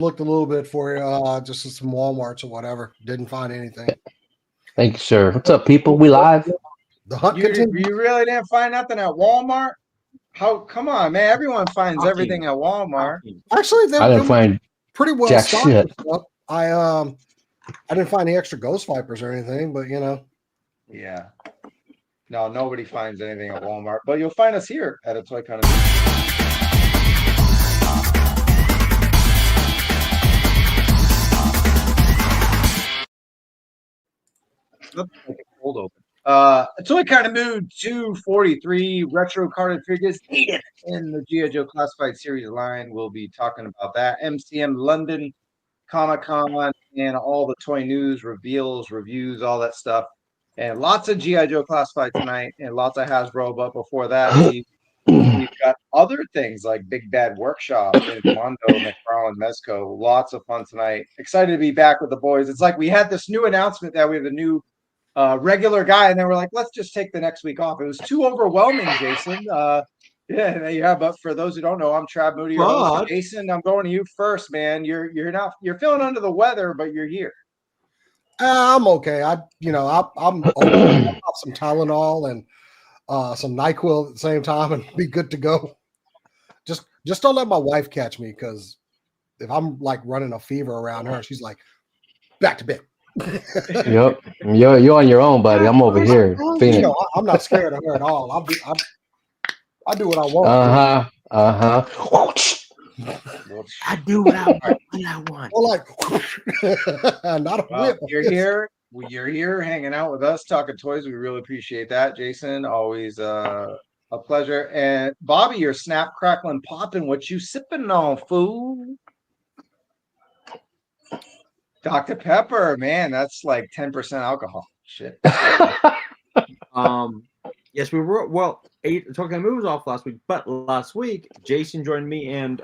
looked a little bit for you, just at some Walmarts or whatever. Didn't find anything. Thank you, sir. What's up, people? We live. The hunt You continues. really didn't find nothing at Walmart? Come on, man. Everyone finds everything at Walmart. Actually, I didn't find pretty well jack stocked. shit. I didn't find any extra Ghost Vipers or anything, but Yeah. No, nobody finds anything at Walmart, but you'll find us here at a Toy Con. Hold open. Toy Kind of Mood 243 Retrocarded Fridge in the GIJoe Classified series line. We'll be talking about that. MCM London Comic-Con and all the toy news, reveals, reviews, all that stuff. And lots of GIJoe Classified tonight and lots of Hasbro. But before that, we've got other things like Big Bad Workshop and Mondo, McFarlane, Mezco. Lots of fun tonight. Excited to be back with the boys. It's like we had this new announcement that we have a new regular guy, and then we're like, let's just take the next week off. It was too overwhelming, Jason. Yeah. But for those who don't know, I'm Trav Moody. Jason, I'm going to you first, man. You're feeling under the weather, but you're here. I'm okay. I'm okay. I'll pop some Tylenol and some NyQuil at the same time and be good to go. Just don't let my wife catch me, because if I'm like running a fever around her, she's like, back to bed. Yep, you're on your own, buddy. I'm over here. I'm not scared of her at all. I do what I want. I do what I want. Well, like, not a whip. You're here hanging out with us, talking toys. We really appreciate that, Jason. Always a pleasure. And Bobby, you're snap, crackling, popping. What you sipping on, fool? Dr. Pepper, man, that's like 10% alcohol. Shit. Yes, we were. Well, Talking Movies off last week, but last week Jason joined me and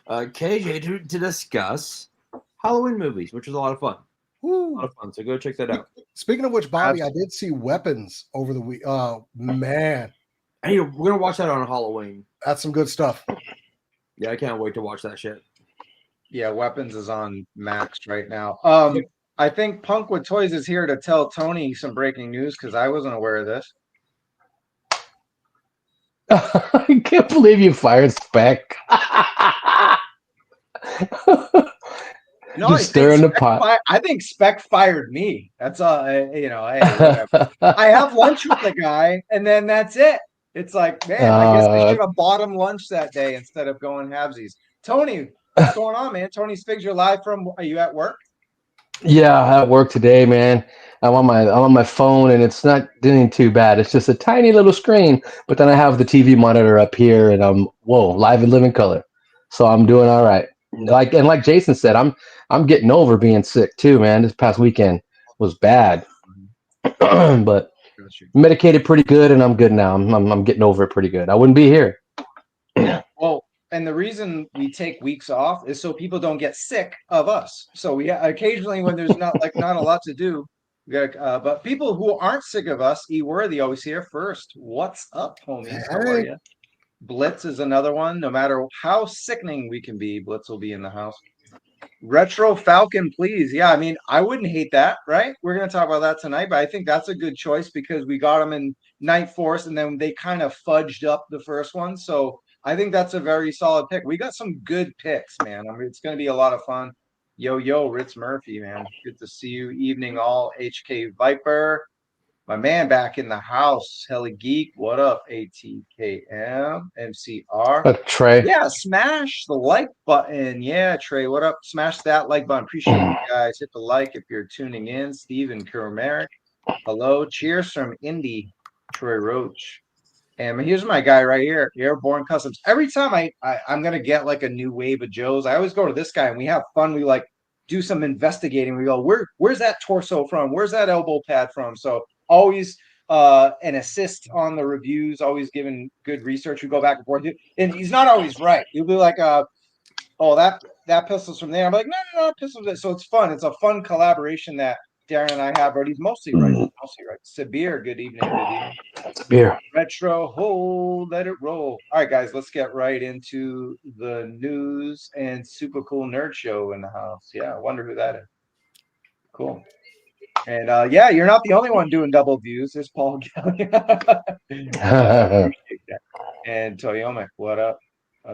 KJ to discuss Halloween movies, which was a lot of fun. A lot of fun. So go check that out. Speaking of which, Bobby, I did see Weapons over the week. Oh man, hey, we're gonna watch that on Halloween. That's some good stuff. Yeah, I can't wait to watch that shit. Yeah, Weapons is on Max right now. I think Punk with Toys is here to tell Tony some breaking news, because I wasn't aware of this. I can't believe you fired Spec. No, just stirring the pot. I think Spec fired me. That's all. Hey, I have lunch with the guy, and then that's it. It's like, man, I guess I should have bought him lunch that day instead of going halvesies. Tony, what's going on, man? Tony Spigs, you're live from. Are you at work? Yeah, at work today, man. I'm on my phone, and it's not doing too bad. It's just a tiny little screen, but then I have the TV monitor up here, and I'm live in living color, so I'm doing all right. Like Jason said, I'm getting over being sick too, man. This past weekend was bad, but medicated pretty good, and I'm good now. I'm getting over it pretty good. I wouldn't be here. Well, and the reason we take weeks off is so people don't get sick of us. So we occasionally, when there's not a lot to do, but people who aren't sick of us, E-Worthy always here first. What's up, homies? How are you? Blitz is another one. No matter how sickening we can be, Blitz will be in the house. Retro Falcon, please. Yeah, I mean, I wouldn't hate that, right? We're going to talk about that tonight, but I think that's a good choice because we got them in Night Force, and then they kind of fudged up the first one. So I think that's a very solid pick. We got some good picks, man. I mean, it's going to be a lot of fun. Yo, Ritz Murphy, man. Good to see you. Evening all. HK Viper. My man back in the house. Heli Geek. What up, ATKM? MCR. Trey. Yeah, smash the like button. Yeah, Trey, what up? Smash that like button. Appreciate you guys. Hit the like if you're tuning in. Steven Kermerick. Hello. Cheers from Indy. Troy Roach. And here's my guy right here, Airborne Customs. Every time I'm going to get like a new wave of Joes, I always go to this guy and we have fun. We like do some investigating. We go, where's that torso from? Where's that elbow pad from? So always an assist on the reviews, always giving good research. We go back and forth. And he's not always right. He'll be like, oh, that pistol's from there. I'm like, no, pistol's there. So it's fun. It's a fun collaboration that Darren and I have, but he's mostly right. Mostly right. Sabir, good evening. Good evening. Beer. Retro, hold, let it roll. All right, guys, let's get right into the news and super cool nerd show in the house. Yeah, I wonder who that is. Cool. And yeah, you're not the only one doing double views. There's Paul Kelly. And Toyomic, what up?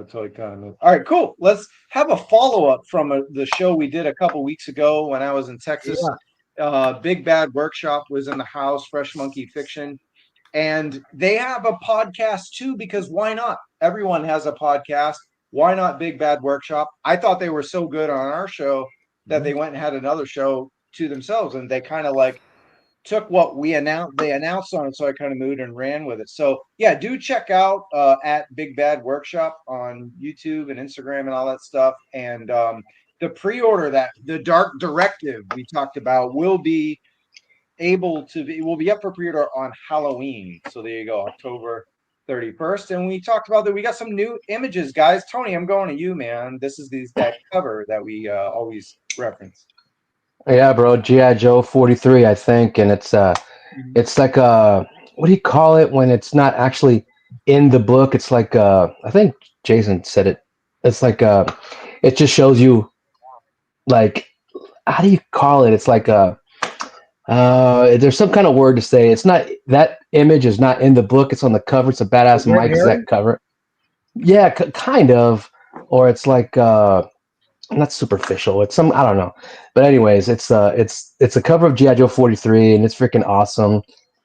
Toy Con. All right, cool. Let's have a follow-up from the show we did a couple weeks ago when I was in Texas. Big Bad Workshop was in the house, Fresh Monkey Fiction. And they have a podcast too, because why not? Everyone has a podcast. Why not Big Bad Workshop? I thought they were so good on our show that they went and had another show to themselves, and they kind of like took what they announced on it, so I kind of moved and ran with it. So yeah, do check out at Big Bad Workshop on YouTube and Instagram and all that stuff. And the pre-order that the Dark Directive we talked about will be up for pre-order on Halloween. So there you go, October 31st. And we talked about that we got some new images, guys. Tony, I'm going to you, man. This is that cover that we always reference. Yeah, bro. GIJoe 43, I think, and it's like what do you call it when it's not actually in the book? It's like I think Jason said it. It's like it just shows you, like, how do you call it? It's like there's some kind of word to say. It's not, that image is not in the book. It's on the cover. It's a badass Mike Zeck cover. Yeah, kind of. Or it's like not superficial. It's some, I don't know. But anyways, it's a cover of GIJoe 43, and it's freaking awesome.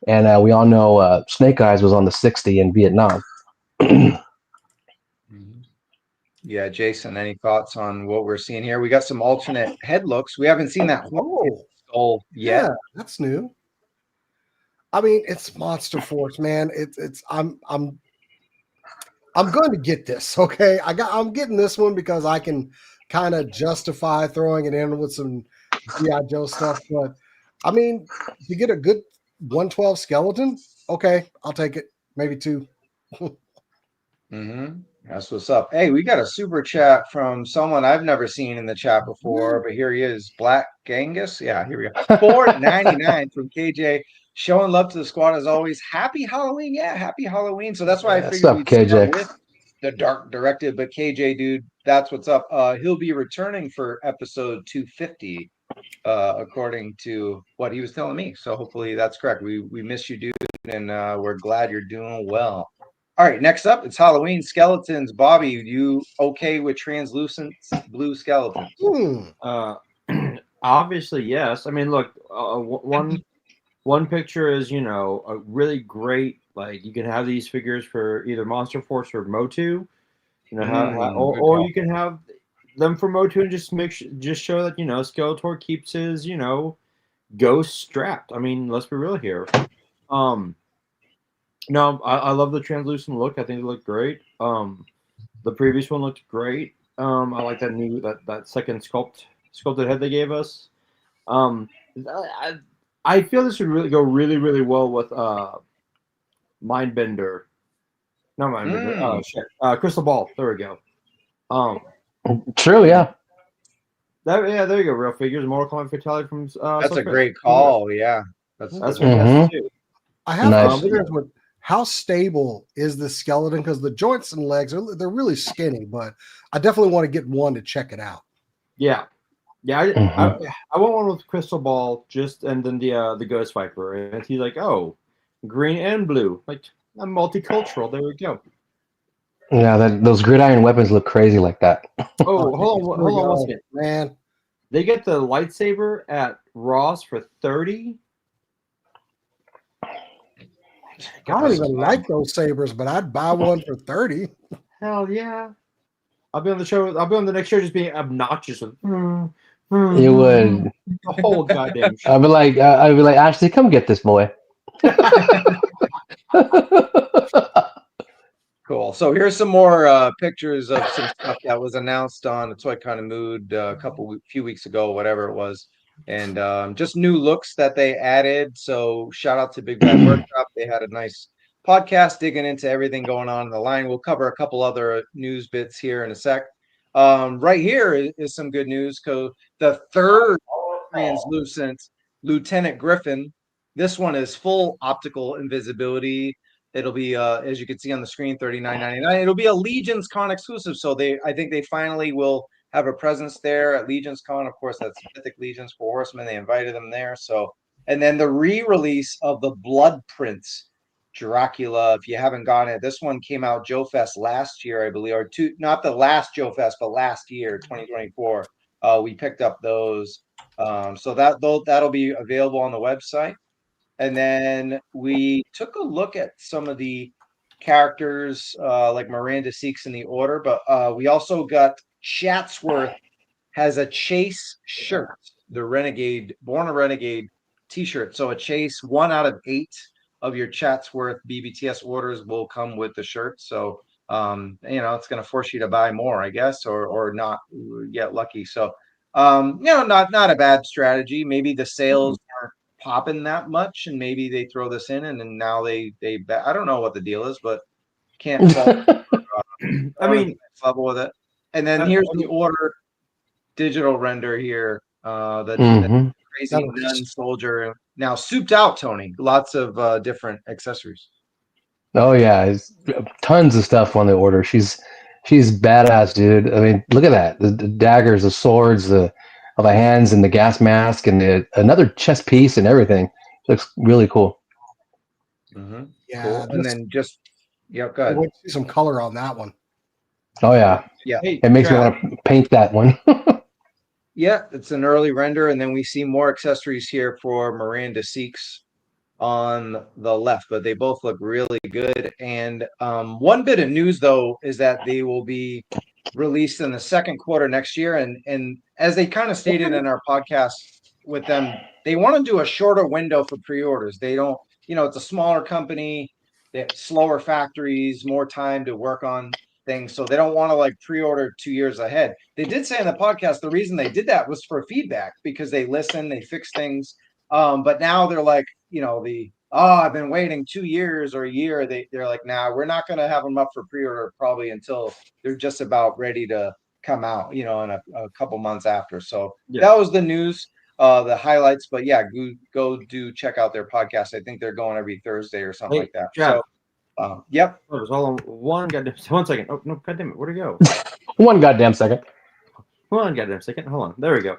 And we all know Snake Eyes was on the 60 in Vietnam. Yeah, Jason, any thoughts on what we're seeing here? We got some alternate head looks. We haven't seen that skull yet. Yeah, that's new. I mean, it's Monster Force, man. I'm going to get this. Okay, I'm getting this one because I can kind of justify throwing it in with some G.I. Joe stuff. But I mean, to get a good 112 skeleton, okay, I'll take it. Maybe two. That's what's up. Hey, we got a super chat from someone I've never seen in the chat before, but here he is, Black Genghis. Yeah, here we go. $4.99 from KJ. Showing love to the squad as always. Happy Halloween. Yeah, happy Halloween. So that's why I figured we'd start with the Dark Directive. But KJ, dude, that's what's up. He'll be returning for episode 250, according to what he was telling me. So hopefully that's correct. We miss you, dude, and we're glad you're doing well. All right, next up, it's Halloween skeletons. Bobby, you okay with translucent blue skeletons? Obviously, yes. I mean, look, one picture is, you know, a really great, like, you can have these figures for either Monster Force or MOTU, you know, or you can have them for MOTU and just show that, you know, Skeletor keeps his, you know, ghost strapped. I mean, let's be real here. No, I love the translucent look. I think it looked great. The previous one looked great. I like that new that second sculpted head they gave us. I feel this would really go really well with Mindbender. Not Mindbender. Crystal Ball. There we go. True, yeah. There you go. Real figures. Mortal Kombat Fatality from. That's a great call. Yeah, that's fantastic too. I have experience with how stable is this skeleton, because the joints and legs they're really skinny, but I definitely want to get one to check it out. Yeah. I want one with Crystal Ball, and then the Ghost Viper, and he's like, oh, green and blue, like I'm multicultural. There we go. Yeah, those gridiron weapons look crazy like that. Oh, hold on one second, man. They get the lightsaber at Ross for $30. I don't even like those sabers, but I'd buy one for $30. Hell yeah! I'll be on the show. I'll be on the next show, just being obnoxious with. You would. The whole goddamn show. I'd be like, Ashley, come get this boy. Cool. So here's some more pictures of some stuff that was announced on the Toy Kind of Mood few weeks ago, whatever it was. And just new looks that they added. So shout out to Big Bad Workshop. They had a nice podcast digging into everything going on in the line. We'll cover a couple other news bits here in a sec. Right here is some good news. The third translucent Lieutenant Griffin. This one is full optical invisibility. It'll be, as you can see on the screen, $39.99. It'll be a Legion's Con exclusive. So I think they finally will have a presence there at Legion's Con. Of course, that's Mythic Legions for Horsemen. They invited them there. So, and then the re-release of the Blood Prince Dracula. If you haven't gotten it, this one came out Joe Fest last year, I believe, or not the last Joe Fest, but last year, 2024. We picked up those. So that'll be available on the website. And then we took a look at some of the characters like Miranda Seeks in the Order, but we also got Chatsworth has a Chase shirt, the Renegade, Born a Renegade t-shirt. So a Chase, 1 out of 8 of your Chatsworth BBTS orders will come with the shirt. So, it's going to force you to buy more, I guess, or not get lucky. So, not a bad strategy. Maybe the sales aren't popping that much, and maybe they throw this in, and then now they I don't know what the deal is, but can't fall. I mean, level with it. And then here's the order digital render here. The crazy nun soldier now souped out, Tony. Lots of different accessories. Oh yeah, tons of stuff on the order. She's badass, dude. I mean, look at that. The daggers, the swords, the hands, and the gas mask, and another chest piece and everything. Looks really cool. Mm-hmm. Yeah, cool. And then go ahead. I want to see some color on that one. Oh yeah, yeah. Hey, it makes me want to paint that one. Yeah, it's an early render, and then we see more accessories here for Miranda Seeks on the left, but they both look really good. And one bit of news though is that they will be released in the second quarter next year, and as they kind of stated in our podcast with them, they want to do a shorter window for pre-orders. They don't, it's a smaller company, they have slower factories, more time to work on things, so they don't want to like pre-order 2 years ahead. They did say in the podcast the reason they did that was for feedback, because they listen, they fix things. But now they're like, I've been waiting 2 years or a year. They're like, nah, we're not going to have them up for pre-order probably until they're just about ready to come out, in a couple months after. So that was the news, the highlights. But yeah, go do check out their podcast. I think they're going every Thursday or something like that. Jeff. So, yep. Oh, it was all on one second. Oh no, goddamn it, where'd it go? One goddamn second. One goddamn second. Hold on. There we go.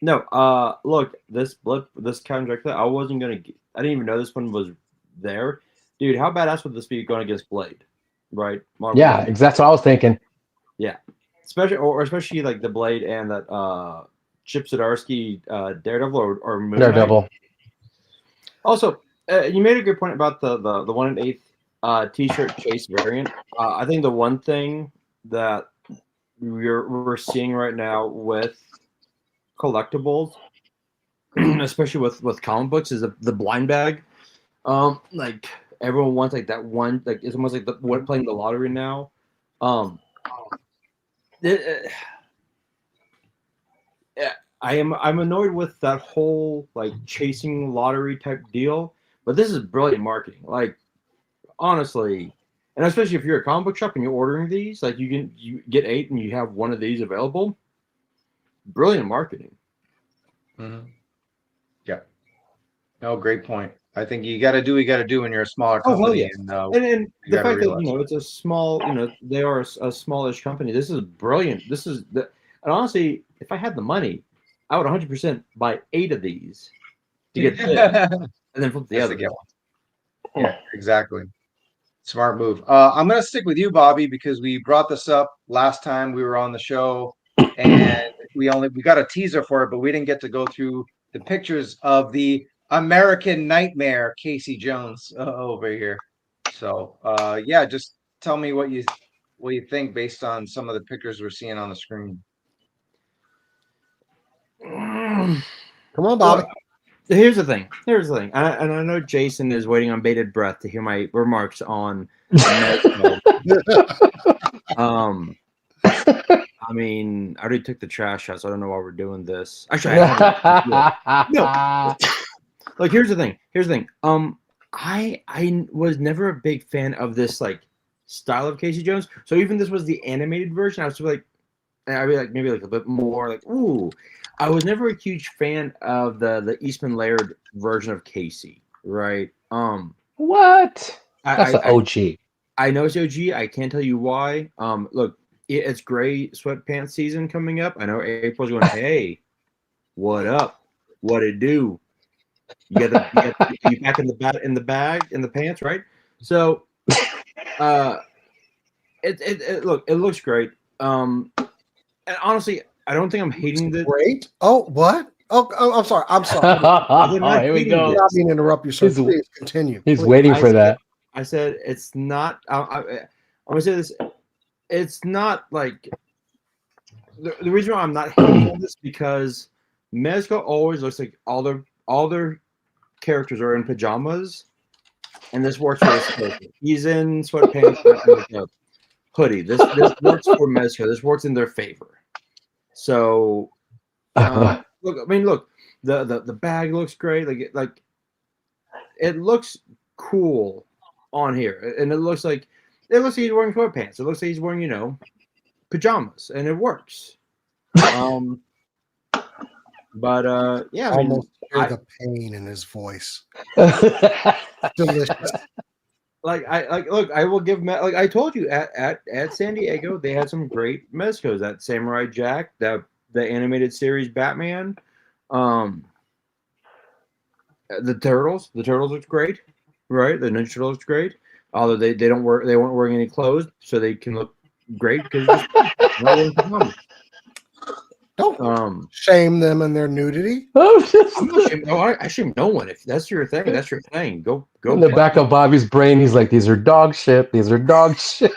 No, look, this Count Dracula, I didn't even know this one was there. Dude, how badass would this be going against Blade? Right? Marvel yeah, Blade. that's what I was thinking. Yeah. Especially like the Blade and that Chip Zdarsky Daredevil or Moon Knight. Daredevil. Also, you made a good point about the 1 1/8 t-shirt chase variant. I think the one thing that we're seeing right now with collectibles, especially with comic books, is the blind bag. Like everyone wants like that one, like it's almost like playing the lottery now. I'm annoyed with that whole like chasing lottery type deal, but this is brilliant marketing. Like honestly, and especially if you're a comic book shop and you're ordering these, like you get 8 and you have one of these available. Brilliant marketing. Mm-hmm. Yeah. No, great point. I think you got to do what you got to do when you're a smaller company. Oh, yeah. And the fact that it's a small, they are a smallish company. This is brilliant. And honestly, if I had the money, I would 100% buy 8 of these to get this, and then flip the other. Yeah, exactly. Smart move. I'm going to stick with you, Bobby, because we brought this up last time we were on the show, and we got a teaser for it, but we didn't get to go through the pictures of the American Nightmare Casey Jones over here. So just tell me what you think based on some of the pictures we're seeing on the screen. Come on, Bobby. Here's the thing. And I know Jason is waiting on bated breath to hear my remarks on. I mean, I already took the trash out, so I don't know why we're doing this. Actually, no. Like, here's the thing. I was never a big fan of this like style of Casey Jones. So even this was the animated version, I was like, I'd be like maybe like a bit more like ooh. I was never a huge fan of the Eastman Laird version of Casey, right? What? That's an I OG. I know it's OG. I can't tell you why. Look, it's gray sweatpants season coming up. I know April's going, hey, what up? What it do? You back in the bag in the pants, right? So, look, it looks great. And honestly, I don't think I'm hating this. Great. Oh, what? Oh, I'm sorry. I'm sorry. Here we go. I did not mean to interrupt you, sir. Please continue. He's Please. waiting for that. I said it's not. I'm gonna say this. It's not like the reason why I'm not hating on this because Mezco always looks like all their characters are in pajamas, and this works for this character. He's in sweatpants and a hoodie. This works for Mezco. This works in their favor. So, look, the bag looks great. Like it looks cool on here, and it looks like he's wearing sweatpants. It looks like he's wearing pajamas, and it works. But yeah, I almost hear the pain in his voice. Delicious. Look, I will give I told you at San Diego they had some great Mezcos. That Samurai Jack, the animated series Batman, the Turtles looked great, right? The Ninja Turtles looked great. Although they weren't wearing any clothes, so they can look great because don't shame them in their nudity. I shame no one. If that's your thing, that's your thing. Go. In the back of Bobby's brain, he's like, "These are dog shit. These are dog shit."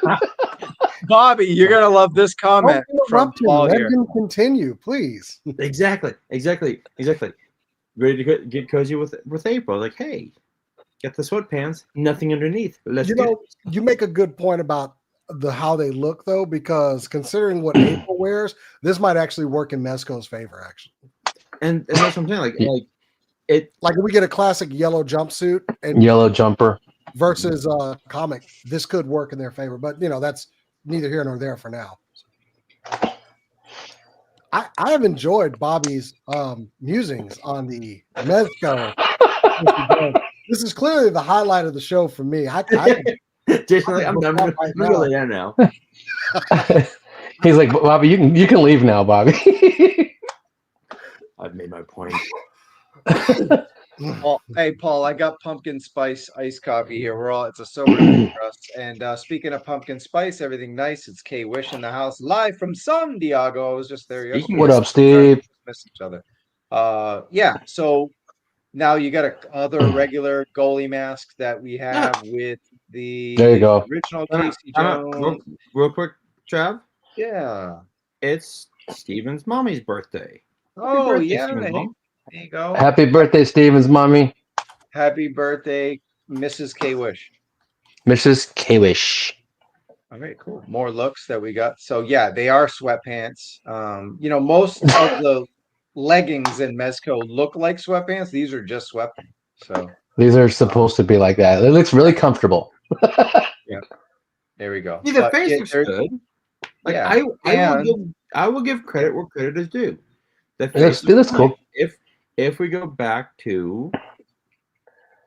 Bobby, you're gonna love this comment from Paul Let here. him continue, please. Exactly. Ready to get cozy with April? Like, hey, get the sweatpants, nothing underneath. You make a good point about how they look though, because considering what April wears, this might actually work in Mezco's favor, actually. And that's what I'm saying. Like if we get a classic yellow jumpsuit and yellow jumper versus comic, this could work in their favor. But that's neither here nor there for now. I have enjoyed Bobby's musings on the Mezco. This is clearly the highlight of the show for me. Jason, I'm really there now. He's like, Bobby, you can leave now, Bobby. I've made my point. Well, hey Paul, I got pumpkin spice iced coffee here. It's a sober day for us. And speaking of pumpkin spice, everything nice. It's K-Wish in the house, live from San Diego. I was just there yesterday. What up, Steve? Miss each other. Yeah. So now you got other regular goalie mask that we have with the original Casey Jones. Real quick, Trav. Yeah. It's Steven's mommy's birthday. Oh, yeah. There you go. Happy birthday, Steven's mommy. Happy birthday, Mrs. K-Wish. Mrs. K-Wish. All right, cool. More looks that we got. So yeah, they are sweatpants. Most of the leggings in Mezco look like sweatpants. These are just sweatpants. So these are supposed to be like that. It looks really comfortable. Yeah. There we go. See, the face looks good. Like yeah. I will give credit where credit is due. The face looks cool. If we go back to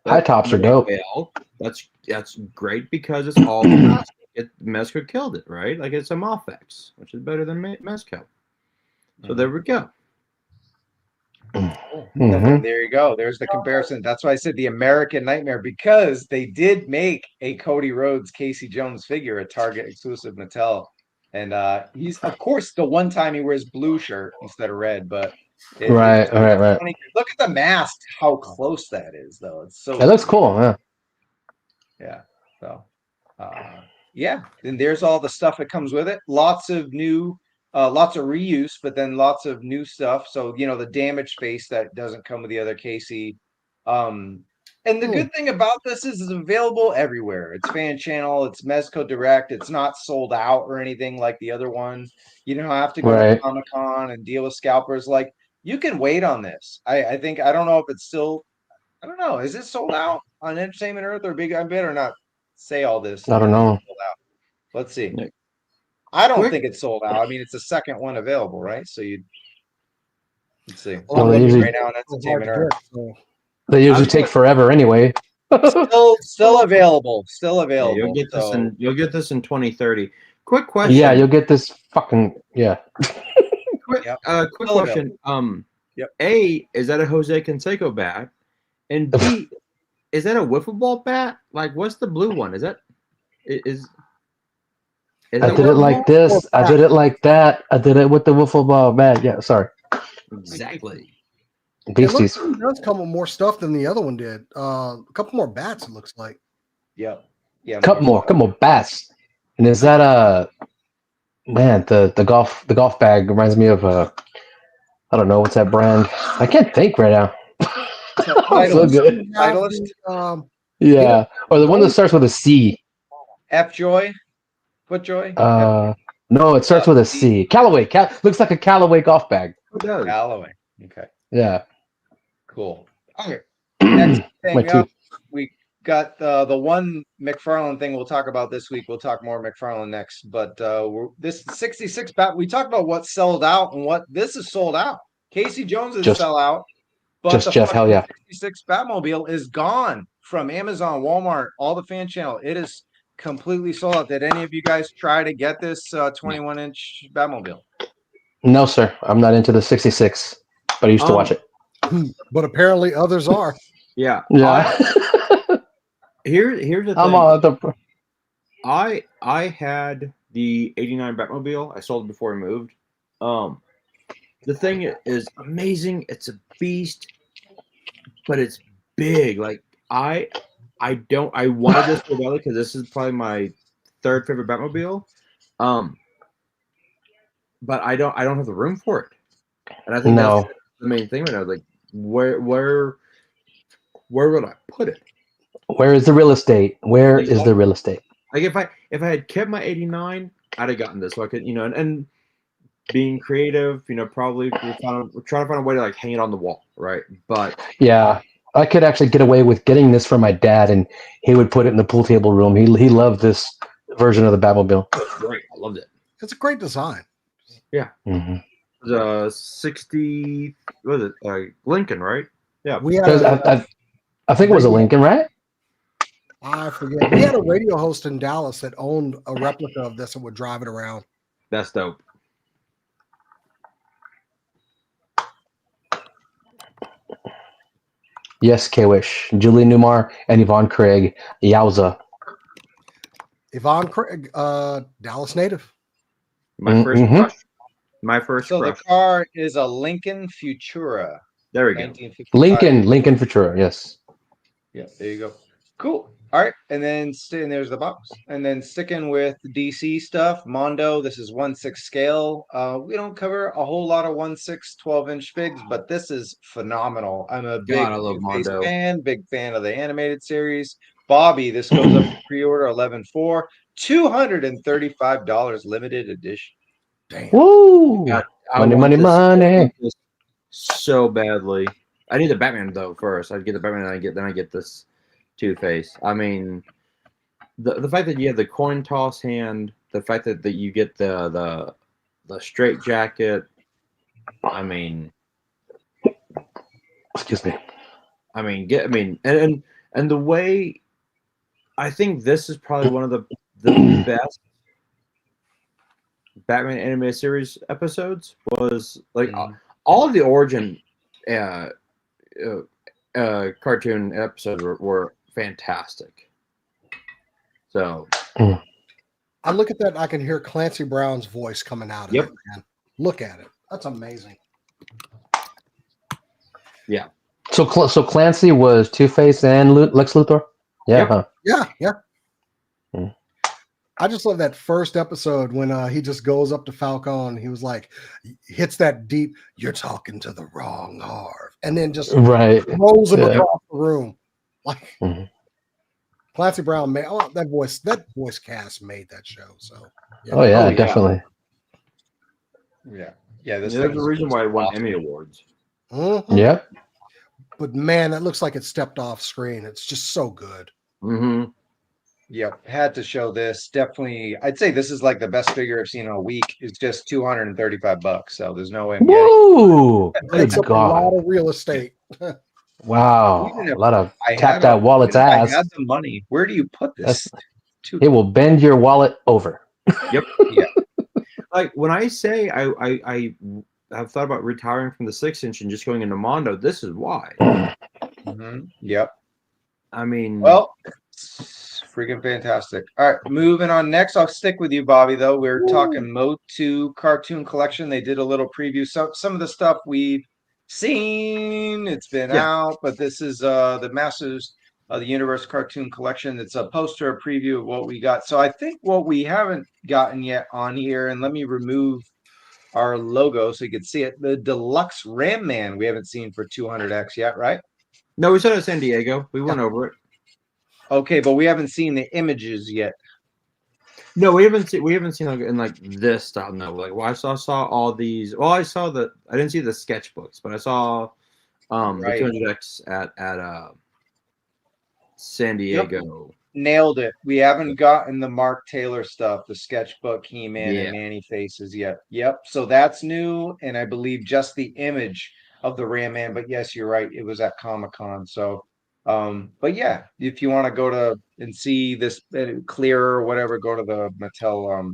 high tops are dope. That's great because it's all Mezco killed it, right? Like it's a Mofex, which is better than Mezco. So there we go. Mm-hmm. There you go. There's the comparison. That's why I said the American Nightmare, because they did make a Cody Rhodes Casey Jones figure, a Target exclusive Mattel. And he's, of course, the one time he wears blue shirt instead of red, but right. Look at the mask, how close that is, though. It's so it looks cool, yeah. Yeah. So yeah. Then there's all the stuff that comes with it. Lots of reuse, but then lots of new stuff. So the damage space that doesn't come with the other Casey. And the good thing about this is it's available everywhere. It's fan channel, it's Mezco Direct, it's not sold out or anything like the other ones. You don't have to go to Comic-Con and deal with scalpers. Like, you can wait on this. I think, I don't know if it's still, I don't know, is it sold out on Entertainment Earth or Big? I better not say all this. I don't know. Let's see. I don't think it's sold out. I mean, it's the second one available, right? So Let's see. Well, I'm they looking usually- right now on Entertainment Earth. They usually take forever anyway. Still available. Still Yeah, available. you'll get this so- in 2030. Quick question. Yeah, you'll get this fucking quick, Yep. quick Still question. Yep. A, is that a Jose Canseco bat? And B, is that a wiffle ball bat? Like, what's the blue one? Is that is I that did it like this. I did it like that. I did it with the wiffle ball bat. Yeah, sorry. exactly? Beasties. It does come with more stuff than the other one did. A couple more bats, it looks like. Yep. Yeah. Couple more bats. And is that man, the golf bag reminds me of I don't know what's that brand. I can't think right now. So good. Titleist. Yeah. Or the one that starts with a C. F-Joy? Footjoy? No, it starts with a C. Callaway. Looks like a Callaway golf bag. Who does? Callaway. Okay. Yeah. Cool. Okay. Next My thing two. up, we got the one McFarlane thing we'll talk about this week. We'll talk more McFarlane next. But this 66 bat, we talked about what sold out and what this is sold out. Casey Jones is sell out. But Just the Jeff, hell yeah. 66 Batmobile is gone from Amazon, Walmart, all the fan channel. It is completely sold out. Did any of you guys try to get this 21-inch Batmobile? No, sir. I'm not into the 66, but I used to watch it. But apparently others are. Yeah. Yeah. Here's the thing. I'm on the. I had the 89 Batmobile. I sold it before I moved. The thing is amazing. It's a beast, but it's big. Like I wanted this so badly because this is probably my third favorite Batmobile. But I don't have the room for it. And I think that's the main thing right now. Like where would I put it? Where is the real estate? Where is the real estate? Like if I had kept my 89, I'd have gotten this. So I could, and being creative, probably we're trying to find a way to like hang it on the wall, right? But yeah, I could actually get away with getting this for my dad, and he would put it in the pool table room. He loved this version of the Batmobile. Great, I loved it. It's a great design. Yeah. Mm-hmm. The 60, what was it? Lincoln, right? Yeah. We had I think it was a Lincoln, right? I forget. We had a radio host in Dallas that owned a replica of this and would drive it around. That's dope. Yes, K-Wish, Julie Newmar, and Yvonne Craig. Yowza. Yvonne Craig, Dallas native. My first crush. My first So crush. the car is a Lincoln Futura. There we go. 1955. Lincoln Futura, yes. Yeah, there you go. Cool. All right, and then there's the box, and then sticking with DC stuff. Mondo. This is 1/6 scale. We don't cover a whole lot of 1/6 12-inch figs, but this is phenomenal. I'm a big God, I love Two-Face Mondo. fan. Big fan of the animated series. Bobby. This goes up for pre-order 11/4. $235 limited edition. Damn. Woo! God, Money. So badly. I need the Batman though first. I'd get the Batman, and then I get this Two-Face. I mean, the fact that you have the coin toss hand, the fact that you get the straight jacket. I mean, Excuse me. And the way I think this is probably one of the best Batman animated series episodes. Was like all of the origin cartoon episodes were fantastic. So I look at that, I can hear Clancy Brown's voice coming out of it, man. Look at it. That's amazing. Yeah. So Clancy was Two-Face and Lex Luthor? Yeah. Yep. Huh? Yeah. Mm. I just love that first episode when he just goes up to Falcon. He was like, hits that deep, "You're talking to the wrong Harv," and then just Right. rolls him across the room. Like Clancy Brown made that voice cast made that show. So yeah. Definitely. Yeah. there's a reason why it won Emmy Awards. Mhm. Yep. But man, that looks like it stepped off screen. It's just so good. Mm-hmm. Yep, had to show this. Definitely, I'd say this is like the best figure I've seen in a week. It's just $235, so there's no way I'm getting. Woo! Takes Good up a lot God! of real estate. Wow! Even A if lot of I tap had that wallet's even if I ass. had the money, where do you put That's, this? it will bend your wallet over. Yep. Yeah. Like when I say I have thought about retiring from the 6-inch and just going into Mondo, this is why. Yep. I mean, Well, it's freaking fantastic. All right, moving on. Next, I'll stick with you, Bobby. Though we're talking MOTU cartoon collection. They did a little preview. Some of the stuff we've seen. It's been out, but this is the Masters of the Universe cartoon collection. It's a poster, a preview of what we got. So I think what we haven't gotten yet on here, and let me remove our logo so you can see it. The deluxe Ram Man we haven't seen for 200X yet, right? no, we said it at San Diego. We went over it. Okay, but we haven't seen the images yet. No, we haven't seen like in like this style. No, like well, I saw all these. Well, I didn't see the sketchbooks, but I saw the 200X at San Diego. Yep. Nailed it. We haven't gotten the Mark Taylor stuff, the sketchbook He-Man and Manny faces yet. Yep. So that's new, and I believe just the image of the Ram Man. But yes, you're right. It was at Comic-Con. So but yeah, if you want to go to and see this clearer or whatever, go to the Mattel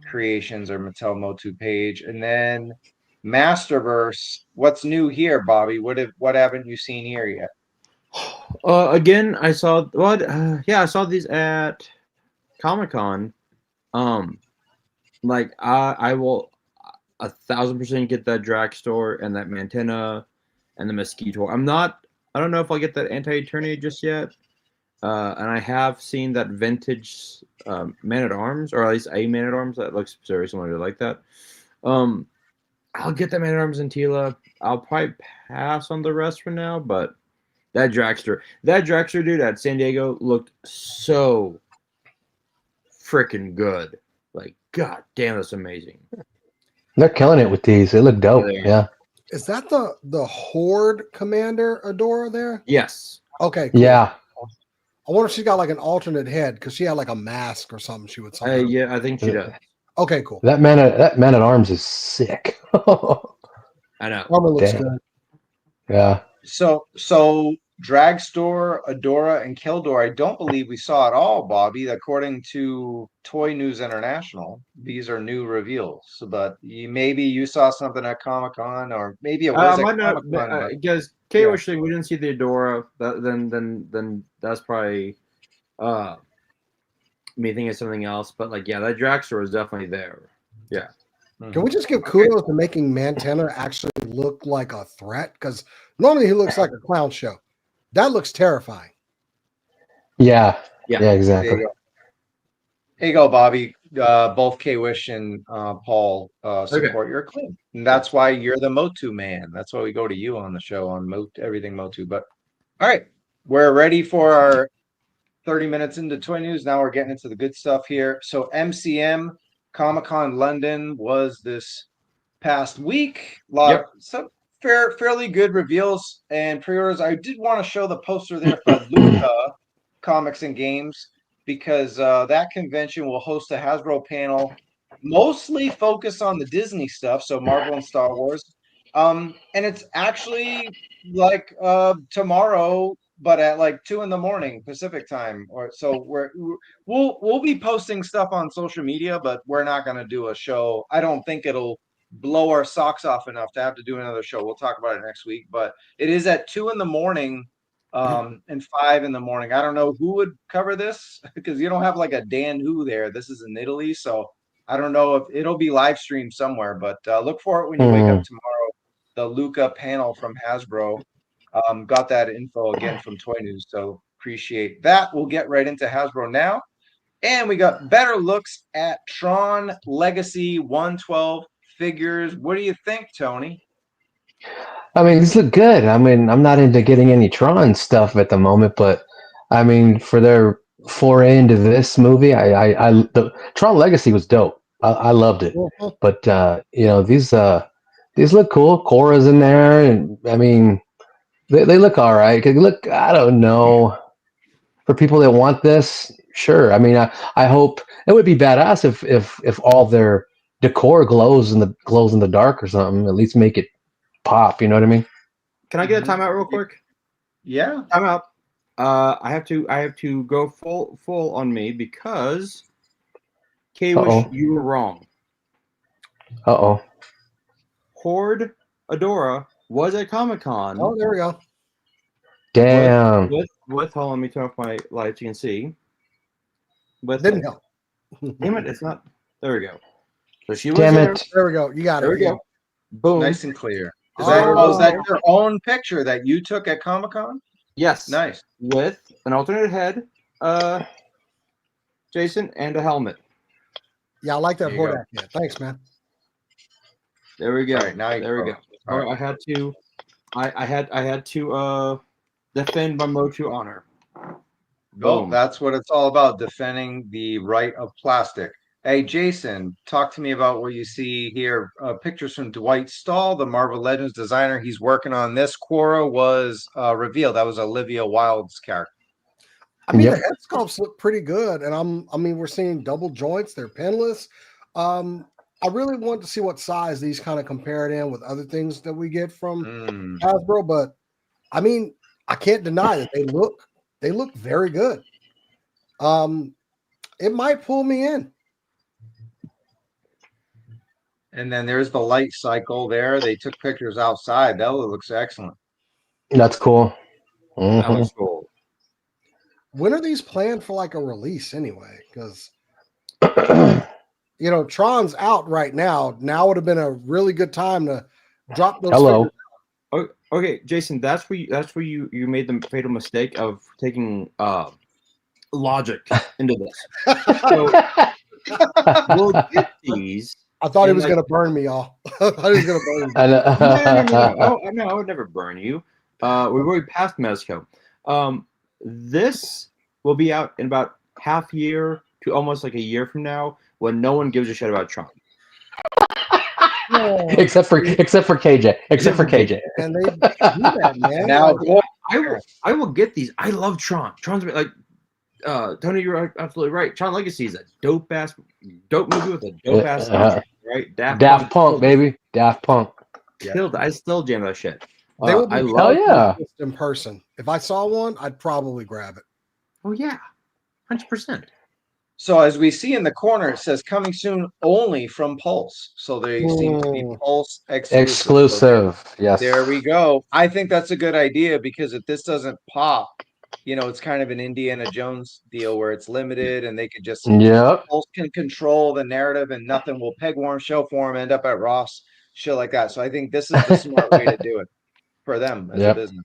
Creations or Mattel Motu page. And then Masterverse, what's new here, Bobby? What haven't you seen here yet? Again, I saw what? Yeah, I saw these at Comic-Con. Like I will 1,000% get that Dragstore and that Mantenna and the Mosquito. I don't know if I'll get that Anti-Eternia just yet. And I have seen that vintage Man-at-Arms, or at least a Man-at-Arms that looks very similar to like that. I'll get that Man-at-Arms and Tila. I'll probably pass on the rest for now, but that Dragster dude at San Diego looked so freaking good. Like, god damn, that's amazing. They're killing it with these. They look dope. Yeah. Is that the Horde Commander Adora there? Yes. Okay, cool. Yeah. I wonder if she's got like an alternate head because she had like a mask or something she would somehow. Yeah, I think she does. Okay, cool. That man at arms is sick. I know. Armor looks good. Yeah. So Dragstore, Adora, and Keldor, I don't believe we saw it all, Bobby. According to Toy News International, these are new reveals. But maybe you saw something at Comic-Con, or maybe it was at Comic-Con. Because K-Wish thing, we didn't see the Adora. Then that's probably me thinking of something else. But like, yeah, that Dragstore is definitely there. Yeah. Can we just give kudos to making Mantenna actually look like a threat? Because normally he looks like a clown show. That looks terrifying. Yeah, exactly. There you go, Bobby. Both K-Wish and Paul support your claim. And that's why you're the Motu man. That's why we go to you on the show on everything Motu. But all right, we're ready for our 30 minutes into Toy News. Now we're getting into the good stuff here. So MCM Comic-Con London was this past week. Some fairly good reveals and pre-orders. I did want to show the poster there for Luca Comics and Games because that convention will host a Hasbro panel mostly focused on the Disney stuff, so Marvel and Star Wars. And it's actually like tomorrow, but at like 2 a.m. Pacific time. Or so we'll be posting stuff on social media, but we're not going to do a show. I don't think it'll blow our socks off enough to have to do another show. We'll talk about it next week, but it is at 2 a.m. And 5 a.m. I don't know who would cover this because you don't have like a Dan Who there. This is in Italy, so I don't know if it'll be live streamed somewhere, but look for it when you wake up tomorrow. The Luca panel from Hasbro. Got that info again from Toy News, so appreciate that. We'll get right into Hasbro now. And we got better looks at Tron Legacy 112 figures. What do you think, Tony? I mean, these look good. I mean, I'm not into getting any Tron stuff at the moment, but I mean, for their foray into this movie, the Tron Legacy was dope. I loved it. But these look cool. Korra's in there, and I mean, they look all right. Look, I don't know. For people that want this, Sure. I mean, I hope it would be badass if all their decor glows in the dark or something. At least make it pop. You know what I mean? Can I get a timeout real quick? Yeah. Timeout. I have to go full on me because K-Wish, you were wrong. Uh-oh. Horde Adora was at Comic-Con. Oh, there we go. Damn. With hold on, let me turn off my lights. You can see. Didn't help. Damn it, it's not. There we go. So she was Damn there. it. There we go. You got it. There we go. Boom. Nice and clear. Is Oh. that your own picture that you took at Comic-Con? Yes. Nice. With an alternate head, Jason, and a helmet. Yeah, I like that There you Hordak. Yeah, thanks, man. There we go. All right, now there we go. All right. I had to defend my MOTU honor. Oh, Boom. that's what it's all about, defending the right of plastic. Hey, Jason, talk to me about what you see here. Pictures from Dwight Stahl, the Marvel Legends designer. He's working on this. Quora was revealed. That was Olivia Wilde's character. I mean, Yep. the head sculpts look pretty good, and we're seeing double joints. They're pinless. I really want to see what size these kind of compare it in with other things that we get from Hasbro, but I mean, I can't deny that they look very good. It might pull me in. And then there's the light cycle there. They took pictures outside. That looks excellent. That's cool. That looks cool. When are these planned for like a release anyway? Because Tron's out right now. Now would have been a really good time to drop those. Hello. Oh, okay, Jason, that's where you made the fatal mistake of taking logic into this. So we'll get these. I thought he was going to burn me all. I thought he was going to burn me. No, I would never burn you. We've already passed Mezco. This will be out in about half year to almost like a year from now when no one gives a shit about Tron. except for KJ. Except for KJ. And they do that, man. Now, I will get these. I love Tron. Tron's like Tony, you're absolutely right. Tron Legacy is a dope movie with a dope ass soundtrack, right? Daft Punk, baby. Daft Punk. Killed. I still jam that shit. They would be in person. If I saw one, I'd probably grab it. Oh yeah, 100%. So as we see in the corner, it says coming soon only from Pulse. So they seem to be Pulse exclusive. So yes. There we go. I think that's a good idea because if this doesn't pop, it's kind of an Indiana Jones deal where it's limited and they could just Pulse can control the narrative and nothing will peg warm, show form, end up at Ross, shit like that. So I think this is the smart way to do it for them as a business.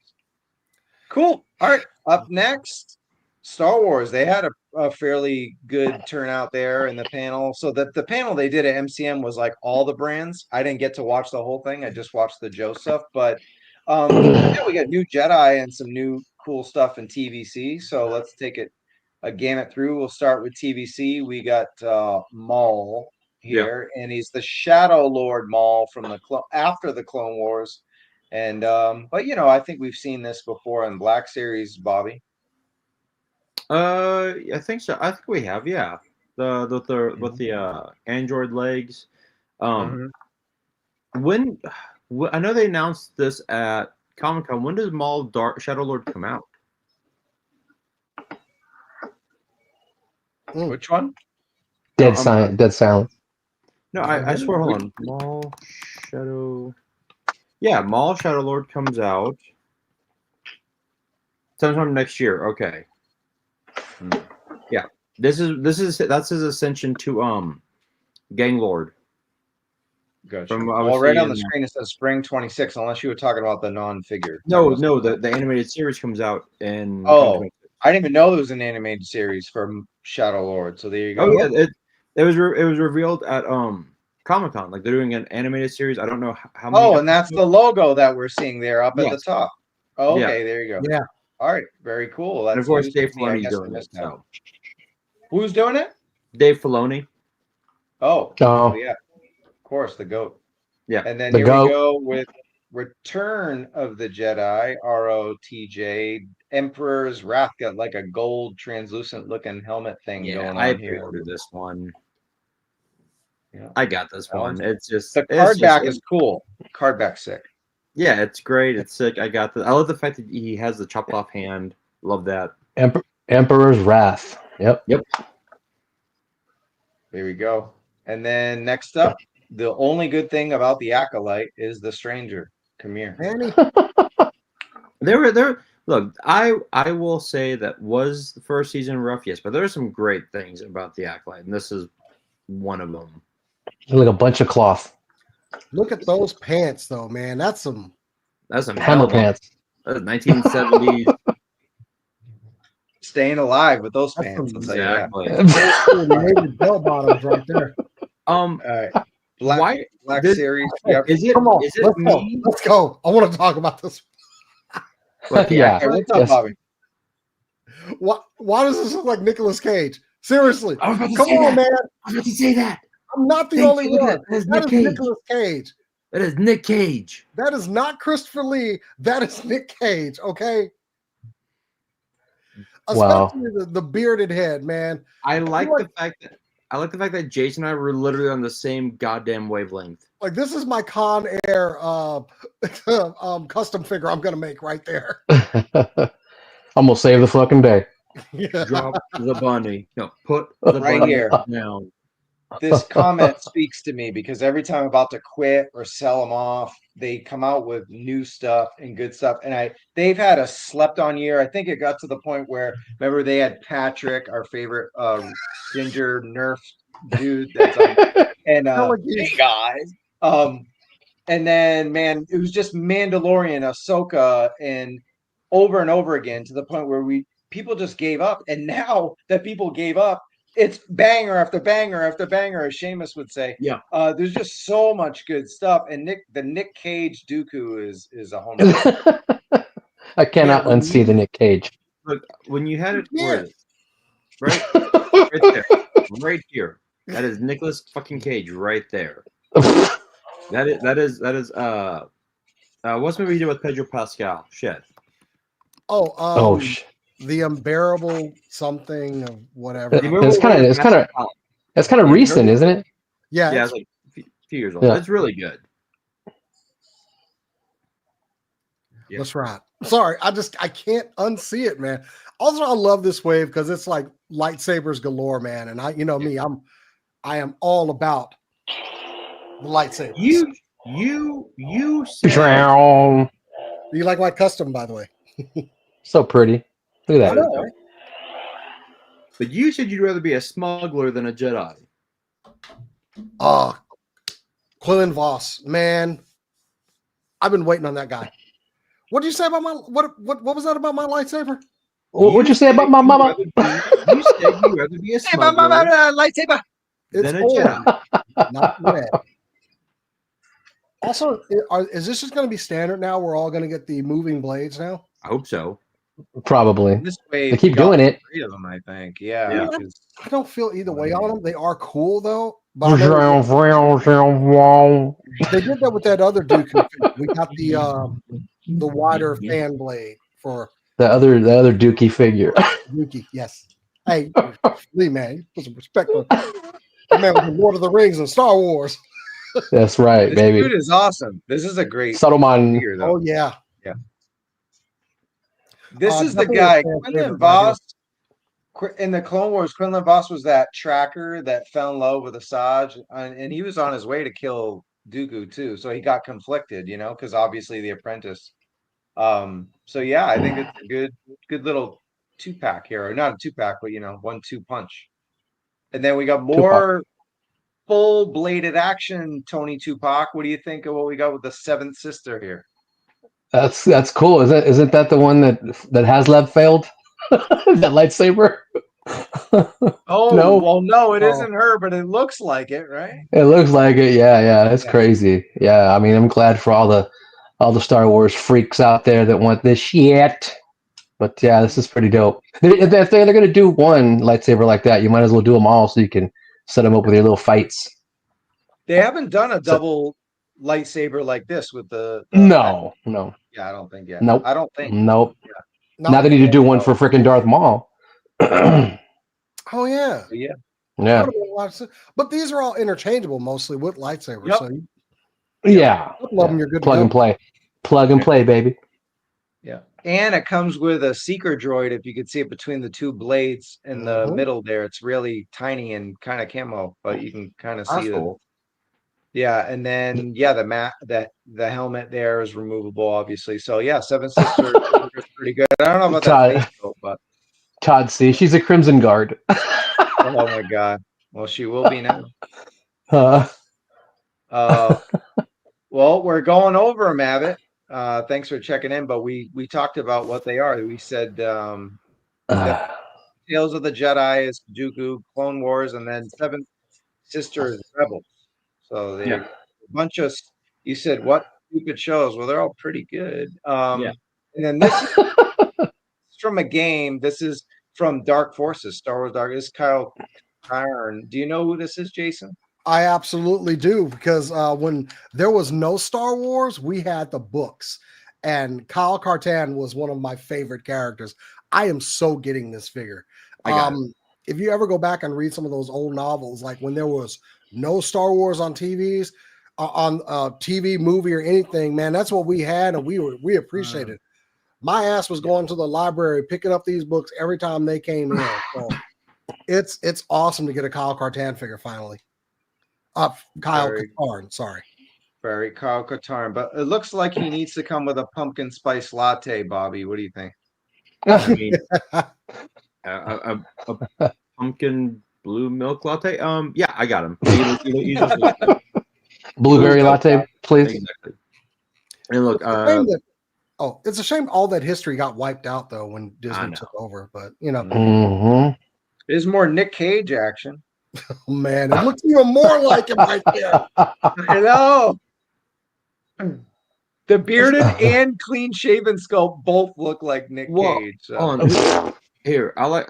Cool. All right. Up next, Star Wars. They had a fairly good turnout there in the panel. So the panel they did at MCM was like all the brands. I didn't get to watch the whole thing. I just watched the Joe stuff. But we got new Jedi and some new cool stuff in TVC. So let's take it a gamut through. We'll start with TVC. We got Maul here, and he's the Shadow Lord Maul from after the Clone Wars. And but I think we've seen this before in Black Series, Bobby. I think so. I think we have, yeah. With the Android legs. When I know they announced this at Comic-Con. When does Maul Shadow Lord come out? Which one? Dead silent. No, I swear. Hold on. Maul Shadow. Yeah, Maul Shadow Lord comes out sometime next year. Okay. Yeah, that's his ascension to Gang Lord. Gotcha. Right on the screen it says spring 26. Unless you were talking about the non-figure. No, the animated series comes out in. Oh, I didn't even know there was an animated series from Shadow Lord. So there you go. Oh yeah, it was revealed at Comic-Con. Like they're doing an animated series. I don't know how many. Oh, and that's the logo that we're seeing there up at the top. Oh, okay, there you go. Yeah. All right, very cool. That's and of course, Dave Filoni doing it. So. Who's doing it? Dave Filoni. Oh, yeah. Of course, the GOAT. Yeah. And then here we go with Return of the Jedi, ROTJ, Emperor's Wrath, got like a gold translucent looking helmet thing going I on here. pre-ordered this one. Yeah. I got this one. It's just The card back is cool. Card back sick. Yeah, it's great. It's sick. I got the. I love the fact that he has the chopped off hand. Love that. Emperor's Wrath. Yep. There we go. And then next up, the only good thing about the Acolyte is the Stranger. Come here. Annie. Look, I will say that was the first season rough, yes, but there are some great things about the Acolyte, and this is one of them. Like a bunch of cloth. Look at those pants, though, man. That's some hammer pants. That is 1970s. Staying alive with those That's pants. Exactly. Maybe bell bottoms right there. Black series. Yep. Is it? Come on, Is it let's go. me? Let's go. I want to talk about this. Yeah. Hey, what's up, Bobby? Why does this look like Nicolas Cage? Seriously. I was about to Come say on, that. man. I was about to say that. I'm not the Thank only you. one. That is That Nick is Cage. Nicolas Cage. That is Nick Cage. That is not Christopher Lee. That is Nick Cage, okay? Wow. Especially the bearded head, man. I like the fact that Jason and I were literally on the same goddamn wavelength. Like, this is my Con Air custom figure I'm going to make right there. I'm gonna save the fucking day. Yeah. Drop the bunny. No, put the Right bunny here. down. This comment speaks to me because every time I'm about to quit or sell them off, they come out with new stuff and good stuff. And they've had a slept on year. I think it got to the point where, remember, they had Patrick, our favorite ginger nerf dude, that's on, and hey guys. And then, man, it was just Mandalorian, Ahsoka, and over again to the point where people just gave up. And now that people gave up, it's banger after banger after banger, as Seamus would say. Yeah. There's just so much good stuff. And the Nick Cage Dooku is a home run. I cannot unsee the Nick Cage. Look, when you had it, Yeah. right there, right here. That is Nicolas fucking Cage right there. That is what's the movie he did with Pedro Pascal? Shit. The unbearable something of whatever. It's kind of recent, isn't it? Yeah, It's like a few years old. Yeah. It's really good. Yeah. That's right. Sorry, I can't unsee it, man. Also, I love this wave because it's like lightsabers galore, man. And I am all about the lightsabers. You said, You like my custom, by the way. So pretty. Look at I that. know, right? but you said you'd rather be a smuggler than a Jedi. Quillen Voss, man. I've been waiting on that guy. What did you say about my what was that about my lightsaber? What'd you say about my mama? You said you'd rather be a smuggler lightsaber. It's than a old, Jedi. not red. Also, is this just going to be standard now? We're all going to get the moving blades now. I hope so. Probably. This way, They keep doing it. 3 of them, I think. Yeah. I don't feel either way on them. They are cool though. They But they did that with that other Duke. We got the wider fan blade for the other Dookie figure. Yuki. Yes. Hey, Lee, man, you put some respect on the man with the Lord of the Rings and Star Wars. That's right, This baby. dude is awesome. This is a great Saruman. figure, though. Oh yeah. This is the definitely guy, a fan Quinlan favorite, Voss. In the Clone Wars, Quinlan Voss was that tracker that fell in love with Asajj, and he was on his way to kill Dooku too. So he got conflicted, because obviously the apprentice. So yeah, I think it's a good little 2-pack here, or not a 2-pack, but 1-2 punch. And then we got more full bladed action, Tony Tupac. What do you think of what we got with the Seventh Sister here? That's cool. Isn't that the one that HasLab failed? That lightsaber? Oh No. Well, no, it isn't her, but it looks like it, right? It looks like it. Yeah. That's crazy. Yeah, I mean, I'm glad for all the Star Wars freaks out there that want this shit. But yeah, this is pretty dope. If they're going to do one lightsaber like that, you might as well do them all so you can set them up with your little fights. They haven't done a double lightsaber like this with the No. Yeah, I don't think yet. Nope. I don't think. Nope. Yeah. Now they need to do one for freaking Darth Maul. Oh yeah. Yeah. Yeah. But these are all interchangeable mostly with lightsabers. Yep. So Yeah. a couple of them you're good Plug to and go. play. Plug and play, baby. Yeah. And it comes with a seeker droid. If you could see it between the two blades in the middle there, it's really tiny and kind of camo, but you can kind of see it. Cool. Yeah, and then the helmet there is removable, obviously. So yeah, Seven Sisters is pretty good. I don't know about that face coat, but Todd C. She's a Crimson Guard. oh my god. Well, she will be now. Well, we're going over them, Abbott. Thanks for checking in, but we talked about what they are. We said Tales of the Jedi is Dooku, Clone Wars, and then Seven Sisters Rebels. So they're a bunch of, you said what stupid shows? Well, they're all pretty good. And then this is from a game. This is from Dark Forces, Star Wars Dark. This is Kyle Katarn. Do you know who this is, Jason? I absolutely do, because when there was no Star Wars, we had the books, and Kyle Katarn was one of my favorite characters. I am so getting this figure. If you ever go back and read some of those old novels, like when there was no Star Wars on TVs, on TV, movie, or anything, man, that's what we had, and we appreciated it. My ass was going to the library picking up these books every time they came in. So it's awesome to get a Kyle Katarn figure finally. Kyle Katarn, sorry. Very Kyle Katarn, but it looks like he needs to come with a pumpkin spice latte, Bobby. What do you think? I mean, a pumpkin blue milk latte. Yeah, I got him. Blueberry latte, please. Exactly. And look, it's a shame all that history got wiped out though when Disney took over. But you know, there's more Nick Cage action. Oh, man, it looks even more like him right there. I know. The bearded and clean shaven sculpt both look like Nick Cage. So. Here, I like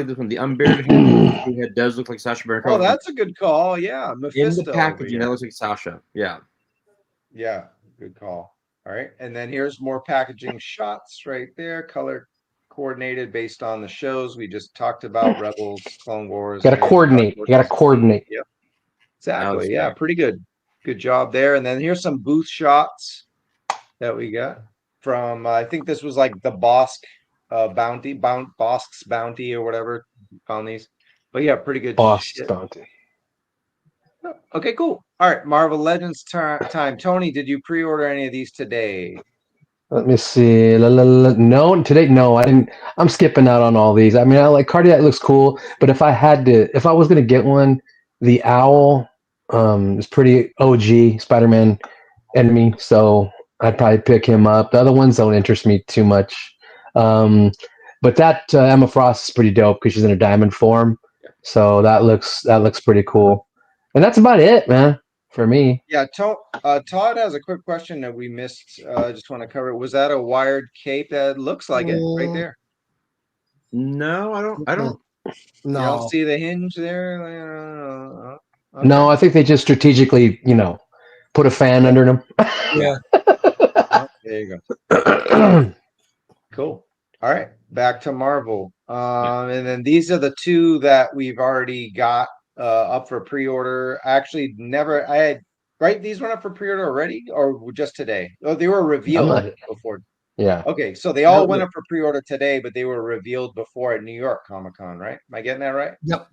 this one. The unbearded head does look like Sacha Baron Cohen. Oh, that's a good call. Yeah, Mephisto. In the packaging, that looks like Sasha. Yeah. Yeah, good call. All right, and then here's more packaging shots right there, color coordinated based on the shows we just talked about. Rebels, Clone Wars. You gotta coordinate. Yep. Exactly. Yeah, pretty good. Good job there. And then here's some booth shots that we got from I think this was like the Bosk's Bounty or whatever. Found these. But yeah, pretty good. Bosk's Bounty. Okay, cool. All right, Marvel Legends time. Tony, did you pre-order any of these today? Let me see. No, today, no, I didn't. I'm skipping out on all these. I mean, I like Cardiac looks cool, but if I was going to get one, the Owl is pretty OG Spider-Man enemy, so I'd probably pick him up. The other ones don't interest me too much. But that Emma Frost is pretty dope because she's in a diamond form, so that looks pretty cool. And that's about it, man. For me, yeah. Todd has a quick question that we missed. I just want to cover it. Was that a wired cape? That looks like it right there. No, I don't. No, you don't see the hinge there. Okay. No, I think they just strategically, put a fan under them. Yeah. There you go. Cool. All right, back to Marvel. And then these are the two that we've already got. Up for pre-order. Actually, these went up for pre-order already, or just today? Oh, they were revealed before. Yeah. Okay, so they all went up for pre-order today, but they were revealed before at New York Comic-Con, right? Am I getting that right? Yep.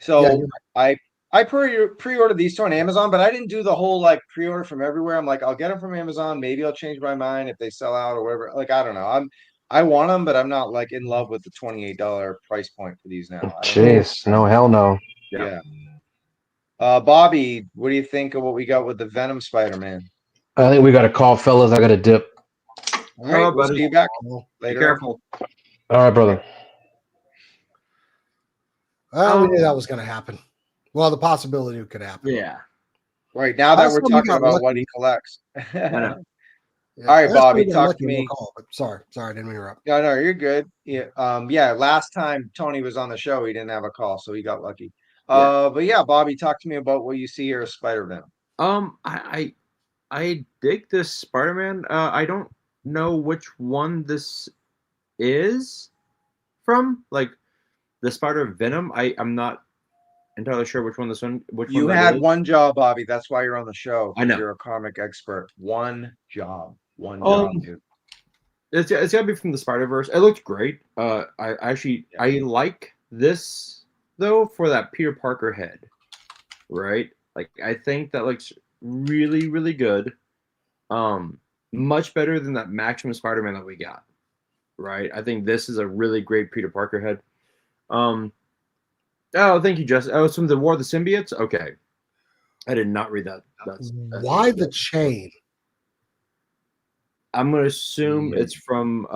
So I pre-ordered these two on Amazon, but I didn't do the whole pre-order from everywhere. I'm like, I'll get them from Amazon. Maybe I'll change my mind if they sell out or whatever. I don't know. I want them, but I'm not in love with the $28 price point for these now. Jeez, no, hell no. Yeah. Bobby, what do you think of what we got with the Venom Spider-Man? I think we got a call, fellas. I got to dip. All right, we'll see you back later. Be careful. All right, brother. We knew that was going to happen. Well, the possibility it could happen. Yeah. Right, now that we're talking about what he collects. Yeah. All right, Bobby, talk to me. Sorry, I didn't interrupt. No, you're good. Yeah. Last time Tony was on the show, he didn't have a call, so he got lucky. But yeah, Bobby, talk to me about what you see here as Spider-Venom. I dig this Spider-Man. I don't know which one this is from. Like the Spider Venom. I'm not entirely sure which one You that had is. one job, Bobby. That's why you're on the show. I know. You're a comic expert. One job. One Um, job, dude. it's gotta be from the Spider-Verse. It looked great. I like this though for that Peter Parker head, right? Like I think that looks really really good. Much better than that Maximum Spider-Man that we got, right? I think this is a really great Peter Parker head. Oh, thank you, Jess. Oh, it's from the War of the Symbiotes. Okay, I did not read that. Why the chain? I'm gonna assume it's from.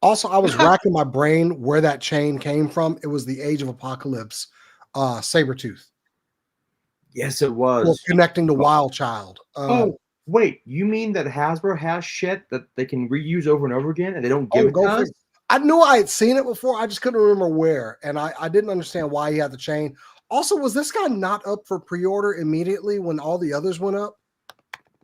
Also, I was racking my brain where that chain came from. It was the Age of Apocalypse, Sabretooth. Yes, it was. Well, connecting to Wild Child. Oh, wait. You mean that Hasbro has shit that they can reuse over and over again and they don't give it to us? I knew I had seen it before. I just couldn't remember where. And I didn't understand why he had the chain. Also, was this guy not up for pre-order immediately when all the others went up?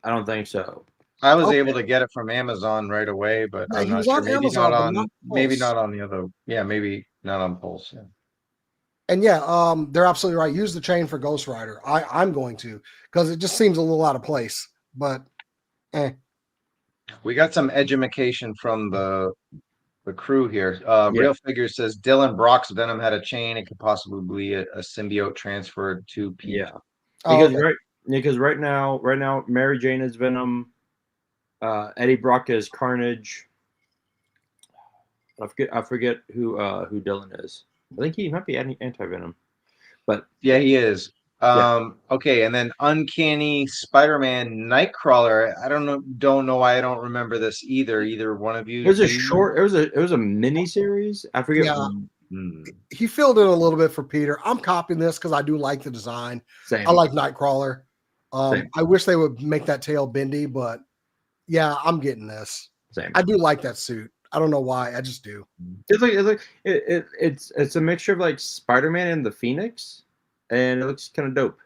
I don't think so. I was able to get it from Amazon right away, but Yeah, I'm he not was sure. on Maybe Amazon, not but on not maybe Pulse. not on the other. Yeah, maybe not on Pulse. Yeah. And yeah, they're absolutely right. Use the chain for Ghost Rider. I'm going to, because it just seems a little out of place. But We got some edumacation from the crew here. Yeah. Real Figure says Dylan Brock's Venom had a chain. It could possibly be a symbiote transferred to Pete. Yeah. Because right now, Mary Jane is Venom. Eddie Brock is Carnage. I forget who Dylan is. I think he might be anti-Venom. But yeah, he is. Okay, and then Uncanny Spider-Man Nightcrawler. I don't know why I don't remember this either one of you. It was it was a mini series. I forget. Yeah. He filled in a little bit for Peter. I'm copying this because I do like the design. Same. I like Nightcrawler. I wish they would make that tail bendy, but yeah, I'm getting this. Same. I do like that suit. I don't know why. I just do. It's a mixture of like Spider-Man and the Phoenix, and it looks kind of dope.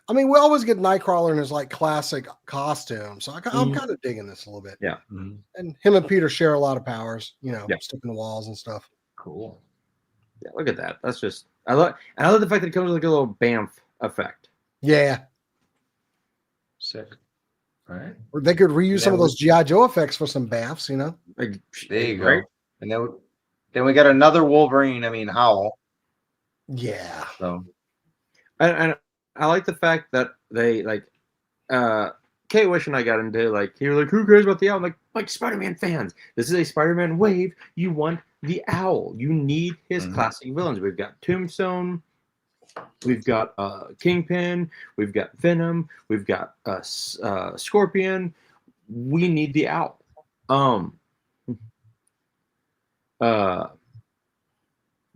I mean, we always get Nightcrawler in his like classic costume, so I'm kind of digging this a little bit. Yeah. And him and Peter share a lot of powers, sticking to walls and stuff. Cool. Yeah, look at that. That's just I love the fact that it comes with like a little bamf effect. Yeah. Sick. All right. Or they could reuse some of those G.I. Joe effects for some baths, Like, there you go. And then we got another Wolverine. I mean, Howl. Yeah. So, and I like the fact that they like Kate Wish and I got into like he was like, who cares about the owl? I'm like Spider-Man fans. This is a Spider-Man wave. You want the owl. You need his classic villains. We've got Tombstone. We've got Kingpin. We've got Venom. We've got Scorpion. We need the owl.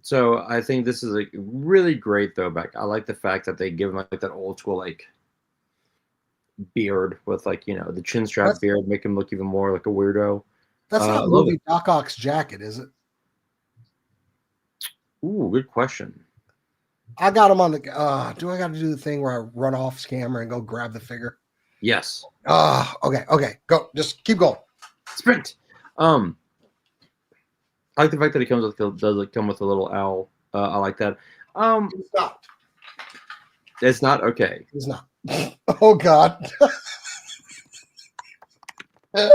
So I think this is like really great throwback. I like the fact that they give him like that old school like beard with like the chin strap beard, make him look even more like a weirdo. That's not movie Doc Ock's jacket, is it? Ooh, good question. I got him on the. Do I got to do the thing where I run off camera and go grab the figure? Yes. Okay. Go. Just keep going. Sprint. I like the fact that it comes with does come with a little owl. I like that. It's not. It's not okay. It's not. Oh God. This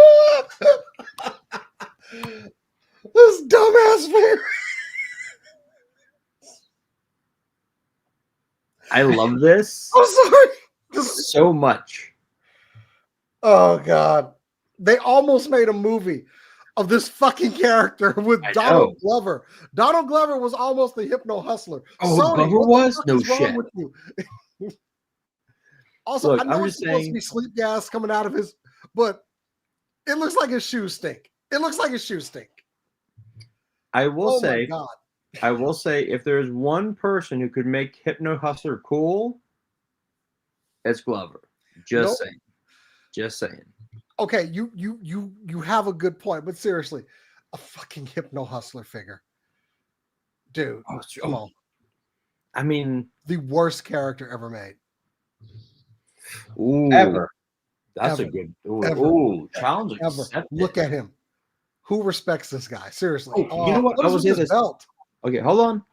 dumbass figure. I love this. I'm sorry. So much. Oh God. They almost made a movie of this fucking character with Donald Glover. Donald Glover was almost the Hypno Hustler. Oh, Glover was? No shit. Also, look, I know it's supposed to be sleep gas coming out of his, but it looks like his shoes stink. It looks like his shoes stink. I will say, if there's one person who could make Hypno Hustler cool, it's Glover. Just saying. Okay, you have a good point, but seriously, a fucking Hypno Hustler figure, dude. Come on. I mean, The worst character ever made. ooh, Ever. that's Ever. a good. Ever. Ooh, challenge Ever. accepted. Look at him. Who respects this guy? Seriously. Oh, you know what? What I is will with say this this. belt? Okay, hold on.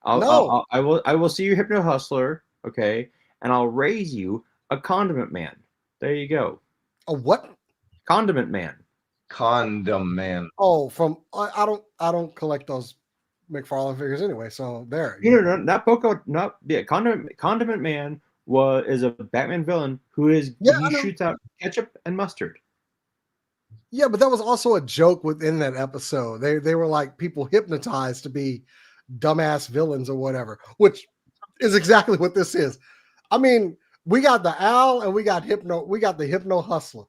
No. I will see you, Hypno Hustler. Okay, and I'll raise you a Condiment Man. There you go. A what? Condiment Man. Condom man. Oh, from I don't collect those McFarlane figures anyway. So there. You know, not Poco, not yeah. Condiment Man is a Batman villain who is Yeah, I he know. shoots out ketchup and mustard. Yeah, but that was also a joke within that episode. They were like people hypnotized to be dumbass villains or whatever, which is exactly what this is. I mean, we got the owl and we got the hypno hustler.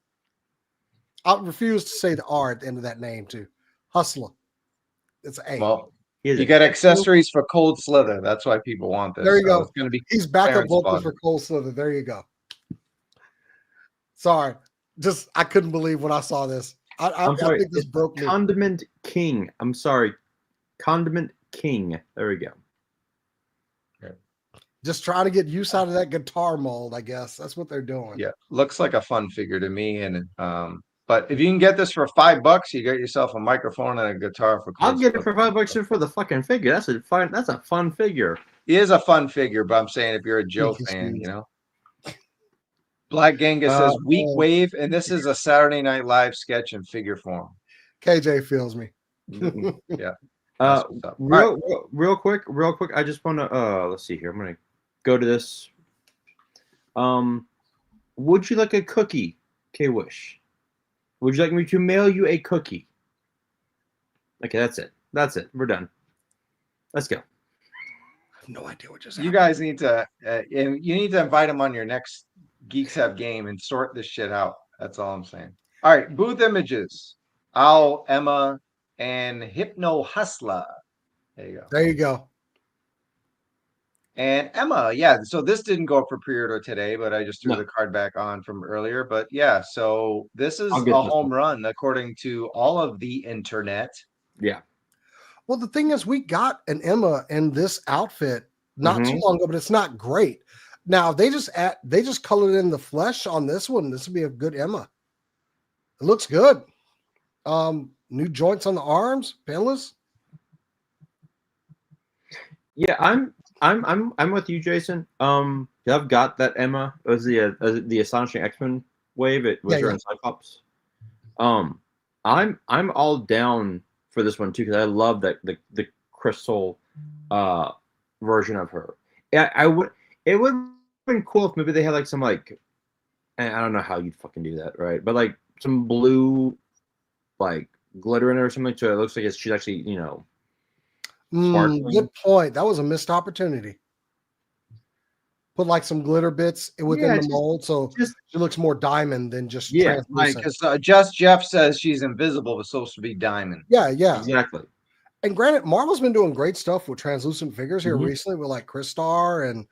I refuse to say the R at the end of that name too. Hustler. It's an A. Well, He is you a got ketchup- accessories for Cold Slither. That's why people want this. There you go. It's going to be He's backup Clarence vocals Bond. for Cole Slither. There you go. Sorry. Just I couldn't believe when I saw this. I sorry, think this it's broke me. Condiment King. I'm sorry. Condiment King. There we go. Just trying to get use out of that guitar mold, I guess. That's what they're doing. Yeah, looks like a fun figure to me. And but if you can get this for $5, you get yourself a microphone and a guitar for Cold I'll get it Slither. for $5 for the fucking figure. That's a fun figure. He is a fun figure, but I'm saying if you're a Joe Pinky fan, squeeze. you know. Black Genghis says weak wave, and this is a Saturday Night Live sketch in figure form. KJ feels me. Yeah. That's what's up. All right. Real quick. I just want to let's see here. I'm gonna go to this. Would you like a cookie, K-Wish? Would you like me to mail you a cookie? Okay, that's it. We're done. Let's go. I have no idea what just You happened. guys need to you need to invite him on your next Geeks Have game and sort this shit out. That's all I'm saying. All right, booth images. Owl, Emma, and Hypno Hustler. There you go. There you go. And Emma, yeah. So this didn't go up for pre-order today, but I just threw No. the card back on from earlier. But yeah, so this is I'll a get this home run according to all of the internet. Yeah. Well, the thing is, we got an Emma in this outfit not too long ago, but it's not great. Now they just colored in the flesh on this one. This would be a good Emma. It looks good. New joints on the arms, pinless. Yeah, I'm with you, Jason. I've got that Emma. It was the Astonishing X-Men wave. It was her in Cyclops. I'm all down for this one too because I love that the crystal version of her. Yeah, it would have been cool if maybe they had like some like, and I don't know how you'd fucking do that, right? But like some blue like glitter in it or something so it looks like she's actually, you know, sparkling. Good point. That was a missed opportunity. Put like some glitter bits within the mold so she looks more diamond than just translucent. Because Just Jeff says she's invisible but supposed to be diamond. Yeah, exactly. And granted, Marvel's been doing great stuff with translucent figures here recently with like Crystar and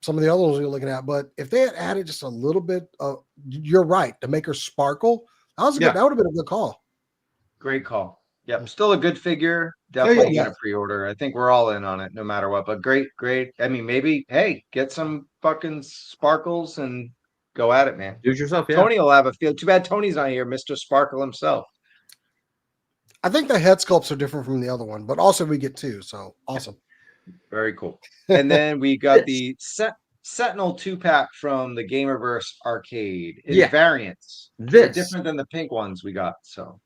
some of the other ones we were looking at. But if they had added just a little bit of, you're right, to make her sparkle, that would have been a good call. Great call. Yep, still a good figure. Definitely get a pre-order. I think we're all in on it no matter what. But great. I mean, maybe, hey, get some fucking sparkles and go at it, man. Do it yourself, yeah. Tony will have a feel. Too bad Tony's not here, Mr. Sparkle himself. I think the head sculpts are different from the other one, but also we get two, so awesome. Very cool. And then we got the Sentinel 2-pack from the Gamerverse arcade. It's variants. They're different than the pink ones we got. So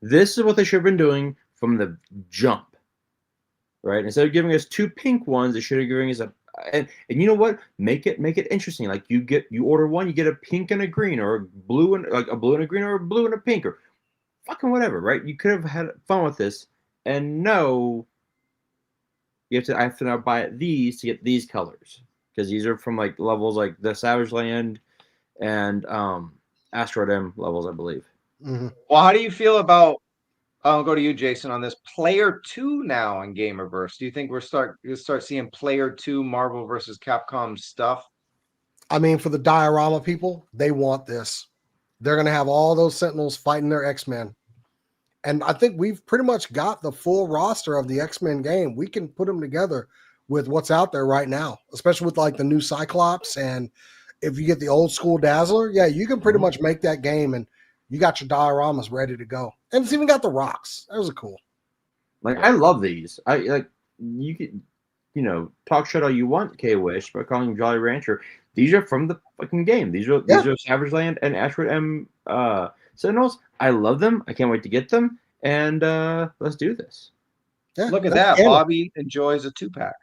this is what they should have been doing from the jump, right? Instead of giving us two pink ones, they should have given us and you know what? Make it interesting. Like you order one, you get a pink and a green, or a blue and like a blue and a green, or a blue and a pink, or fucking whatever, right? You could have had fun with this, and no, I have to now buy these to get these colors because these are from like levels like the Savage Land and Asteroid M levels, I believe. Well, how do you feel about? I'll go to you, Jason, on this Player 2 now in Gamerverse. Do you think we'll start seeing Player 2 Marvel versus Capcom stuff? I mean, for the diorama people, they want this. They're going to have all those Sentinels fighting their X-Men. And I think we've pretty much got the full roster of the X-Men game. We can put them together with what's out there right now, especially with like the new Cyclops. And if you get the old school Dazzler, yeah, you can pretty much make that game and you got your dioramas ready to go. And it's even got the rocks. Those are cool. Like, I love these. I like, you could, talk shit all you want, K-Wish, by calling them Jolly Rancher. These are from the fucking game. These are Savage Land and Ashwood M Sentinels. I love them. I can't wait to get them. And let's do this. Yeah, Look at that. Bobby enjoys a 2-pack.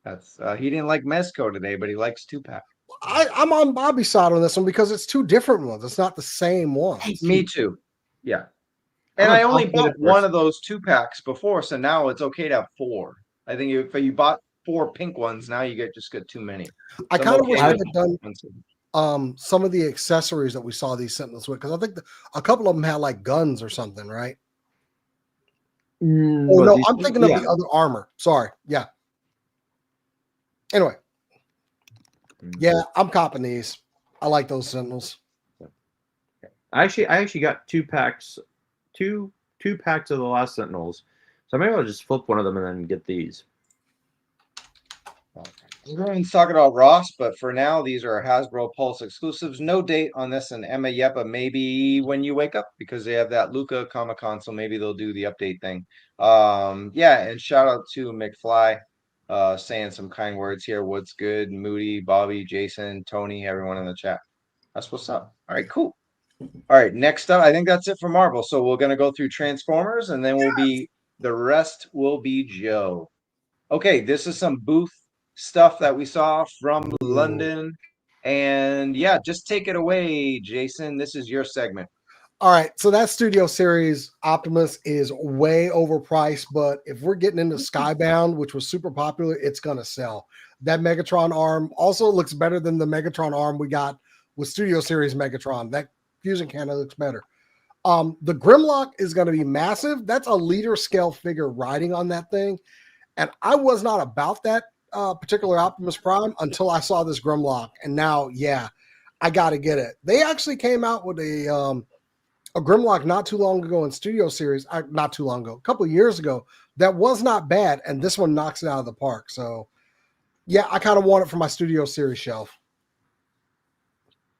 That's he didn't like Mezco today, but he likes 2-pack. I'm on Bobby's side on this one because it's 2 different ones. It's not the same one. Me too. Yeah. And I only bought one of those 2-packs before, so now it's okay to have 4. I think if you bought 4 pink ones, now you just get too many. I kind of wish they had done some of the accessories that we saw these Sentinels with, because I think a couple of them had like guns or something, right? No, I'm thinking of the other armor. Sorry. Yeah. Anyway. Yeah, I'm copping these. I like those Sentinels. I actually got 2 packs, two packs of the last Sentinels. So maybe I'll just flip one of them and then get these. We're going to talk about Ross, but for now, these are Hasbro Pulse exclusives. No date on this and Emma yet, but maybe when you wake up, because they have that Luca Comic-Con, so maybe they'll do the update thing. Yeah, and shout out to McFly, saying some kind words here. What's good? Moody, Bobby, Jason, Tony, everyone in the chat. That's what's up. All right, cool. All right, next up, I think that's it for Marvel. So we're going to go through Transformers, and then the rest will be Joe. Okay, this is some booth stuff that we saw from London. And yeah, just take it away, Jason. This is your segment. All right, so that Studio Series Optimus is way overpriced, but if we're getting into Skybound, which was super popular, it's going to sell. That Megatron arm also looks better than the Megatron arm we got with Studio Series Megatron. That fusion cannon looks better. The Grimlock is going to be massive. That's a liter scale figure riding on that thing. And I was not about that particular Optimus Prime until I saw this Grimlock. And now, yeah, I got to get it. They actually came out with a Grimlock not too long ago in Studio Series. Not too long ago, a couple of years ago. That was not bad. And this one knocks it out of the park. So, yeah, I kind of want it for my Studio Series shelf.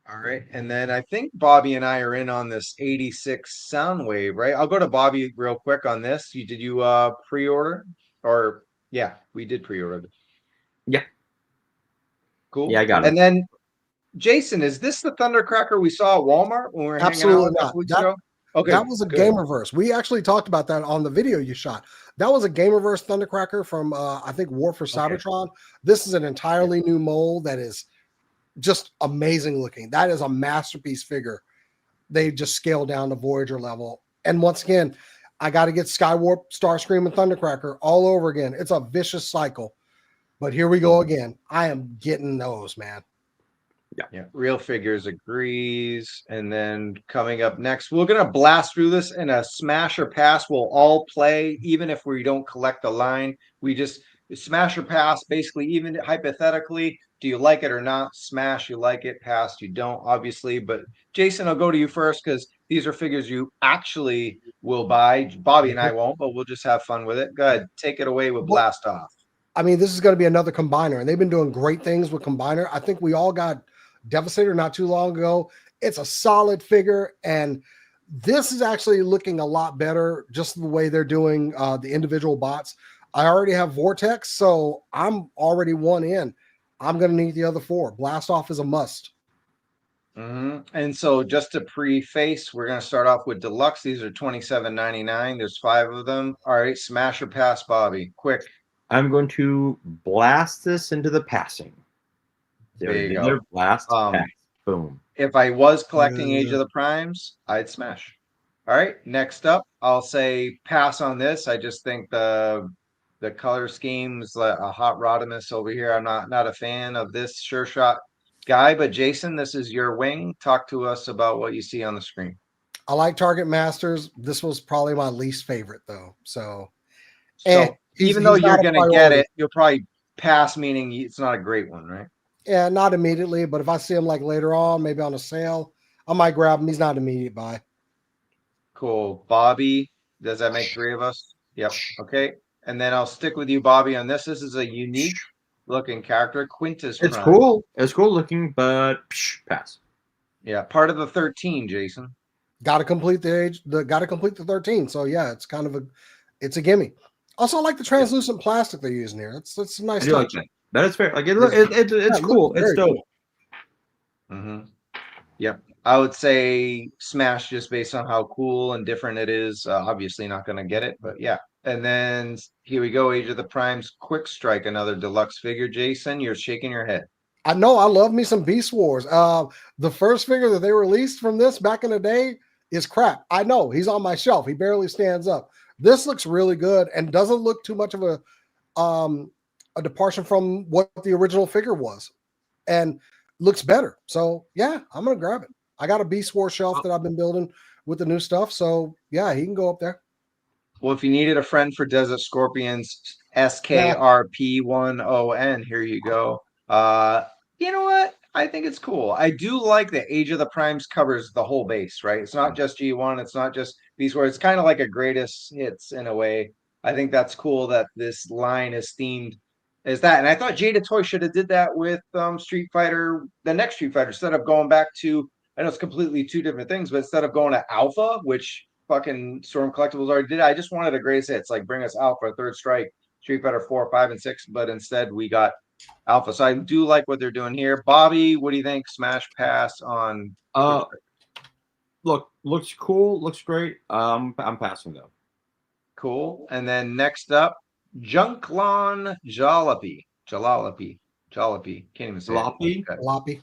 All right. And then I think Bobby and I are in on this 86 Soundwave, right? I'll go to Bobby real quick on this. Did you pre-order? Or, yeah, we did pre-order. Yeah. Cool. Yeah, I got it. And then, Jason, is this the Thundercracker we saw at Walmart when we were Absolutely hanging out a couple ago? Okay. That was a Gamerverse. We actually talked about that on the video you shot. That was a Gamerverse Thundercracker from, I think, War for Cybertron. Okay. This is an entirely new mold that is just amazing looking. That is a masterpiece figure. They just scaled down to Voyager level. And once again, I got to get Skywarp, Starscream, and Thundercracker all over again. It's a vicious cycle. But here we go again. I am getting those, man. Yeah. Real Figures agrees. And then coming up next, we're going to blast through this in a smash or pass. We'll all play, even if we don't collect the line. We just smash or pass, basically, even hypothetically. Do you like it or not? Smash, you like it. Pass, you don't, obviously. But Jason, I'll go to you first because these are figures you actually will buy. Bobby and I won't, but we'll just have fun with it. Go ahead. Take it away with Blast Off. I mean, this is going to be another Combiner, and they've been doing great things with Combiner. I think we all got Devastator not too long ago. It's a solid figure, and this is actually looking a lot better just the way they're doing the individual bots. I already have Vortex, so I'm already one in. I'm going to need the other 4. Blast Off is a must. And so just to preface, we're going to start off with Deluxe. These are $27.99. There's 5 of them. All right, smash or pass, Bobby. Quick. I'm going to blast this into the passing. There you go. Blast, pass. Boom. If I was collecting Age of the Primes, I'd smash. All right, next up, I'll say pass on this. I just think the color scheme's like a hot Rodimus over here. I'm not a fan of this Sure Shot guy, but Jason, this is your wing. Talk to us about what you see on the screen. I like Target Masters. This was probably my least favorite, though. So even though you're going to get it, you'll probably pass, meaning it's not a great one, right? Yeah, not immediately, but if I see him like later on, maybe on a sale, I might grab him. He's not an immediate buy. Cool. Bobby, Does that make 3 of us? Yep. Okay. And then I'll stick with you, Bobby, on this. This is a unique looking character, Quintus It's Prime. cool. It's cool looking, but pass. Yeah, part of the 13, Jason. Got to complete the 13. So yeah, it's kind of it's a gimme. Also, I like the translucent plastic they're using here. It's a nice I do touch. like that. That is fair. Like it's cool. It's dope. Cool. Mm-hmm. Yep. I would say smash just based on how cool and different it is. Obviously not going to get it, but yeah. And then here we go. Age of the Primes, Quick Strike, another deluxe figure. Jason, you're shaking your head. I know. I love me some Beast Wars. The first figure that they released from this back in the day is crap. I know. He's on my shelf. He barely stands up. This looks really good and doesn't look too much of a departure from what the original figure was, and looks better. So yeah, I'm gonna grab it. I got a Beast Wars shelf that I've been building with the new stuff. So yeah, he can go up there. Well, if you needed a friend for Desert Scorpions, SKRP10N, here you go. You know what? I think it's cool. I do like that Age of the Primes covers the whole base, right? It's not just G1. It's not just Beast Wars. It's kind of like a greatest hits in a way. I think that's cool that this line is themed as that. And I thought Jada Toy should have did that with Street Fighter, the next Street Fighter, instead of going back to, I know it's completely two different things, but instead of going to Alpha, which fucking Storm Collectibles already did, I just wanted a greatest hits, like bring us Alpha, Third Strike, Street Fighter 4, 5, and 6, but instead we got Alpha. So I do like what they're doing here. Bobby, what do you think? Smash pass on looks cool, looks great. I'm passing though. Cool. And then next up, Junklon Jalopy. Can't even say Jalopy? it.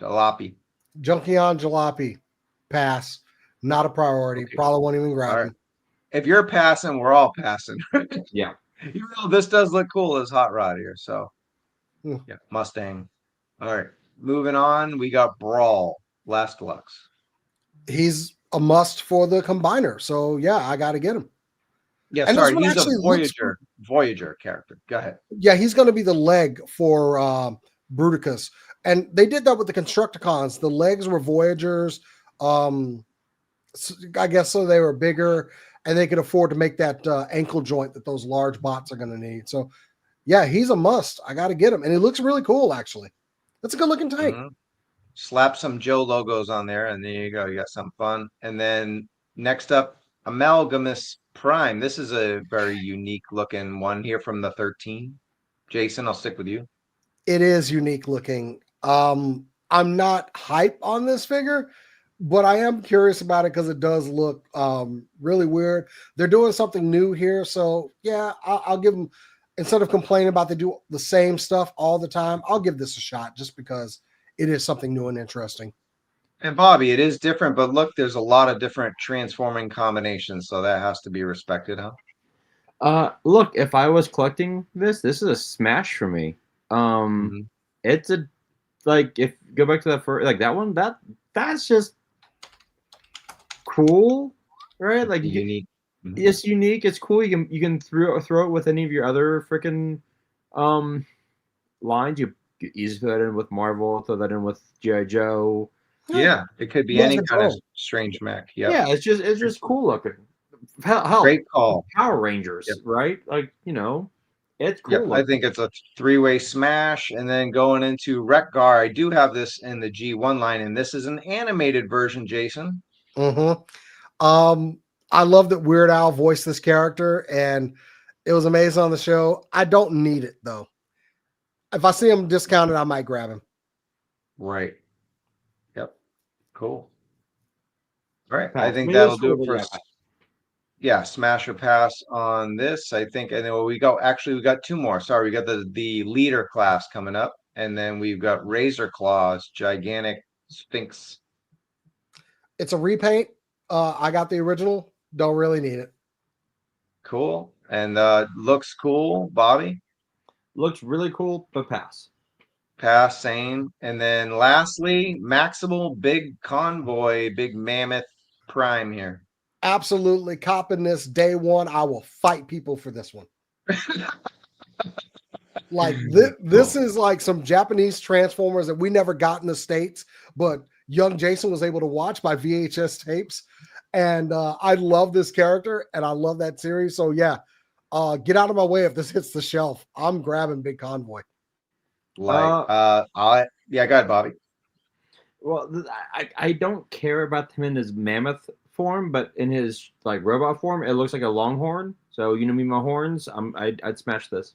Jalopy. Junkion Jalopy. Pass. Not a priority. Okay. Probably won't even grab him. If you're passing, we're all passing. Yeah. Even though this does look cool as Hot Rod here. So Hmm. yeah, Mustang. All right. Moving on, we got Brawl, last deluxe. He's a must for the combiner. So yeah, I got to get him. Yeah, And sorry, this one he's a actually Voyager character. Go ahead. Yeah, he's going to be the leg for Bruticus. And they did that with the Constructicons. The legs were Voyagers. I guess so they were bigger and they could afford to make that ankle joint that those large bots are going to need. So yeah, he's a must. I got to get him. And he looks really cool, actually. That's a good looking tank. Mm-hmm. Slap some Joe logos on there, and there you go. You got something fun. And then next up, Amalgamus Prime. This is a very unique looking one here from the 13. Jason, I'll stick with you. It is unique looking. I'm not hype on this figure, but I am curious about it because it does look really weird. They're doing something new here. So yeah, I'll give them, instead of complaining about they do the same stuff all the time, I'll give this a shot just because it is something new and interesting. And Bobby, it is different, but look, there's a lot of different transforming combinations, so that has to be respected, huh? Look, if I was collecting this is a smash for me. It's a, like, if go back to that first, like that one, that's just cool, right? Like unique. It's unique. It's cool. You can throw it with any of your other freaking lines. You easily throw that in with Marvel. Throw that in with GIJoe. Yeah, it could be any kind of strange mech. Yeah, it's just cool looking. Hell, great call. Power Rangers, right? Like, it's cool. I think it's a three-way smash. And then going into Wreck-Gar, I do have this in the G1 line, and this is an animated version, Jason. I love that Weird Al voiced this character, and it was amazing on the show. I don't need it, though. If I see him discounted, I might grab him. Right. Yep. Cool. All right. I think that'll do it for us. Yeah, smash or pass on this. I think, and then we got two more. Sorry, we got the leader class coming up, and then we've got Razor Claws, gigantic Sphinx. It's a repaint. I got the original. Don't really need it. Cool. And looks cool, Bobby. Looks really cool, but pass. Pass, same. And then lastly, Maximal Big Convoy, Big Mammoth Prime here. Absolutely copping this day one. I will fight people for this one. Like this is like some Japanese Transformers that we never got in the States, but young Jason was able to watch by VHS tapes. And I love this character and I love that series. So yeah, get out of my way if this hits the shelf. I'm grabbing Big Convoy. Like, go ahead, Bobby. Well, I don't care about him in his mammoth form, but in his like robot form, it looks like a longhorn. So you know me, my horns. I'd smash this.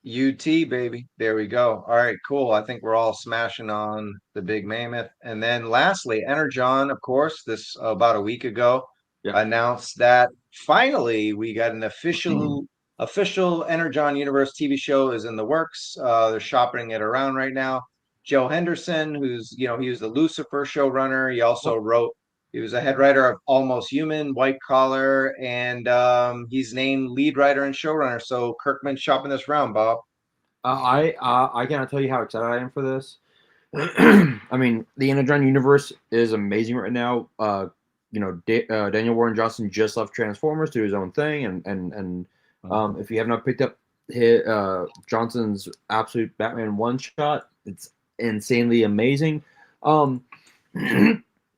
UT, baby. There we go. All right, cool. I think we're all smashing on the big mammoth. And then lastly, Energon, of course, this about a week ago announced that finally we got an official Energon Universe TV show is in the works. They're shopping it around right now. Joe Henderson, who's he was the Lucifer showrunner. He also he was a head writer of Almost Human, White Collar, and he's named lead writer and showrunner. So Kirkman's shopping this round, Bob. I cannot tell you how excited I am for this. I mean, the Energon Universe is amazing right now. Daniel Warren Johnson just left Transformers to do his own thing, and if you have not picked up Johnson's absolute Batman one shot, it's insanely amazing.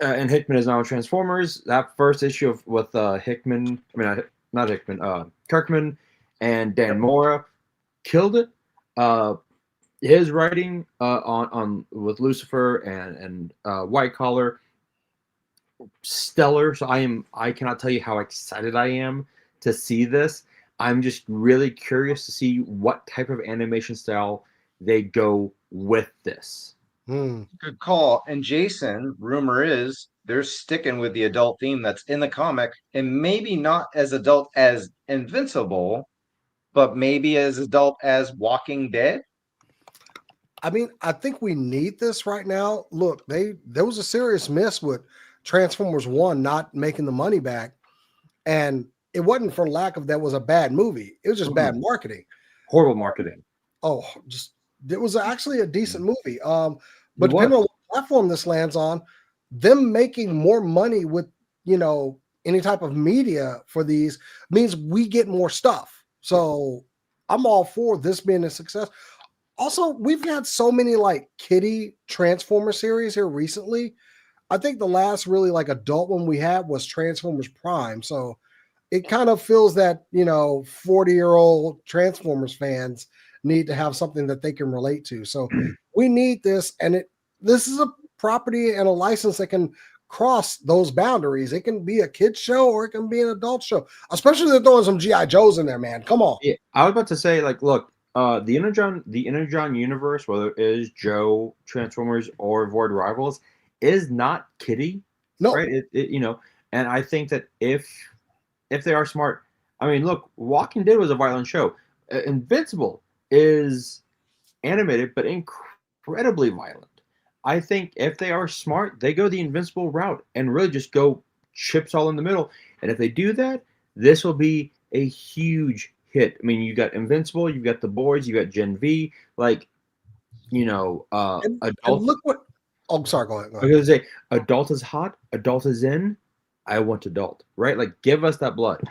And Hickman is now Transformers. That first issue with Kirkman and Dan Mora killed it. His writing on with Lucifer and White Collar, stellar. So I cannot tell you how excited I am to see this. I'm just really curious to see what type of animation style they go with this. Good call. And Jason, rumor is they're sticking with the adult theme that's in the comic, and maybe not as adult as Invincible, but maybe as adult as Walking Dead. I mean, I think we need this right now. Look, there was a serious miss with Transformers 1 not making the money back. And it wasn't for lack of that was a bad movie. It was just bad marketing. Horrible marketing. Oh, it was actually a decent movie. But depending on what platform this lands on, them making more money with, any type of media for these means we get more stuff. So I'm all for this being a success. Also, we've had so many like kiddie Transformer series here recently. I think the last really like adult one we had was Transformers Prime. So it kind of feels that, 40-year-old Transformers fans need to have something that they can relate to. So we need this. And this is a property and a license that can cross those boundaries. It can be a kid's show or it can be an adult show, especially if they're throwing some G.I. Joes in there, man. Come on. Yeah, I was about to say, like, look, the Energon Universe, whether it is Joe Transformers or Void Rivals, is not kiddie. No. Right? And I think that if they are smart, I mean, look, Walking Dead was a violent show. Invincible is animated, but incredibly violent. I think if they are smart, they go the Invincible route and really just go chips all in the middle. And if they do that, this will be a huge hit. I mean, you got Invincible, you've got The Boys, you got Gen V, adult. And look what. Oh, sorry. Go ahead. I was going to say, adult is hot, adult is in. I want adult, right? Like, give us that blood.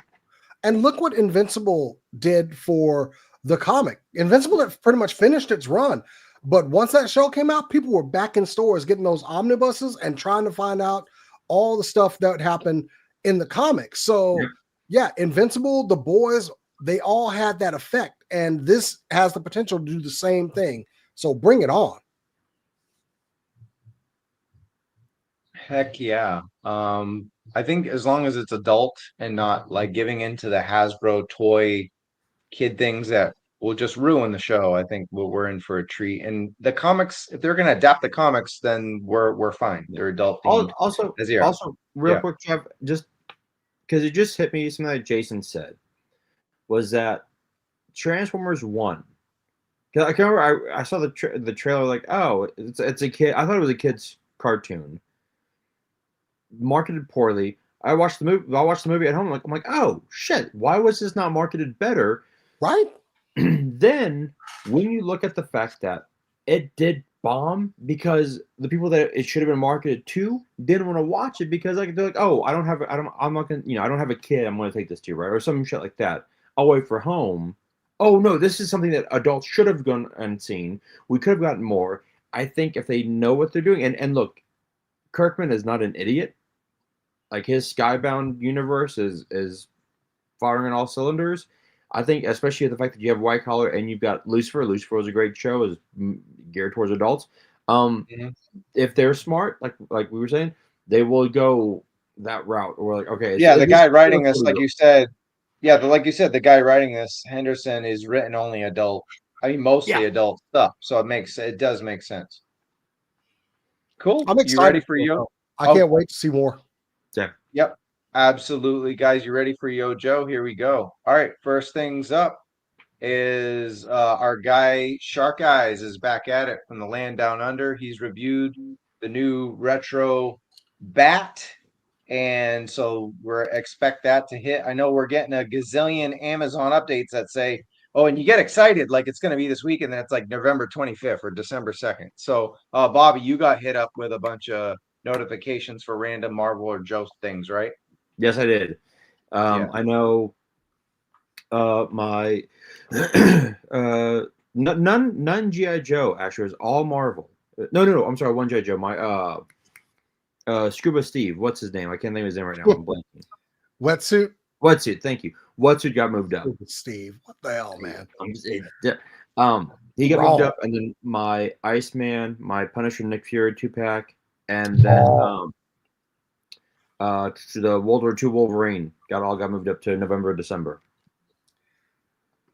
And look what Invincible did for the comic. Invincible had pretty much finished its run. But once that show came out, people were back in stores getting those omnibuses and trying to find out all the stuff that happened in the comics. So, yeah, Invincible, The Boys, they all had that effect. And this has the potential to do the same thing. So bring it on. Heck yeah. I think as long as it's adult and not like giving into the Hasbro toy kid things that will just ruin the show, I think we're in for a treat. And the comics, if they're going to adapt the comics, then we're fine. They're adult themed. Also, real quick, Jeff, just because it just hit me, something that Jason said was that Transformers 1. I can remember I saw the trailer like, oh, it's a kid. I thought it was a kid's cartoon. Marketed poorly. I watched the movie at home. I'm like, oh shit! Why was this not marketed better? Right. Then when you look at the fact that it did bomb because the people that it should have been marketed to didn't want to watch it because they're like, oh, I don't have a kid. I'm going to take this to, right, or some shit like that. I'll wait for home. Oh no, this is something that adults should have gone and seen. We could have gotten more. I think if they know what they're doing, and look, Kirkman is not an idiot. like his Skybound universe is firing on all cylinders. I think, especially the fact that you have White Collar and you've got Lucifer. Lucifer was a great show, is geared towards adults. If they're smart, like we were saying, they will go that route. Or like, okay, yeah, the guy writing this, like you said, like you said, the guy writing this, Henderson, is written only adult. I mean, mostly adult stuff. So it does make sense. Cool. I'm excited. You ready for Yo? I can't wait to see more. Yeah. Yep. Absolutely, guys. You ready for Yo Joe? Here we go. All right. First things up is our guy Shark Eyes is back at it from the land down under. He's reviewed the new retro bat, and so we're expect that to hit. I know we're getting a gazillion Amazon updates that say, oh, and you get excited like it's going to be this week, and then it's like November 25th or December 2nd. So Bobby, you got hit up with a bunch of notifications for random Marvel or Joe things, right? Yes, I did. I know my none GI Joe actually, was all Marvel. No, I'm sorry, one GI Joe. My Scuba Steve, what's his name? I can't think of his name right now. I'm blanking. Wetsuit. Thank you. Wetsuit got moved up. Steve, what the hell, man? He got moved up, and then my Iceman, my Punisher Nick Fury 2-pack, and then to the World War II Wolverine got moved up to November, December.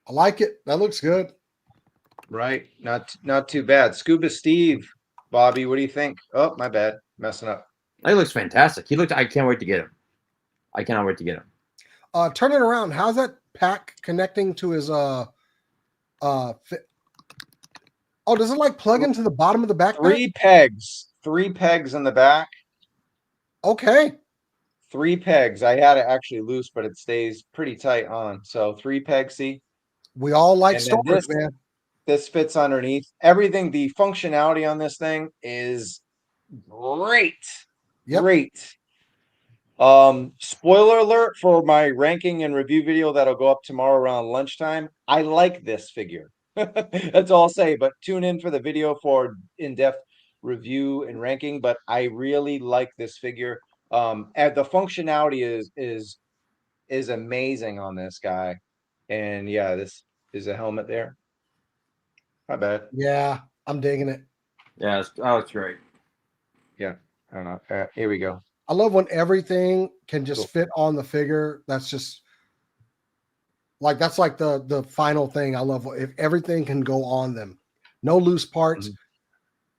I like it. That looks good. Right. Not too bad. Scuba Steve, Bobby, what do you think? Oh, my bad. Messing up. He looks fantastic. I can't wait to get him. I cannot wait to get him. Turn it around. How's that pack connecting to his Oh, does it like plug into the bottom of the backpack? 3 pegs. 3 pegs in the back. Okay. 3 pegs. I had it actually loose, but it stays pretty tight on. So 3 pegs, see? We all like storage, man. This fits underneath. Everything, the functionality on this thing is great. Yep. Great. Spoiler alert for my ranking and review video that'll go up tomorrow around lunchtime. I like this figure. That's all I'll say, but tune in for the video for in-depth review and ranking. But I really like this figure. And the functionality is amazing on this guy. And yeah, this is a helmet there. Not bad. Yeah, I'm digging it. Yeah, it's great. Yeah, I don't know. Here we go. I love when everything can just fit on the figure. That's just like the final thing. I love if everything can go on them. No loose parts.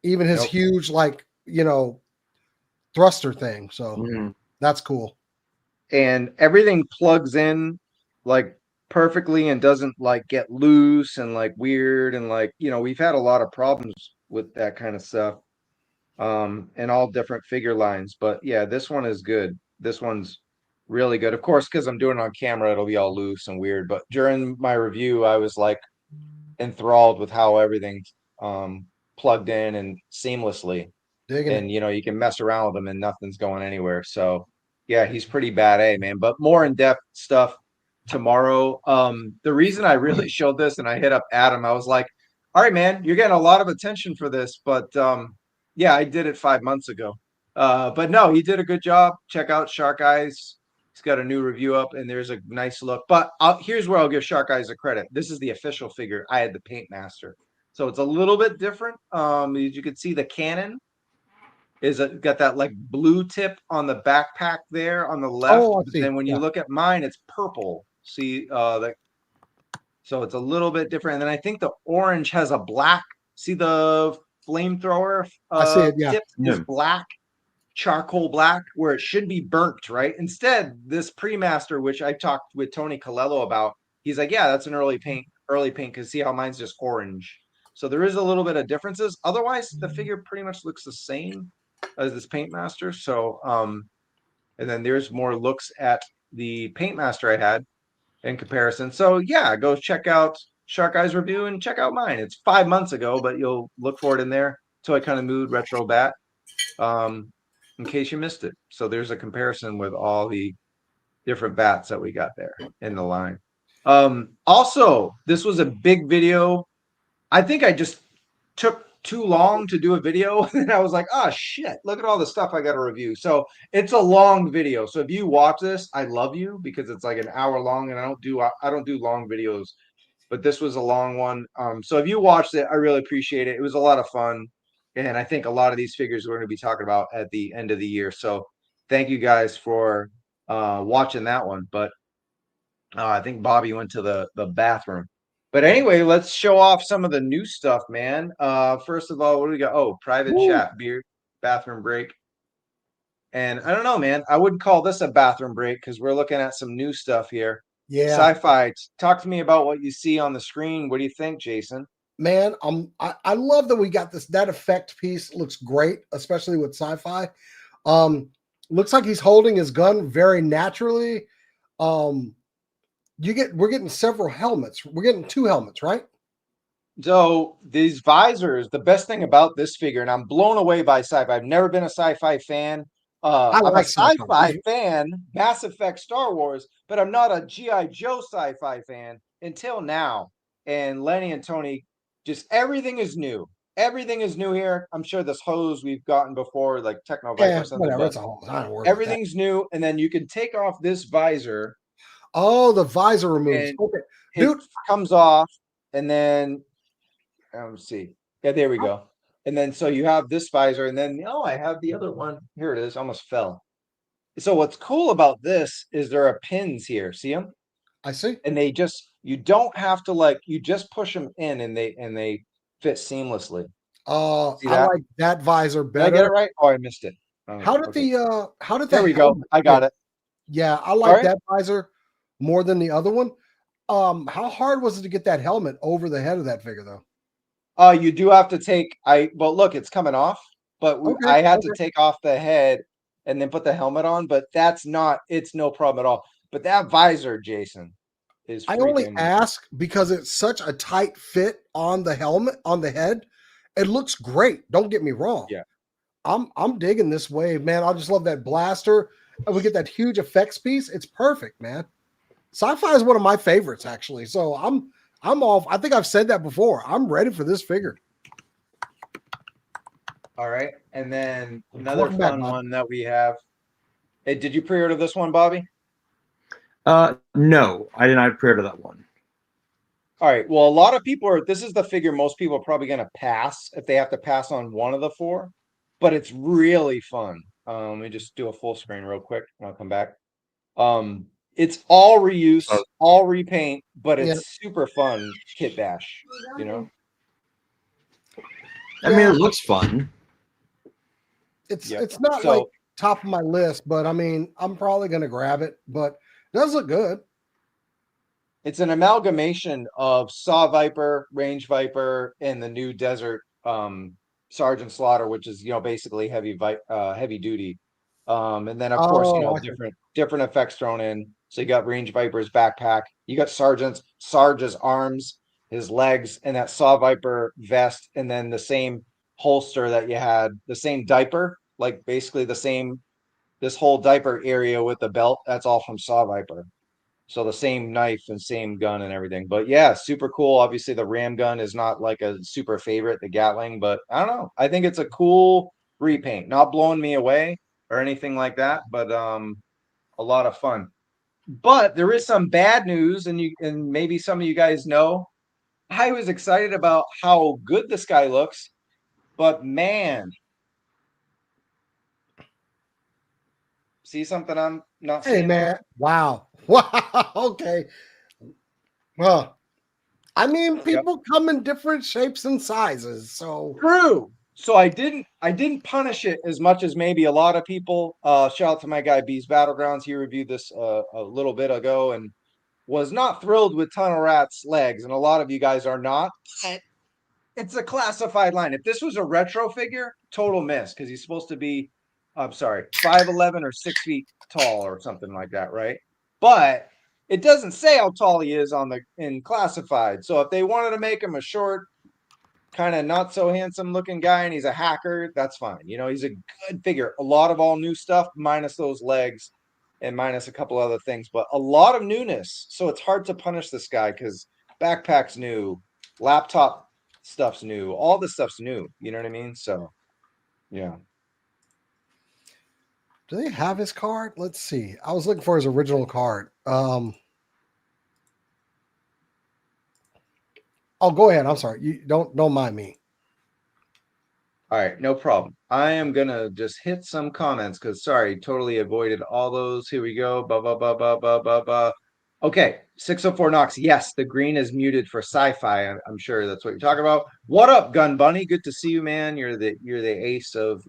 Even his huge thruster thing. So that's cool. And everything plugs in like perfectly and doesn't like get loose and like weird and like, we've had a lot of problems with that kind of stuff. And all different figure lines, but yeah, this one is good. This one's really good. Of course, because I'm doing it on camera, it'll be all loose and weird. But during my review, I was like enthralled with how everything's plugged in and seamlessly. And you can mess around with them and nothing's going anywhere. So yeah, he's pretty bad, man. But more in-depth stuff tomorrow. The reason I really showed this and I hit up Adam, I was like, all right, man, you're getting a lot of attention for this, but yeah, I did it 5 months ago. But no, he did a good job. Check out Shark Eyes. He's got a new review up and there's a nice look. But here's where I'll give Shark Eyes a credit. This is the official figure. I had the Paint Master. So it's a little bit different. As you can see, the cannon got that like blue tip on the backpack there on the left. But then when you look at mine, it's purple. See, so it's a little bit different. And then I think the orange has a black. See the flamethrower I see it, tip is black, charcoal black, where it should be burnt, right? Instead, this pre-master, which I talked with Tony Colello about, he's like, yeah, that's an early paint, because see how mine's just orange. So there is a little bit of differences. Otherwise, the figure pretty much looks the same as this Paint Master. So and then there's more looks at the Paint Master I had in comparison. So yeah, go check out Shark Eyes review and check out mine. It's 5 months ago, but you'll look for it in there. So I kind of moved retro bat in case you missed it. So there's a comparison with all the different bats that we got there in the line. Also, this was a big video. I think I just took too long to do a video. And I was like, oh shit, look at all the stuff I got to review. So it's a long video. So if you watch this, I love you because it's like an hour long, and I don't do long videos, but this was a long one. So if you watched it, I really appreciate it. It was a lot of fun. And I think a lot of these figures we're going to be talking about at the end of the year. So thank you guys for watching that one. But I think Bobby went to the bathroom. But anyway, let's show off some of the new stuff, man. First of all, what do we got? Oh, private chat, beer, bathroom break. And I don't know, man. I wouldn't call this a bathroom break because we're looking at some new stuff here. Yeah. Sci-Fi, talk to me about what you see on the screen. What do you think, Jason? Man, I love that we got this. That effect piece looks great, especially with Sci-Fi. Looks like he's holding his gun very naturally. We're getting several helmets. We're getting 2 helmets, right? So these visors, the best thing about this figure, and I'm blown away by Sci-Fi. I've never been a Sci-Fi fan. I'm a Sci-Fi fan, Mass Effect, Star Wars, but I'm not a G.I. Joe Sci-Fi fan until now. And Lenny and Tony, just everything is new. Everything is new here. I'm sure this hose we've gotten before, like Techno Viper or something. Whatever, it's a hose. I don't worry everything's new, and then you can take off this visor. Oh, the visor removes. Okay, dude, it comes off, and then let's see. Yeah, there we go. And then so you have this visor, and then I have the other one. Here it is. Almost fell. So what's cool about this is there are pins here. See them? I see. And you don't have to you just push them in, and they fit seamlessly. I like that visor better. Did I get it right? Oh, I missed it. How did there we go. I got it. Yeah, I like that visor more than the other one. How hard was it to get that helmet over the head of that figure though? You do have to take well, look, it's coming off, but I had to take off the head and then put the helmet on, but it's no problem at all. But that visor, Jason, is I only ask because it's such a tight fit on the helmet, on the head. It looks great. Don't get me wrong. Yeah. I'm digging this wave, man. I just love that blaster. And we get that huge effects piece. It's perfect, man. Sci-Fi is one of my favorites, actually. So I'm off. I think I've said that before. I'm ready for this figure. All right. And then another fun one that we have. Hey, did you pre-order this one, Bobby? No, I did not pre-order that one. All right. Well, a lot of people this is the figure most people are probably going to pass if they have to pass on one of the 4, but it's really fun. Let me just do a full screen real quick and I'll come back. It's all reuse, all repaint, but it's super fun kit bash, you know? I mean, it looks fun. It's not like top of my list, but I mean, I'm probably going to grab it, but it does look good. It's an amalgamation of Saw Viper, Range Viper, and the new Desert Sergeant Slaughter, which is basically heavy duty. And then of course different effects thrown in. So you got Range Viper's backpack, you got Sarge's arms, his legs, and that Saw Viper vest, and then the same holster that you had, the same diaper, like basically this whole diaper area with the belt. That's all from Saw Viper. So the same knife and same gun and everything. But yeah, super cool. Obviously the ram gun is not like a super favorite, the Gatling, but I don't know. I think it's a cool repaint, not blowing me away or anything like that, but a lot of fun. But there is some bad news, and maybe some of you guys know. I was excited about how good this guy looks, but man, see something I'm not seeing? Hey man, wow. Okay. Well, I mean, people come in different shapes and sizes, so true. So I didn't punish it as much as maybe a lot of people. Shout out to my guy Bees Battlegrounds. He reviewed this a little bit ago and was not thrilled with Tunnel Rat's legs, and a lot of you guys are not. It's a classified line. If this was a retro figure, total miss, because he's supposed to be, I'm sorry, 5'11" or 6 feet tall or something like that, right? But it doesn't say how tall he is in classified. So if they wanted to make him a short, kind of not so handsome looking guy, and he's a hacker, that's fine. He's a good figure. A lot of all new stuff, minus those legs and minus a couple other things, but a lot of newness. So it's hard to punish this guy because backpack's new, laptop stuff's new. All this stuff's new. You know what I mean? So, yeah. Do they have his card? Let's see. I was looking for his original card. Oh, go ahead. I'm sorry. You don't mind me. All right, no problem. I am gonna just hit some comments because sorry, totally avoided all those. Here we go. Ba ba ba ba ba ba ba. Okay, 604 Knox. Yes, the green is muted for sci-fi. I'm sure that's what you're talking about. What up, Gun Bunny? Good to see you, man. You're the ace of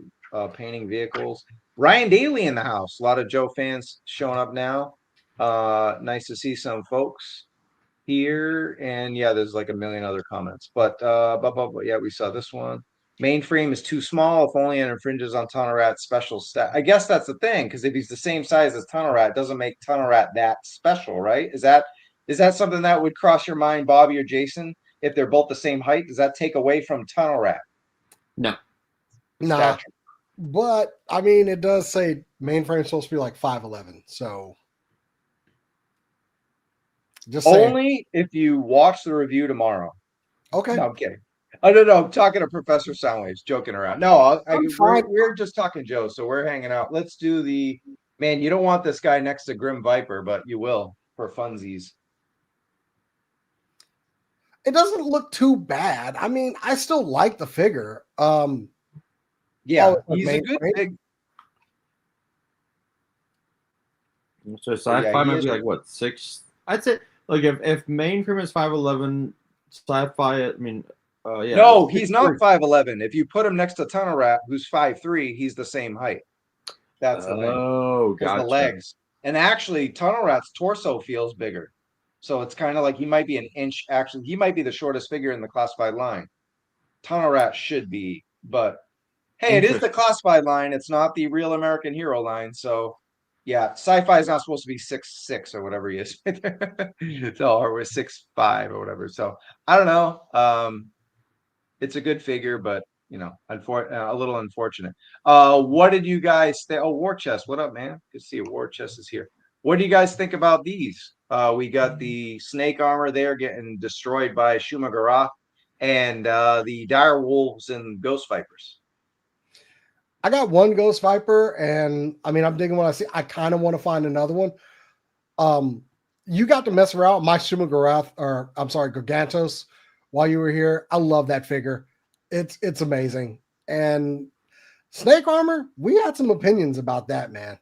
painting vehicles. Ryan Daly in the house. A lot of Joe fans showing up now. Nice to see some folks here. And yeah, there's like a million other comments. But yeah, we saw this one. Mainframe is too small if only it infringes on Tunnel Rat's special stat. I guess that's the thing, because if he's the same size as Tunnel Rat, it doesn't make Tunnel Rat that special, right? Is that something that would cross your mind, Bobby or Jason? If they're both the same height, does that take away from Tunnel Rat? No. Nah. But I mean, it does say mainframe's supposed to be like 5'11", so just saying. Only if you watch the review tomorrow. Okay. No, I'm kidding. I don't know. I'm talking to Professor Soundwaves, joking around. No, we're just talking Joe, so we're hanging out. Let's do the man. You don't want this guy next to Grim Viper, but you will for funsies. It doesn't look too bad. I mean, I still like the figure. Yeah, he's a good big. So sci-fi might be like what 6? I'd say like if mainframe is 5'11", sci-fi. I mean. Yeah. No, he's not 5'11". If you put him next to Tunnel Rat, who's 5'3", he's the same height. That's the thing. Oh, gotcha. The legs. And actually, Tunnel Rat's torso feels bigger. So it's kind of like he might be an inch. Actually, he might be the shortest figure in the classified line. Tunnel Rat should be. But, hey, it is the classified line. It's not the Real American Hero line. So, yeah, Sci-Fi is not supposed to be 6'6" or whatever he is. So, or we're 6'5" or whatever. So, I don't know. It's a good figure, but you know, a little unfortunate. What did you guys think? Oh, War Chest, what up, man? Good to see you. War Chest is here. What do you guys think about these? We got the snake armor there getting destroyed by Shumagara, and the dire wolves and ghost vipers. I got one ghost viper, and I mean, I'm digging what I see. I kind of want to find another one. You got to mess around with my Shumagara, or I'm sorry, Gargantos. While you were here, I love that figure. It's amazing. And snake armor, we had some opinions about that, man.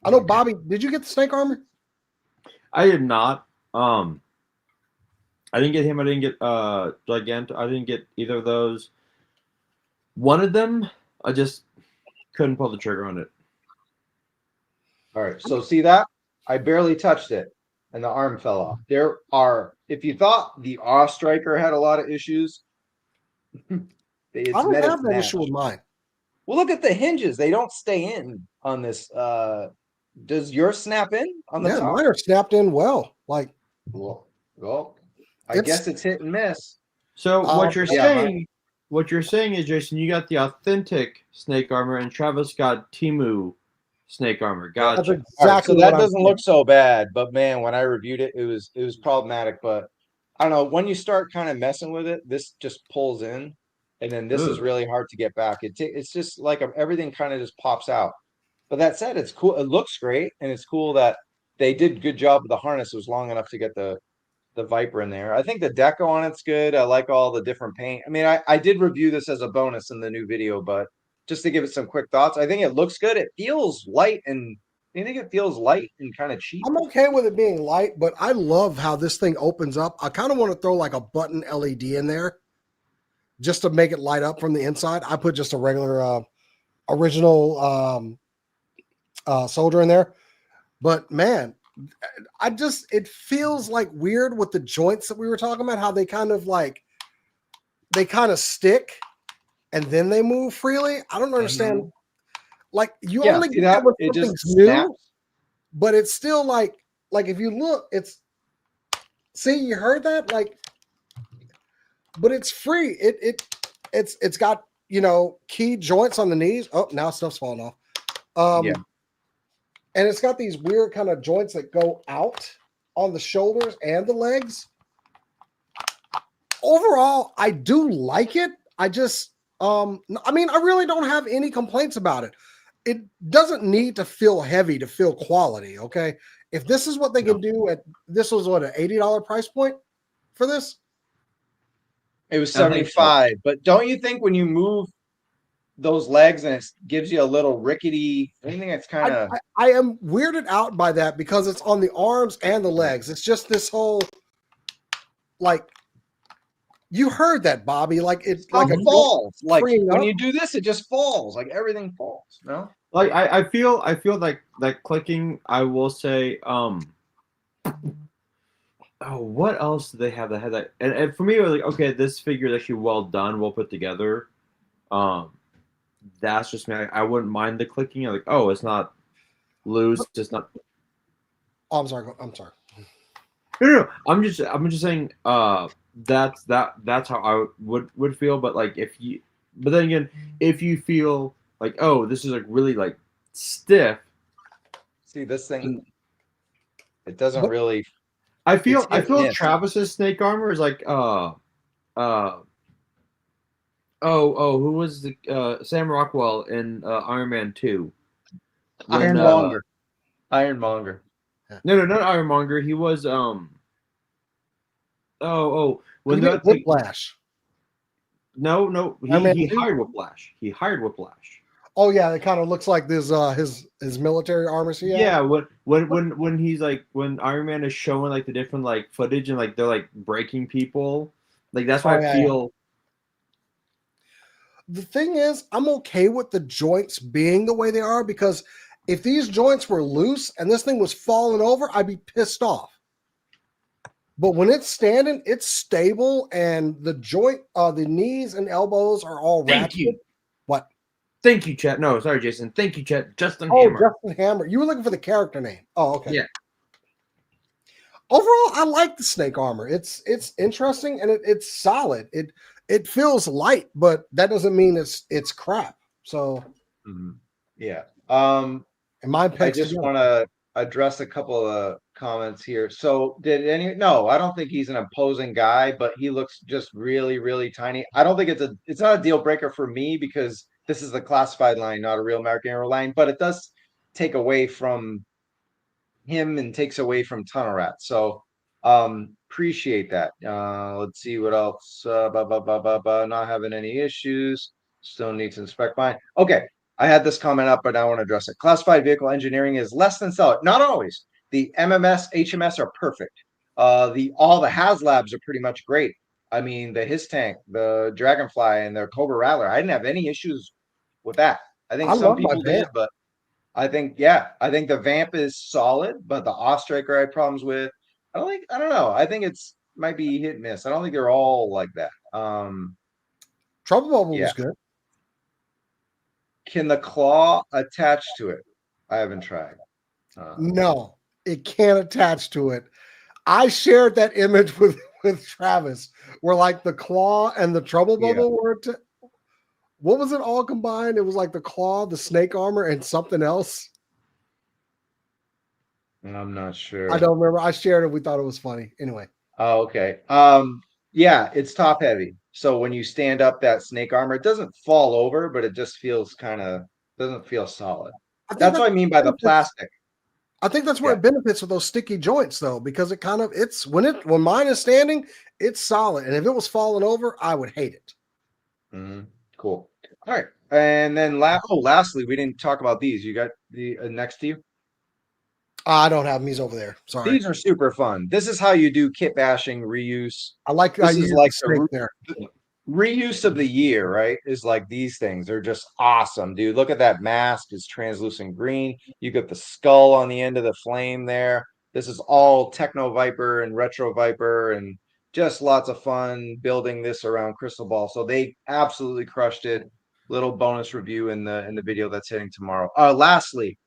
I know, Bobby, did you get the snake armor? I did not. I didn't get him. I didn't get Giganto. I didn't get either of those. Wanted them. I just couldn't pull the trigger on it. All right. So see that? I barely touched it. And the arm fell off. There are, if you thought the Awe Striker had a lot of issues, I don't have that issue with mine. Well, look at the hinges. They don't stay in on this. Does yours snap in on the top? Mine are snapped in well. Like, well, I guess it's hit and miss. So what you're saying is, Jason, you got the authentic snake armor, and Travis got Temu snake armor. Gotcha. Exactly. Right, so that doesn't look so bad, but man, when I reviewed it, it was problematic. But I don't know, when you start kind of messing with it, this just pulls in, and then this is really hard to get back. It's just like everything kind of just pops out. But that said, it's cool. It looks great, and it's cool that they did a good job with the harness. It was long enough to get the Viper in there. I think the deco on it's good. I like all the different paint. I mean, I did review this as a bonus in the new video, but just to give it some quick thoughts, I think it looks good. It feels light, and I think it feels light and kind of cheap. I'm okay with it being light, but I love how this thing opens up. I kind of want to throw like a button LED in there just to make it light up from the inside. I put just a regular original soldier in there. But man, it feels like weird with the joints that we were talking about, how they kind of stick and then they move freely. I don't understand. Like you only get that when something's new, but it's still like if you look, see, you heard that? Like, but it's free. It's got, key joints on the knees. Oh, now stuff's falling off. And it's got these weird kind of joints that go out on the shoulders and the legs. overall, I do like it. I just, I mean, I really don't have any complaints about it. It doesn't need to feel heavy to feel quality. Okay. If this is what they can do this was what, an $80 price point for this? It was I think so. 75, but don't you think when you move those legs and it gives you a little rickety, I think it's kind of. I am weirded out by that because it's on the arms and the legs. It's just this whole, like, you heard that, Bobby. Like it falls. Like when up. you do this, it just falls. Like everything falls. No. Like I feel like clicking. I will say, oh, what else do they have that had that? And for me, it was like, okay, this figure is actually well done, well put together. That's just me. I wouldn't mind the clicking. Like, oh, it's not loose. It's not. Oh, I'm sorry. No. I'm just saying. That's how I would feel. But like, but then again, if you feel like, oh, this is like really like stiff. See this thing. It doesn't really. I feel Travis's snake armor is like who was the Sam Rockwell in Iron Man 2? Ironmonger. No, not Ironmonger. He was when that Whiplash. No, he hired Whiplash. He hired Whiplash. Oh yeah, it kind of looks like this his military armor. Yeah, when he's like when Iron Man is showing like the different like footage and like they're like breaking people, like that's why I feel. The thing is, I'm okay with the joints being the way they are because if these joints were loose and this thing was falling over, I'd be pissed off. But when it's standing, it's stable and the joint, the knees and elbows are all ratcheted. What? Thank you, Chet. No, sorry, Jason. Thank you, Chet. Justin Hammer. Justin Hammer. You were looking for the character name. Oh, okay. Yeah. Overall, I like the snake armor. It's interesting and it's solid. It feels light, but that doesn't mean it's crap. So, yeah. And my I just want to address a couple of comments here. So, no, I don't think he's an imposing guy, but he looks just really, really tiny. I don't think it's not a deal breaker for me because this is the classified line, not a real American Hero line, but it does take away from him and takes away from Tunnel Rat. So appreciate that. Let's see what else. Not having any issues. Still need to inspect mine. Okay. I had this comment up, but I want to address it. Classified vehicle engineering is less than stellar. Not always. The MMS, HMS are perfect. All the HasLabs are pretty much great. I mean, the His Tank, the Dragonfly, and the Cobra Rattler. I didn't have any issues with that. I think some people did, but I think the Vamp is solid, but the Ostriker I had problems with. I don't know. I think it's might be hit and miss. I don't think they're all like that. Trouble Bubble was good. Can the claw attach to it? I haven't tried. No, it can't attach to it. I shared that image with Travis, where like the claw and the Trouble Bubble were. What was it all combined? It was like the claw, the snake armor, and something else. I'm not sure. I don't remember. I shared it. We thought it was funny. Anyway. Oh, okay. Yeah, it's top heavy. So when you stand up that snake armor, it doesn't fall over, but it just feels doesn't feel solid. That's what I mean by the plastic. I think that's where it benefits with those sticky joints, though, because when mine is standing, it's solid, and if it was falling over, I would hate it. Cool. All right, and then lastly, we didn't talk about these. You got the next to you. I don't have them. He's over there. Sorry. These are super fun. This is how you do kit bashing reuse. I like this is like the reuse of the year, right? Is like these things. They're just awesome, dude. Look at that mask. It's translucent green. You got the skull on the end of the flame there. This is all Techno Viper and Retro Viper and just lots of fun building this around Crystal Ball. So they absolutely crushed it. Little bonus review in the video that's hitting tomorrow. Lastly,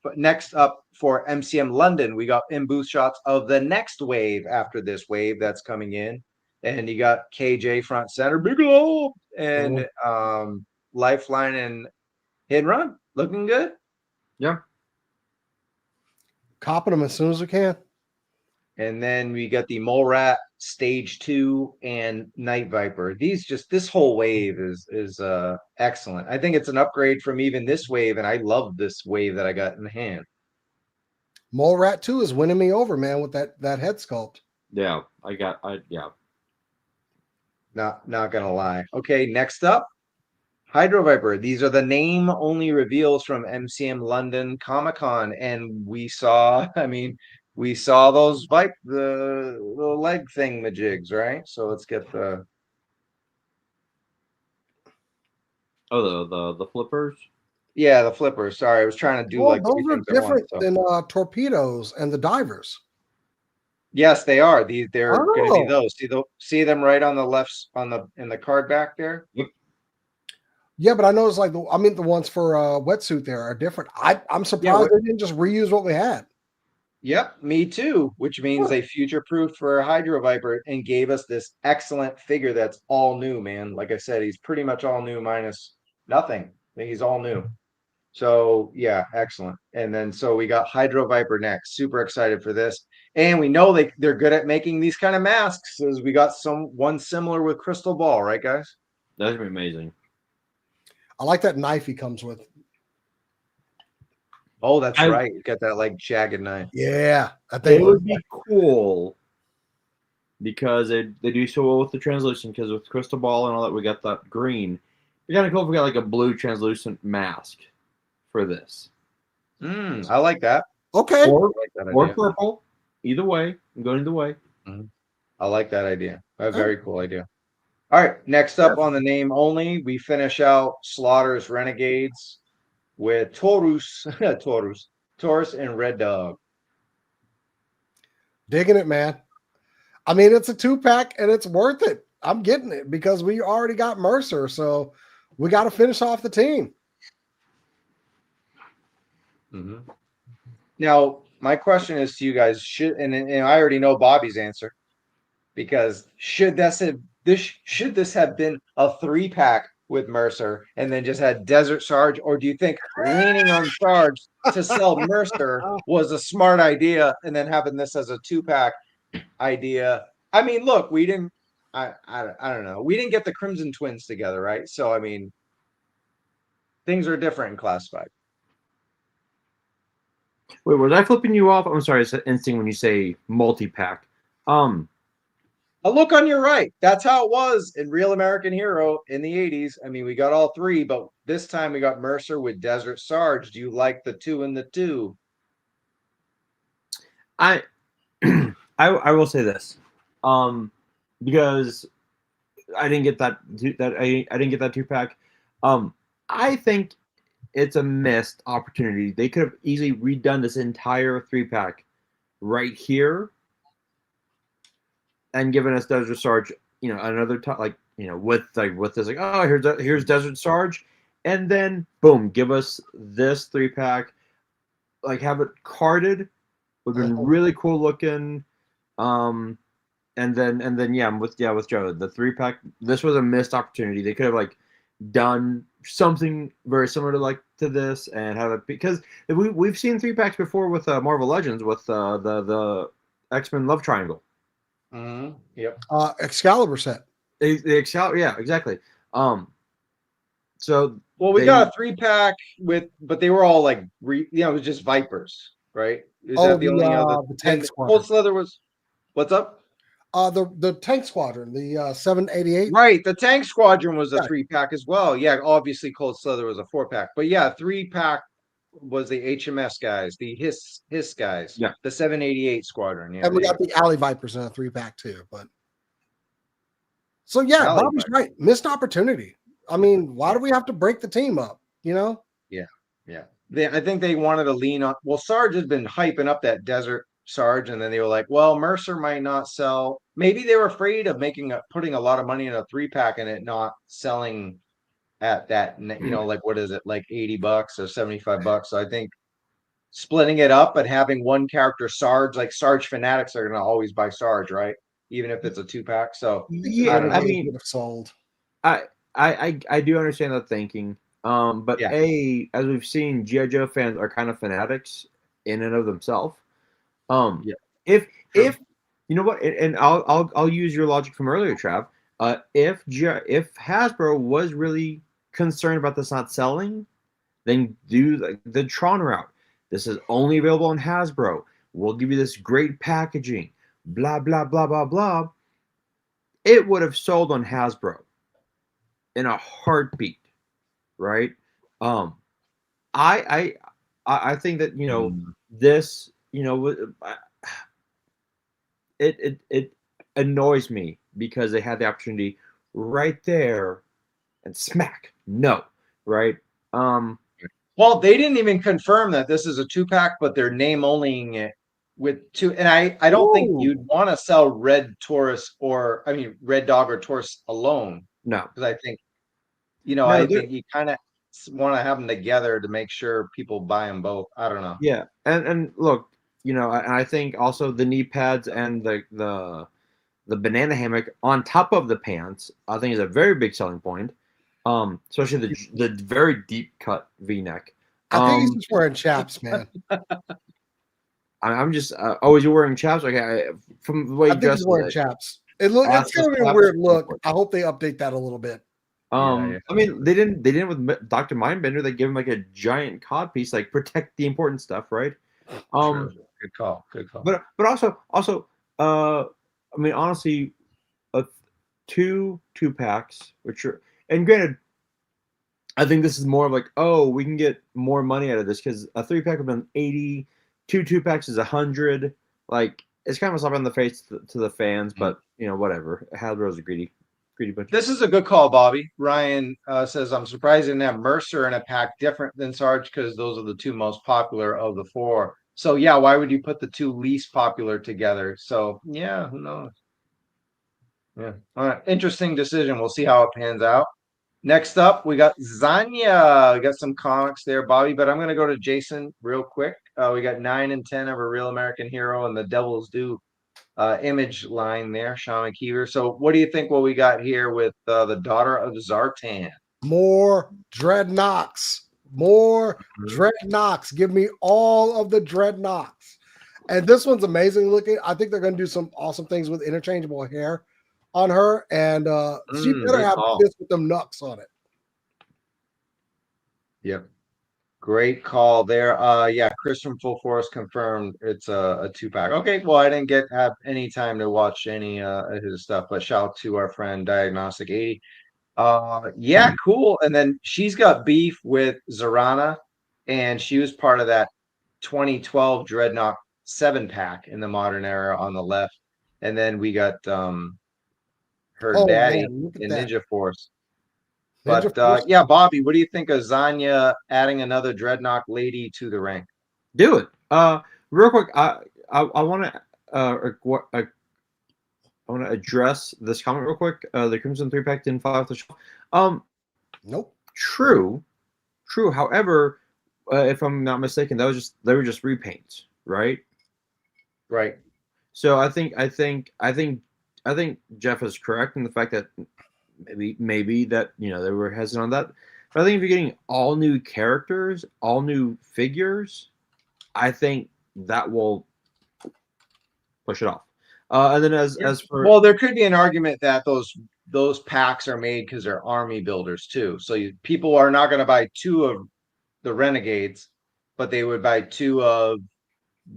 but next up for MCM London, we got in booth shots of the next wave after this wave that's coming in. And you got KJ front center, big old, and Lifeline and Hit and Run. Looking good. Yeah. Copping them as soon as we can. And then we got the Mole Rat Stage 2 and Night Viper. This whole wave is excellent. I think it's an upgrade from even this wave, and I love this wave that I got in the hand. Mole Rat 2 is winning me over, man, with that head sculpt. Yeah, Not gonna lie. Okay, next up, Hydro Viper. These are the name only reveals from MCM London Comic-Con, and we saw those the leg thing majigs, right? So let's get the the flippers. Yeah, the flippers. Sorry, I was trying to do Well, like those three are things at once, different so. than torpedoes and the divers. Yes, they are. They're going to be Oh. those. See them right on the left in the card back there. Yeah, but I noticed like the ones for wetsuit there are different. I'm surprised they didn't just reuse what we had. Yep, me too. Which means they future-proofed for Hydro Viper and gave us this excellent figure that's all new, man. Like I said, he's pretty much all new minus nothing. I think he's all new. So yeah, excellent. And then so we got Hydro Viper next. Super excited for this. And we know they're good at making these kind of masks, as we got one similar with Crystal Ball, right, guys? That's gonna be amazing. I like that knife he comes with. Oh, that's right. You got that like jagged knife. Yeah, I think it would be cool because they do so well with the translucent. Because with Crystal Ball and all that, we got that green. It'd be kind of cool if we got like a blue translucent mask for this. I like that. Okay. Or purple. Either way, I'm going either way. I like that idea. A very cool idea. All right, next up on the name only, we finish out Slaughter's Renegades with Taurus, and Red Dog. Digging it, man. I mean, it's a 2-pack and it's worth it. I'm getting it because we already got Mercer, so we got to finish off the team. Now, my question is to you guys: and I already know Bobby's answer, because should this have been a 3-pack with Mercer and then just had Desert Sarge, or do you think leaning on Sarge to sell Mercer was a smart idea, and then having this as a 2-pack idea? I mean, look, we didn't. I don't know. We didn't get the Crimson Twins together, right? So I mean, things are different in Classified. Wait, was I flipping you off? I'm sorry, it's an instinct when you say multi-pack. A look on your right. That's how it was in Real American Hero in the 80s. I mean, we got all 3, but this time we got Mercer with Desert Sarge. Do you like the 2 and the 2? I will say this, because I didn't get that I didn't get that 2-pack. I think it's a missed opportunity. They could have easily redone this entire 3-pack right here and given us Desert Sarge, another with this, like, oh, here's Desert Sarge, and then boom, give us this 3-pack, like have it carded, would have been really cool looking. And then yeah, with Joe, the 3-pack, this was a missed opportunity. They could have like done something very similar to this and have it, because we've seen 3-packs before with Marvel Legends with the X-Men Love Triangle. Yep. Excalibur set. The Excalibur, yeah, exactly. So we got a 3-pack but they were all like it was just Vipers, right? Is that the only other? The tank squadron. Cold Slither was. What's up? The tank squadron, the 788. Right, the tank squadron was a 3-pack as well. Yeah, obviously Cold Slither was a 4-pack, but yeah, 3-pack was the H.I.S. guys, the H.I.S. guys, yeah, the 788 squadron. Yeah, and we got the Alley Vipers in a 3-pack too. But so yeah, Bobby's right. Missed opportunity. I mean, why do we have to break the team up? Yeah. I think they wanted to lean on. Well, Sarge has been hyping up that Desert Sarge, and then they were like, well, Mercer might not sell. Maybe they were afraid of putting a lot of money in a 3-pack and it not selling at that, like, what is it, like $80 or $75. So I think splitting it up and having one character Sarge, like Sarge fanatics are going to always buy Sarge, right? Even if it's a 2-pack. So yeah, I mean, would have sold. I do understand that thinking. But as we've seen, GIJoe fans are kind of fanatics in and of themselves. If You know what? And I'll use your logic from earlier, Trav. If Hasbro was really concerned about this not selling, then do the Tron route. This is only available on Hasbro. We'll give you this great packaging. Blah blah blah blah blah. It would have sold on Hasbro in a heartbeat, right? I think that this it annoys me because they had the opportunity right there and smack no, right? Well, they didn't even confirm that this is a 2-pack, but they're name onlying it with 2. And I don't think you'd want to sell Red Taurus Red Dog or Taurus alone. No, because I think I think you kind of want to have them together to make sure people buy them both. I don't know. Yeah, and look, I think also the knee pads and the banana hammock on top of the pants, I think is a very big selling point. Especially the very deep cut V-neck. I think he's just wearing chaps, man. I'm just always wearing chaps. Okay, from the way you dress, he's wearing chaps. It's gonna be a weird look. I hope they update that a little bit. I mean, they didn't with Dr. Mindbender. They gave him like a giant cod piece, like protect the important stuff, right? Good call. But also, I mean, honestly, two packs, which are, and granted, I think this is more of like, we can get more money out of this because a 3-pack would have been 80, 2-packs is 100. Like, it's kind of a slap in the face to the fans, but whatever. Hasbro's a greedy bunch. This is a good call, Bobby. Ryan says, I'm surprised they didn't have Mercer in a pack different than Sarge because those are the 2 most popular of the 4. So yeah, why would you put the 2 least popular together? So yeah, who knows? Yeah. All right. Interesting decision. We'll see how it pans out. Next up, we got Zanya. We got some comics there, Bobby, but I'm going to go to Jason real quick. We got 9 and 10 of a Real American Hero and the Devil's Due image line there, Sean McKeever. So what do you think what we got here with the Daughter of Zartan? More Dreadnoks. Dreadnoks. Give me all of the Dreadnoks. And this one's amazing looking. I think they're going to do some awesome things with interchangeable hair on her, and she better have this with them knucks on it. Yep. Great call there. Yeah, Chris from Full Force confirmed it's a 2-pack. Okay, well, I didn't have any time to watch any of his stuff, but shout out to our friend Diagnostic 80. Yeah, cool. And then she's got beef with Zorana, and she was part of that 2012 Dreadnought 7-pack in the modern era on the left. And then we got her daddy in Ninja Force. But yeah, Bobby, what do you think of Zanya adding another Dreadnought lady to the rank? Do it. Real quick, I want to address this comment real quick. The Crimson 3-pack didn't fly off the shelf. Nope. True. However, if I'm not mistaken, they were just repaints, right? Right. So I think Jeff is correct in the fact that maybe that they were hesitant on that. But I think if you're getting all new characters, all new figures, I think that will push it off. And then as for there could be an argument that those packs are made because they're army builders too. So people are not going to buy 2 of the Renegades, but they would buy 2 of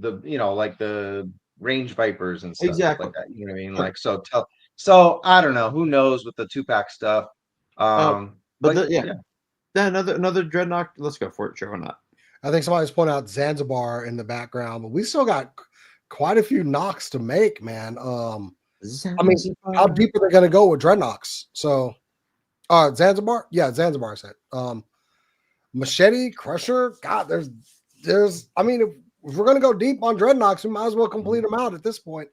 the like the range Vipers and stuff like that. You know what I mean? Like so I don't know. Who knows with the 2-pack stuff? Another Dreadnought. Let's go for it. Sure, why not? I think somebody's pointing out Zanzibar in the background, but we still got quite a few knocks to make, man. I mean, how deep are they going to go with Dreadnoks? So, Zanzibar, yeah, Zanzibar said. Machete, Crusher, God, there's. I mean, if we're going to go deep on Dreadnoks, we might as well complete them out at this point.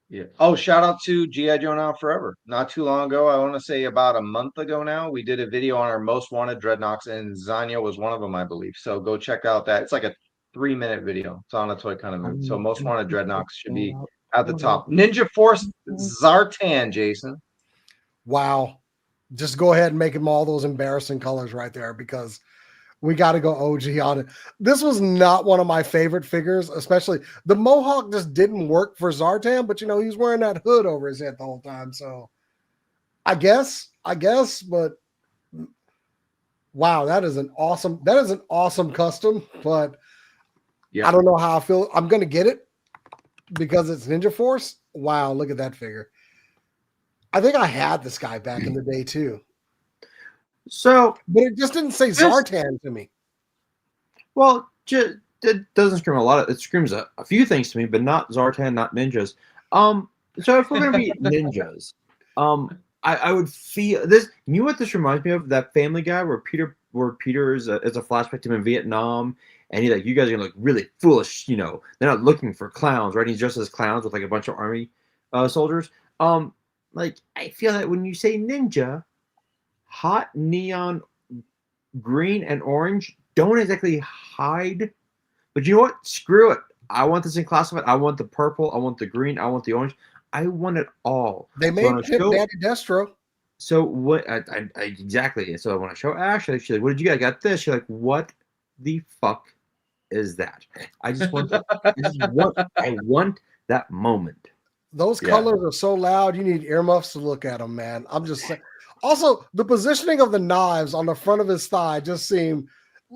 Yeah. Oh, shout out to GIJoe Now Forever. Not too long ago, I want to say about a month ago now, we did a video on our most wanted Dreadnoks, and Zanya was one of them, I believe. So go check out that. It's like a 3-minute video. It's on a Toy Kind of Mood. So most wanted Dreadnoks should be at the top. Ninja Force Zartan, Jason. Wow. Just go ahead and make them all those embarrassing colors right there, because We got to go OG on it. This was not one of my favorite figures, especially the Mohawk just didn't work for Zartan, but he was wearing that hood over his head the whole time. So I guess, but wow, that is an awesome custom, but I don't know how I feel. I'm going to get it because it's Ninja Force. Wow, look at that figure. I think I had this guy back in the day too. So, but it just didn't say Zartan to me. Well, it doesn't scream a lot. It screams a few things to me, but not Zartan, not ninjas. So if we're gonna be ninjas, I would feel this. You know what this reminds me of? That Family Guy where Peter is a flashback to him in Vietnam, and he's like, "You guys are gonna look really foolish." They're not looking for clowns, right? He's dressed as clowns with like a bunch of army soldiers. Like I feel that when you say ninja, hot neon green and orange don't exactly hide, but you know what? Screw it. I want this in classified. I want the purple. I want the green. I want the orange. I want it all. They made Pit Daddy Destro. So what? I exactly. So I want to show Ashley. She's like, "What did you guys got this?" She's like, "What the fuck is that?" I just want. I want that moment. Those colors are so loud. You need earmuffs to look at them, man. I'm just saying. Also, the positioning of the knives on the front of his thigh just seem.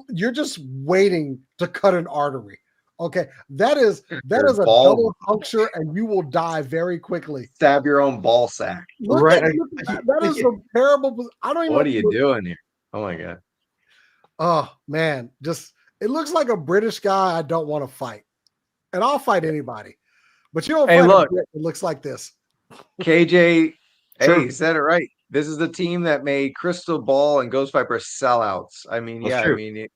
You're just waiting to cut an artery. Okay, that is a double puncture, and you will die very quickly. Stab your own ball sack. Look at that is a terrible. I don't even. What are you doing here? Oh my god. Oh man, just it looks like a British guy I don't want to fight, and I'll fight anybody. But you don't fight a Brit that looks like this. KJ, hey, you said it right. This is the team that made Crystal Ball and Ghost Viper sellouts. I mean, That's true. I mean,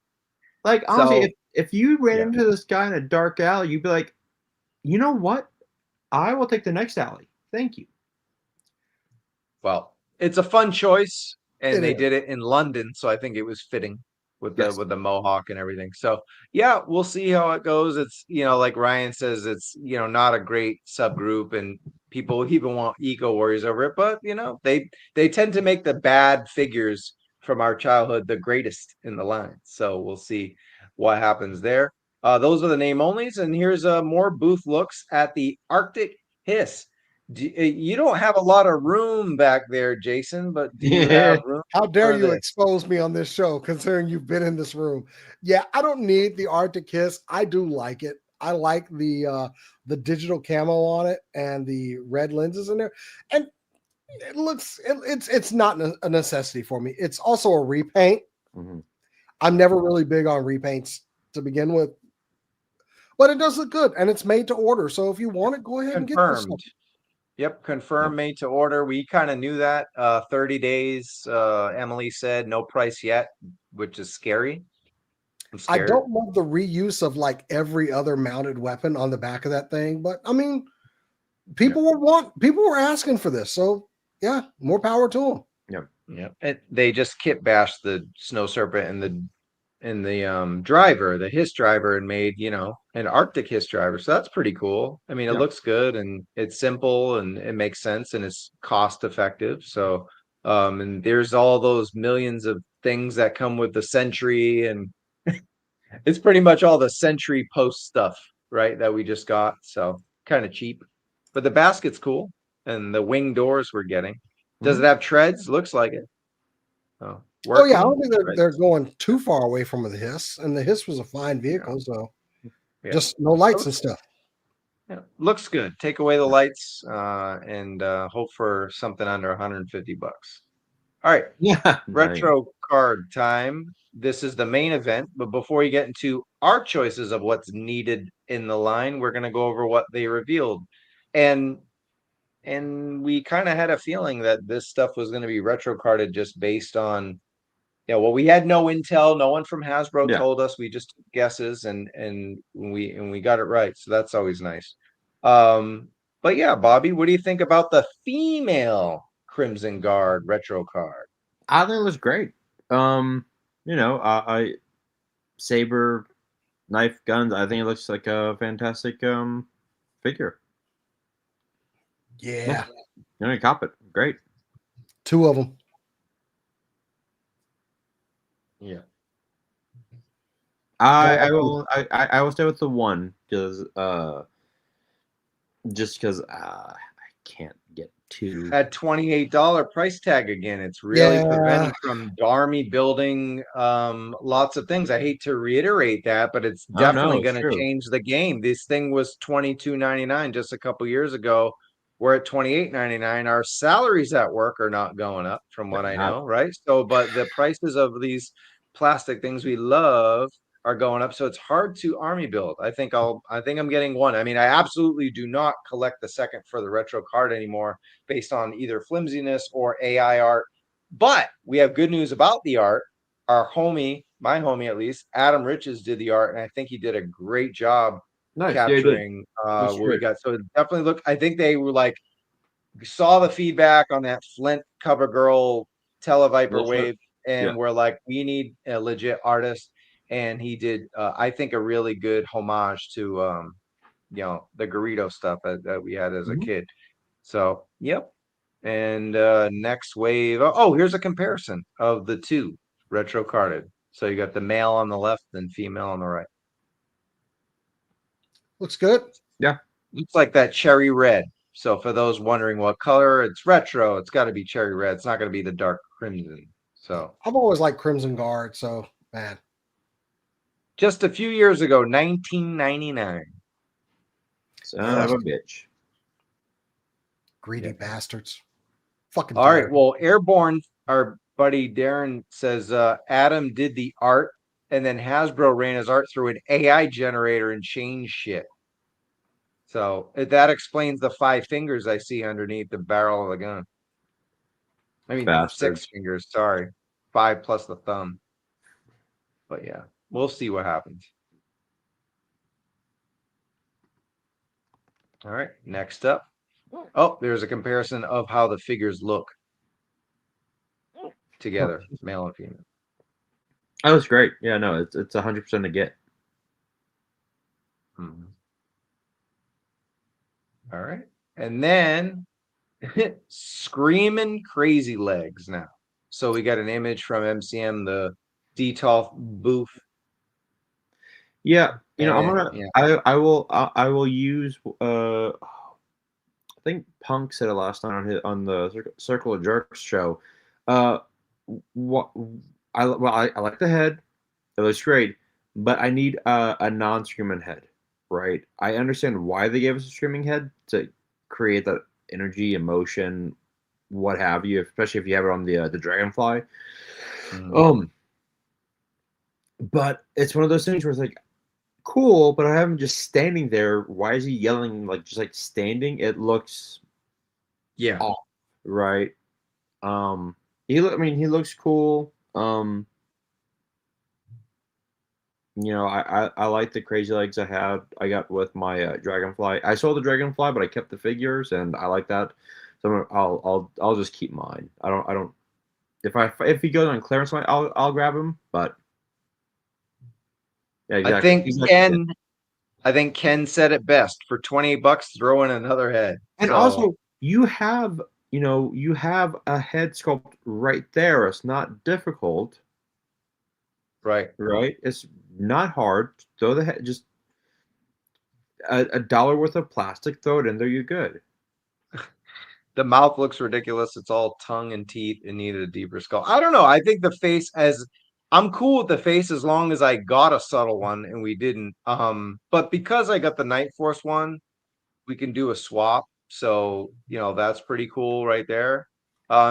honestly, if you ran into this guy in a dark alley, you'd be like, you know what? I will take the next alley. Thank you. Well, it's a fun choice, and they did it in London, so I think it was fitting with the Mohawk and everything. So yeah, we'll see how it goes. It's like Ryan says, it's not a great subgroup, and people even want eco warriors over it, but they tend to make the bad figures from our childhood the greatest in the line. So we'll see what happens there. Those are the name onlys, and here's more booth looks at the Arctic Hiss. You don't have a lot of room back there, Jason, but do you have room? How dare you expose me on this show, considering you've been in this room? Yeah, I don't need the Arctic Hiss. I do like it. I like the digital camo on it and the red lenses in there. And it looks it's not a necessity for me. It's also a repaint. Mm-hmm. I'm never really big on repaints to begin with, but it does look good, and it's made to order. So if you want it, go ahead and get this. Yep, confirmed, made to order. We kind of knew that. 30 days. Emily said no price yet, which is scary. I don't love the reuse of like every other mounted weapon on the back of that thing, but I mean, people were asking for this, so yeah, more power to them. Yep. They just kitbashed the Snow Serpent and the driver, the H.I.S driver, and made an Arctic H.I.S driver. So that's pretty cool. I mean, it looks good, and it's simple, and it makes sense, and it's cost effective. So and there's all those millions of things that come with the Sentry, and it's pretty much all the Sentry post stuff, right, that we just got. So kind of cheap, but the basket's cool, and the wing doors we're getting. Does it have treads? Looks like it. Oh yeah, I don't think they're going too far away from the H.I.S, and the H.I.S was a fine vehicle, so just no lights and stuff. Yeah, looks good. Take away the lights and hope for something under $150. All right, retro card time. This is the main event, but before you get into our choices of what's needed in the line, we're going to go over what they revealed, and we kind of had a feeling that this stuff was going to be retro carded just based on. Yeah, well, we had no intel. No one from Hasbro told us. We just took guesses, and we got it right. So that's always nice. But yeah, Bobby, what do you think about the female Crimson Guard retro card? I think it looks great. I saber, knife, guns. I think it looks like a fantastic figure. Yeah. Cop it. Great. 2 of them. Yeah. I will I will stay with the one just because I can't get two. At $28 price tag again. It's really Yeah. preventing from army building lots of things. I hate to reiterate that, but it's Oh, no, definitely it's going to true. change the game. This thing was $22.99 just a couple years ago. We're at $28.99. Our salaries at work are not going up, from what I know, right? So, but the prices of these plastic things we love are going up, so it's hard to army build. I think I'm getting one. I mean, I absolutely do not collect the second for the retro card anymore, based on either flimsiness or AI art. But we have good news about the art. Our homie, my homie at least, Adam Riches did the art, and I think he did a great job capturing where we got. So definitely look. I think they were like saw the feedback on that Flint cover girl Televiper wave, and we're like, we need a legit artist. And he did, I think, a really good homage to the Garrido stuff that we had as a kid. So, yep. And next wave. Oh, here's a comparison of the two retrocarded. So you got the male on the left and female on the right. Looks good. Yeah. Looks like that cherry red. So for those wondering what color, it's retro. It's got to be cherry red. It's not going to be the dark crimson. So I've always liked Crimson Guard. So, man. Just a few years ago, 1999. Son of a bitch. Greedy bastards. Fucking. All right. Well, Airborne, our buddy Darren says Adam did the art, and then Hasbro ran his art through an AI generator and changed shit. So that explains the 5 fingers I see underneath the barrel of the gun. I mean, Bastard. 6 fingers. Sorry, 5 plus the thumb. But yeah, we'll see what happens. All right. Next up. Oh, there's a comparison of how the figures look together, male and female. That was great. Yeah, no, it's 100% a get. All right. And then screaming Crazylegs now. So we got an image from MCM, the DTOF booth. Yeah, I'm gonna. Yeah. I will use. I think Punk said it last night on the Circle of Jerks show. What I like the head. It looks great, but I need a non-screaming head. Right? I understand why they gave us a screaming head to create that energy, emotion, what have you. Especially if you have it on the Dragonfly. But it's one of those things where it's like, cool, but I have him just standing there. Why is he yelling just standing? It looks off, right? He looks cool. I like the Crazylegs I got with my Dragonfly. I sold the Dragonfly, but I kept the figures, and I like that. So I'll just keep mine. I don't. If he goes on clearance, I'll grab him. But yeah, exactly. I think Ken said it best. For $28, throw in another head. And also, you have a head sculpt right there. It's not difficult. Right. It's not hard. Throw the head, just a dollar worth of plastic. Throw it in there. You're good. The mouth looks ridiculous. It's all tongue and teeth. It needed a deeper skull. I don't know. I think the face I'm cool with the face as long as I got a subtle one and we didn't. But because I got the Night Force one, we can do a swap. So, that's pretty cool right there.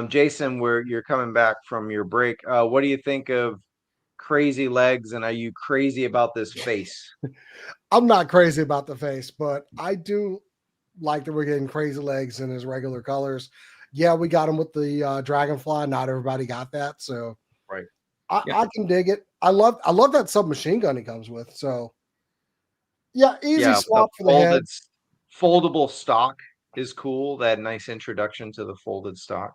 Jason, you're coming back from your break. What do you think of Crazylegs, and are you crazy about this face? I'm not crazy about the face, but I do like that we're getting Crazylegs in his regular colors. Yeah, we got him with the Dragonfly. Not everybody got that, so right. I can dig it. I love that submachine gun he comes with. So yeah, easy swap for the head. Foldable stock is cool. That nice introduction to the folded stock.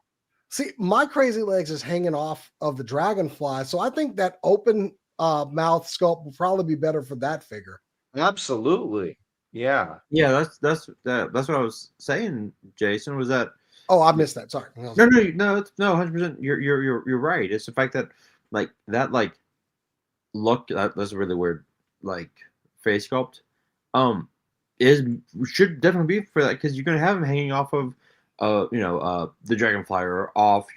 See, my Crazylegs is hanging off of the Dragonfly, so I think that open mouth sculpt will probably be better for that figure. Absolutely, yeah. That's what I was saying, Jason. Was that? Oh, I missed that. Sorry. No, 100%. You're right. It's the fact that look, that's a really weird like face sculpt. Is should definitely be for that because you're gonna have him hanging off of the dragonfly or off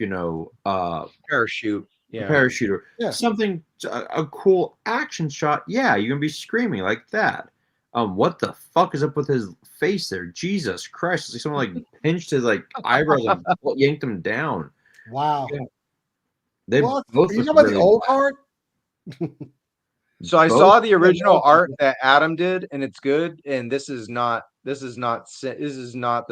Parachute. a Yeah. parachuter. Yeah. Something a cool action shot. Yeah, you're gonna be screaming like that. What the fuck is up with his face there? Jesus Christ! It's like someone like pinched his like eyebrows and yanked him down. Wow. Yeah. They What? both Are you look talking about really the old card? So I both- saw the original art that Adam did, and it's good. And this is not the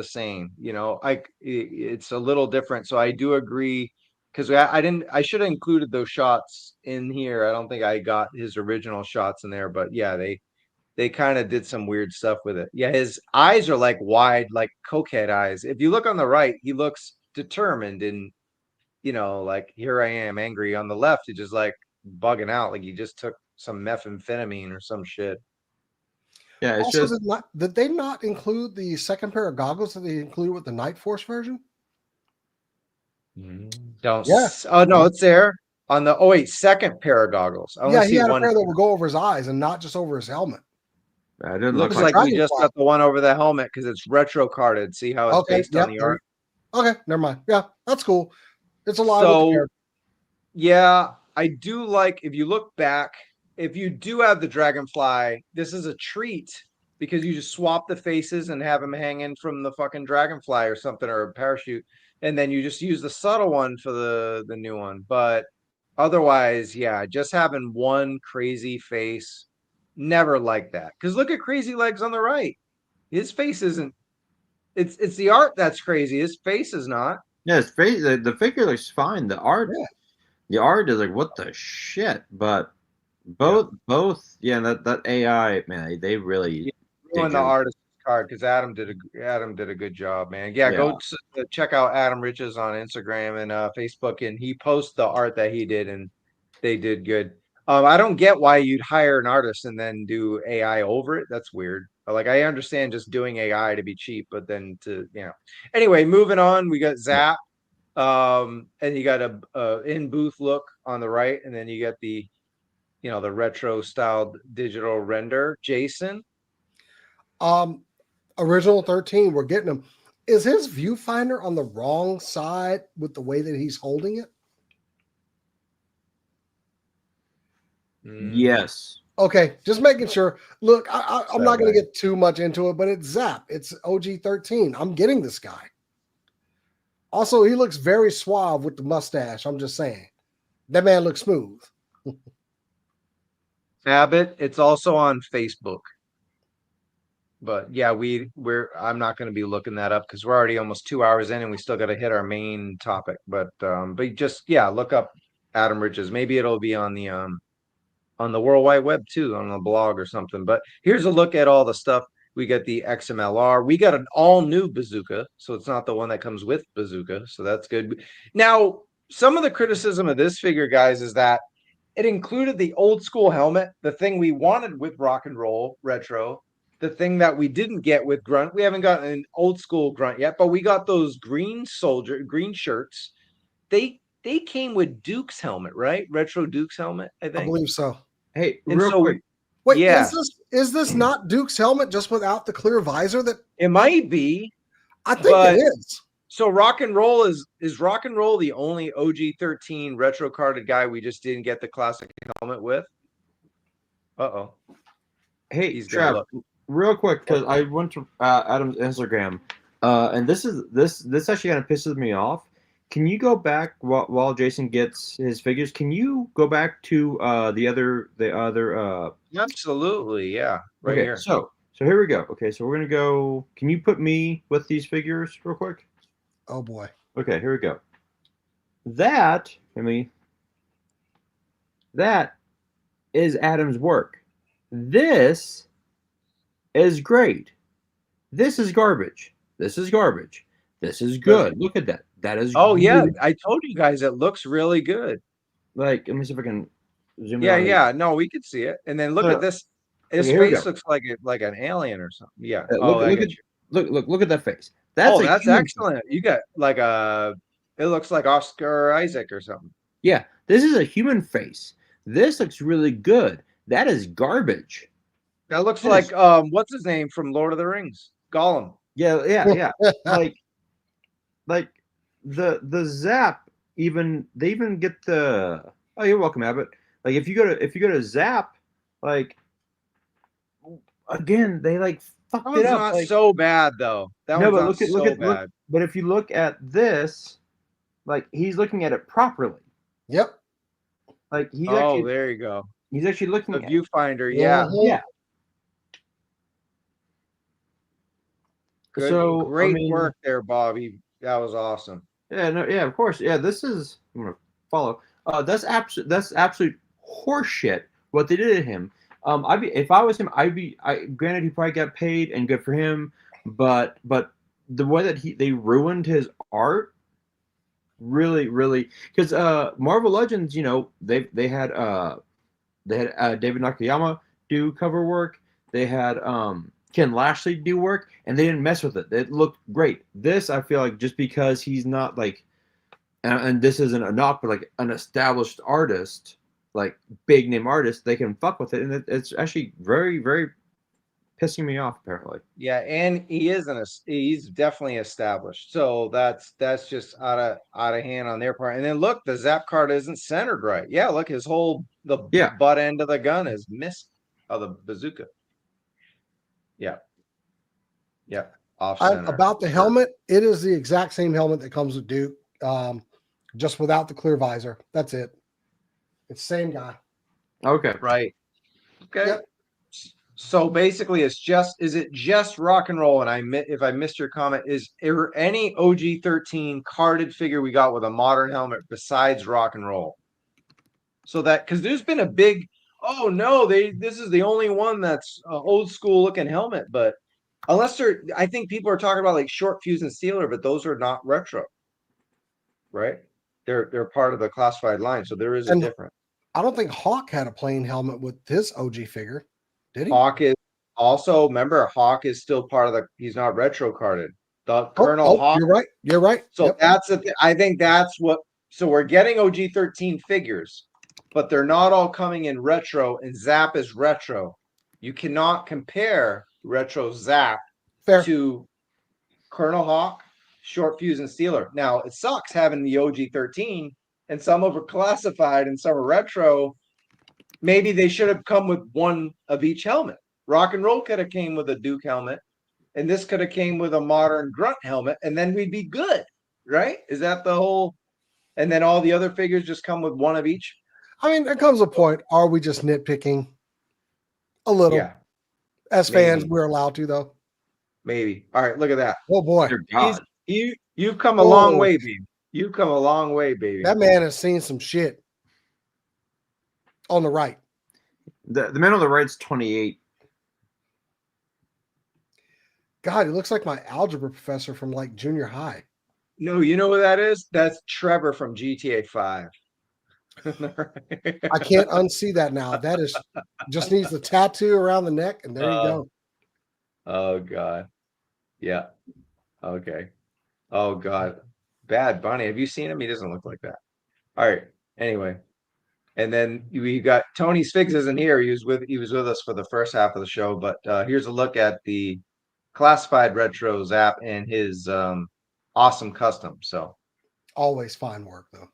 same. You know, it's a little different. So I do agree because I should have included those shots in here. I don't think I got his original shots in there, but yeah, they kind of did some weird stuff with it. Yeah, his eyes are like wide, like cokehead eyes. If you look on the right, he looks determined and like here I am angry. On the left, he just like bugging out, like he just took some methamphetamine or some shit. Yeah, it's Also, just did they not include the second pair of goggles that they included with the Night Force version? Don't. Yeah. Oh no, it's there on the. Oh wait, second pair of goggles. I Yeah, only he see had a one. pair that would go over his eyes and not just over his helmet. it didn't Looks look like like we just got the one over the helmet because it's retro carded. See how it's based on the art. Okay, never mind. Yeah, that's cool. It's a lot. So, yeah, I do like if you look back, if you do have the dragonfly, this is a treat because you just swap the faces and have them hanging from the fucking dragonfly or something or a parachute, and then you just use the subtle one for the new one. But otherwise, yeah, just having one crazy face, never like that. Because look at Crazylegs on the right. His face isn't. It's the art that's crazy. His face is not. Yeah, his face. The figure looks fine. The art is like what the shit. But both, yeah. That AI man, they really Ruined the artist card because Adam did a good job, man. Yeah, go check out Adam Riches on Instagram and Facebook, and he posts the art that he did, and they did good. I don't get why you'd hire an artist and then do AI over it. That's weird. Like I understand just doing AI to be cheap, but then Anyway, moving on. We got Zap, and you got a in booth look on the right, and then you got the the retro styled digital render. Jason. Original 13, we're getting him. Is his viewfinder on the wrong side with the way that he's holding it? Yes. Okay, just making sure. Look, I'm not going to get too much into it, but it's Zap. It's OG 13. I'm getting this guy. Also, he looks very suave with the mustache. I'm just saying. That man looks smooth. Abbott, it's also on Facebook. But yeah, I'm not going to be looking that up because we're already almost 2 hours in and we still got to hit our main topic. But just look up Adam Riches. Maybe it'll be on the World Wide Web too, on the blog or something. But here's a look at all the stuff. We got the XMLR. We got an all new bazooka, so it's not the one that comes with bazooka. So that's good. Now, some of the criticism of this figure, guys, is that it included the old school helmet, the thing we wanted with Rock and Roll Retro. The thing that we didn't get with Grunt, we haven't gotten an old school Grunt yet, but we got those green shirts. They came with Duke's helmet, right? Retro Duke's helmet, I think. I believe so. Hey, real quick. Wait, is this not Duke's helmet just without the clear visor? That it might be. I think it is. So Rock and Roll is Rock and Roll the only OG 13 retro carded guy we just didn't get the classic helmet with? Uh-oh. Hey, Trav, real quick, because I went to Adam's Instagram, and this actually kind of pisses me off. Can you go back while Jason gets his figures? Can you go back to the other? Absolutely, yeah, right okay, here. So here we go. Okay, so we're gonna go. Can you put me with these figures real quick? Oh boy. Okay, here we go. That is Adam's work. This is great. This is garbage. This is garbage. This is good. Look at that. That is. Oh yeah, I told you guys it looks really good. Like, let me see if I can zoom in. Yeah. No, we could see it. And then look at this. His face looks like an alien or something. Yeah. Look at that face. That's excellent. You got like it looks like Oscar Isaac or something. Yeah, this is a human face. This looks really good. That is garbage. That looks It like is. what's his name from Lord of the Rings? Gollum. Yeah. like the Zap they even get the oh, you're welcome, Abbott. Like if you go to Zap, like again, they like That fucked it one's up. not Like, so bad though. That no, one's but not so bad. but if you look at this, like he's looking at it properly. Yep. Like he's there you go. He's actually looking The at viewfinder, yeah. yeah. Good, So great work there, Bobby. That was awesome. Yeah, no, yeah, of course. Yeah, this is I'm gonna follow. That's absolute horseshit what they did to him. If I was him, granted he probably got paid and good for him, but the way that they ruined his art really because Marvel Legends, they had David Nakayama do cover work. They had Ken Lashley do work, and they didn't mess with it. It looked great. This, I feel like, just because he's not like, and this isn't a knock, but like an established artist, like big name artist, they can fuck with it, and it's actually very, very pissing me off. Apparently, yeah, and he's definitely established. So that's just out of hand on their part. And then look, the Zap card isn't centered right. Yeah, look, his whole butt end of the gun is missing. Oh, the bazooka. Yeah. Off center. About the helmet, it is the exact same helmet that comes with Duke, just without the clear visor. That's it. It's the same guy. okay, Right. Okay. Yep. So basically, is it just rock and roll? And if I missed your comment, is there any OG-13 carded figure we got with a modern helmet besides rock and roll? So that because there's been a big, oh no, this is the only one that's old school looking helmet, but unless I think people are talking about like Short Fuse and Steeler, but those are not retro, right? They're part of the classified line, so there is a difference. I don't think Hawk had a plain helmet with his OG figure, did he? Hawk is also, remember, Hawk is still part of he's not retro carded. The Colonel Hawk. You're right. So that's I think that's what. So we're getting OG-13 figures, but they're not all coming in retro, and Zap is retro. You cannot compare retro Zap to Colonel Hawk, Short Fuse, and Steeler. Now, it sucks having the OG-13, and some of them are classified and some are retro. Maybe they should have come with one of each helmet. Rock and Roll could have came with a Duke helmet, and this could have came with a modern Grunt helmet, and then we'd be good, right? Is that the whole? And then all the other figures just come with one of each? I mean, there comes a point. Are we just nitpicking a little? Yeah. As fans, we're allowed to, though. Maybe. All right, look at that. Oh, boy. You've come a long way, baby. You've come a long way, baby. That man has seen some shit on the right. The man on the right's 28. God, he looks like my algebra professor from like junior high. No, you know what that is? That's Trevor from GTA 5. I can't unsee that now. That is just needs the tattoo around the neck, and there you go. Oh God. Yeah. Okay. Oh God. Bad Bunny. Have you seen him? He doesn't look like that. All right. Anyway. And then we got Tony's Figs isn't here. He was with us for the first half of the show, but here's a look at the classified retro Zap and his awesome custom. So always fine work though.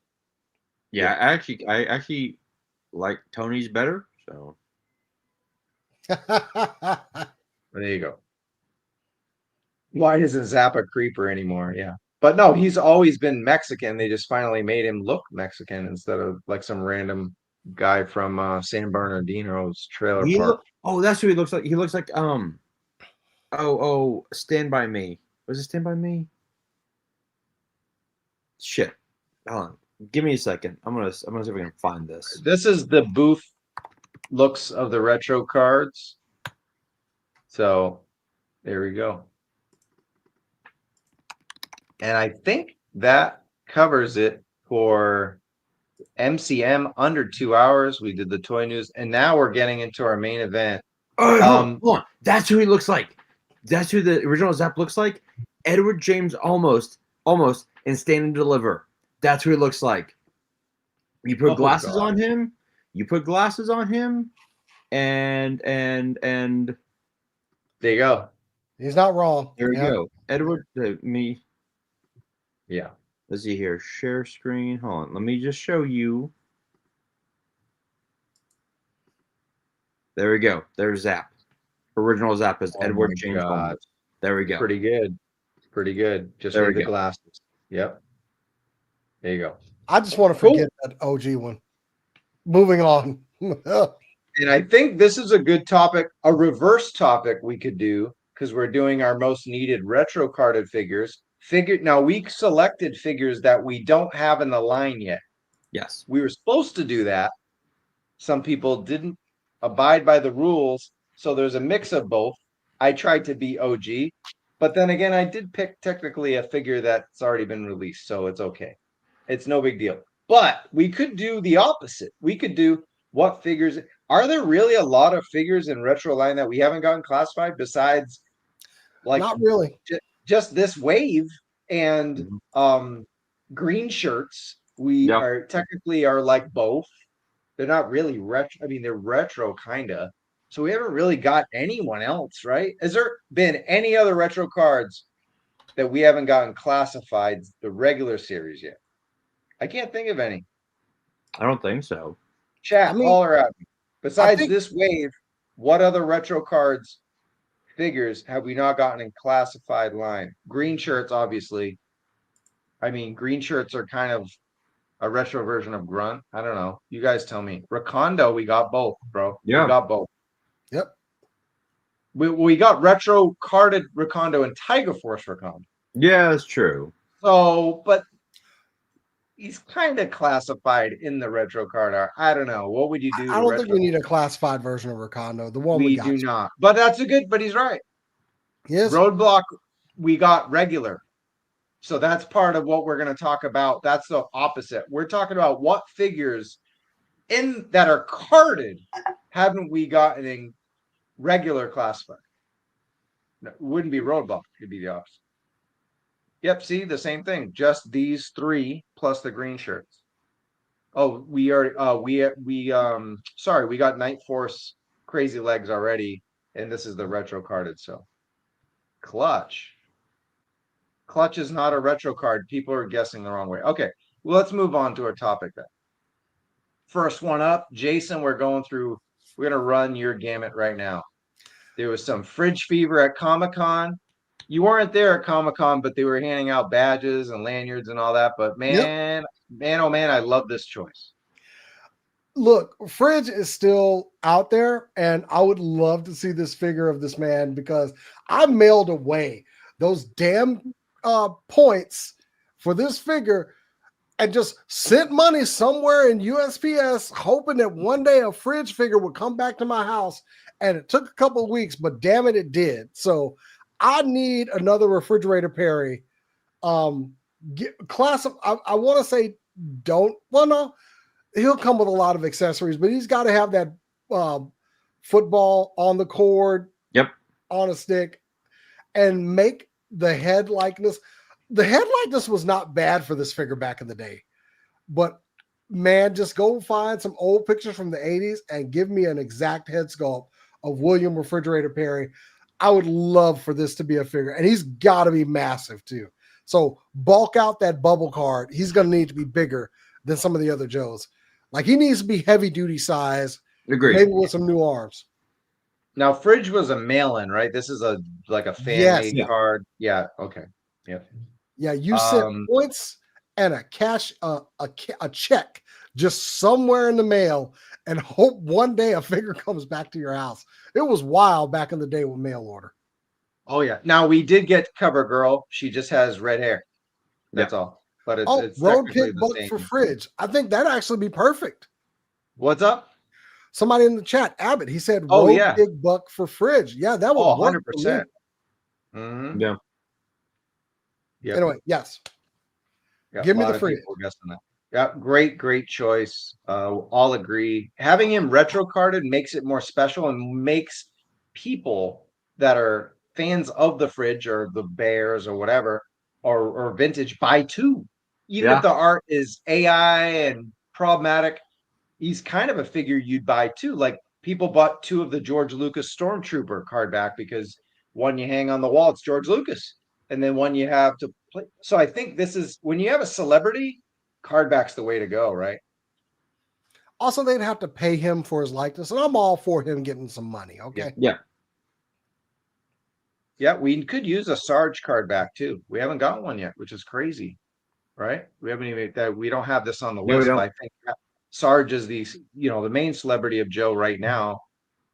Yeah, I actually like Tony's better. So there you go. Why isn't Zap a creeper anymore? Yeah. But no, he's always been Mexican. They just finally made him look Mexican instead of like some random guy from San Bernardino's trailer park. That's who he looks like. He looks like Stand By Me. Was it Stand By Me? Shit. Hold on. Give me a second. I'm gonna see if we can find this. This is the booth looks of the retro cards. So there we go. And I think that covers it for MCM under 2 hours. We did the toy news, and now we're getting into our main event. Hold on. That's who he looks like. That's who the original Zap looks like. Edward James almost in Stand and Deliver. That's who he looks like. You put glasses on him. You put glasses on him, and there you go. He's not wrong. there we go. Edward, me. Yeah. Let's see here. Share screen. Hold on. Let me just show you. There we go. There's Zap. Original Zap is Edward James Bond. There we go. Pretty good. Pretty good. Just there need the glasses. Yep. There you go. I just want to forget that OG one. Moving on. And I think this is a good topic, a reverse topic we could do, because we're doing our most needed retro carded figures. Now we selected figures that we don't have in the line yet. Yes. We were supposed to do that. Some people didn't abide by the rules, so there's a mix of both. I tried to be OG, but then again, I did pick technically a figure that's already been released, so it's okay. It's no big deal. But we could do the opposite. We could do what figures. Are there really a lot of figures in retro line that we haven't gotten classified besides, like, not really, just this wave and green shirts? We are technically like both. They're not really retro. I mean, they're retro kind of. So we haven't really got anyone else, right? Has there been any other retro cards that we haven't gotten classified the regular series yet? I can't think of any. I don't think so. Chat, holler at me. Besides this wave, what other retro cards figures have we not gotten in classified line? Green shirts, obviously. I mean, green shirts are kind of a retro version of Grunt. I don't know. You guys tell me. Recondo, we got both, bro. Yeah. We got both. Yep. We got retro carded Recondo and Tiger Force Recondo. Yeah, that's true. So, but he's kind of classified in the retro card art. I don't know. What would you do? I don't think we need a classified version of Recondo. The one we got. do not. But that's a good. But he's right. Yes. Roadblock, we got regular. So that's part of what we're going to talk about. That's the opposite. We're talking about what figures in that are carded haven't we gotten in regular classified? No, it wouldn't be Roadblock. It'd be the opposite. Yep, see, the same thing. Just these three plus the green shirts. Oh, we are sorry, we got Night Force Crazylegs already, and this is the retro carded, so Clutch. Clutch is not a retro card. People are guessing the wrong way. Okay, well, let's move on to our topic then. First one up, Jason, we're going to run your gamut right now. There was some fridge fever at Comic-Con. You weren't there at Comic-Con, but they were handing out badges and lanyards and all that. But man, oh man, I love this choice. Look, Fridge is still out there, and I would love to see this figure of this man because I mailed away those damn points for this figure and just sent money somewhere in USPS, hoping that one day a Fridge figure would come back to my house. And it took a couple of weeks, but damn it, it did. So I need another Refrigerator Perry. I want to say no, he'll come with a lot of accessories, but he's got to have that football on the cord, on a stick, and make the head likeness. The head likeness was not bad for this figure back in the day, but man, just go find some old pictures from the 80s and give me an exact head sculpt of William Refrigerator Perry. I would love for this to be a figure, and he's got to be massive too. So bulk out that bubble card. He's going to need to be bigger than some of the other Joes. Like, he needs to be heavy duty size. Agreed. Maybe with some new arms. Now, Fridge was a mail-in, right? This is a fan-made card. Yeah. Okay. Yeah. Yeah. You sent points and a cash, a check just somewhere in the mail, and hope one day a figure comes back to your house. It was wild back in the day with mail order. Oh yeah. Now we did get Cover Girl. She just has red hair. That's all. But it's Road Pig Buck for Fridge. I think that'd actually be perfect. What's up? Somebody in the chat, Abbott. He said, "Road Pig Buck for Fridge." Yeah, that would work. 100%. Mm-hmm. Yeah. Yeah. Anyway, yes. Give me the Fridge. Yeah, great choice. All agree. Having him retro carded makes it more special and makes people that are fans of the Fridge or the Bears or whatever or vintage buy two. Even if the art is AI and problematic, he's kind of a figure you'd buy too. Like people bought 2 of the George Lucas Stormtrooper card back because one you hang on the wall, it's George Lucas, and then one you have to play. So I think this is when you have a celebrity, card back's the way to go, right? Also, they'd have to pay him for his likeness, and I'm all for him getting some money. Okay. Yeah. Yeah, we could use a Sarge card back too. We haven't got one yet, which is crazy, right? We haven't even that. We don't have this on the list. But I think Sarge is the the main celebrity of Joe right now,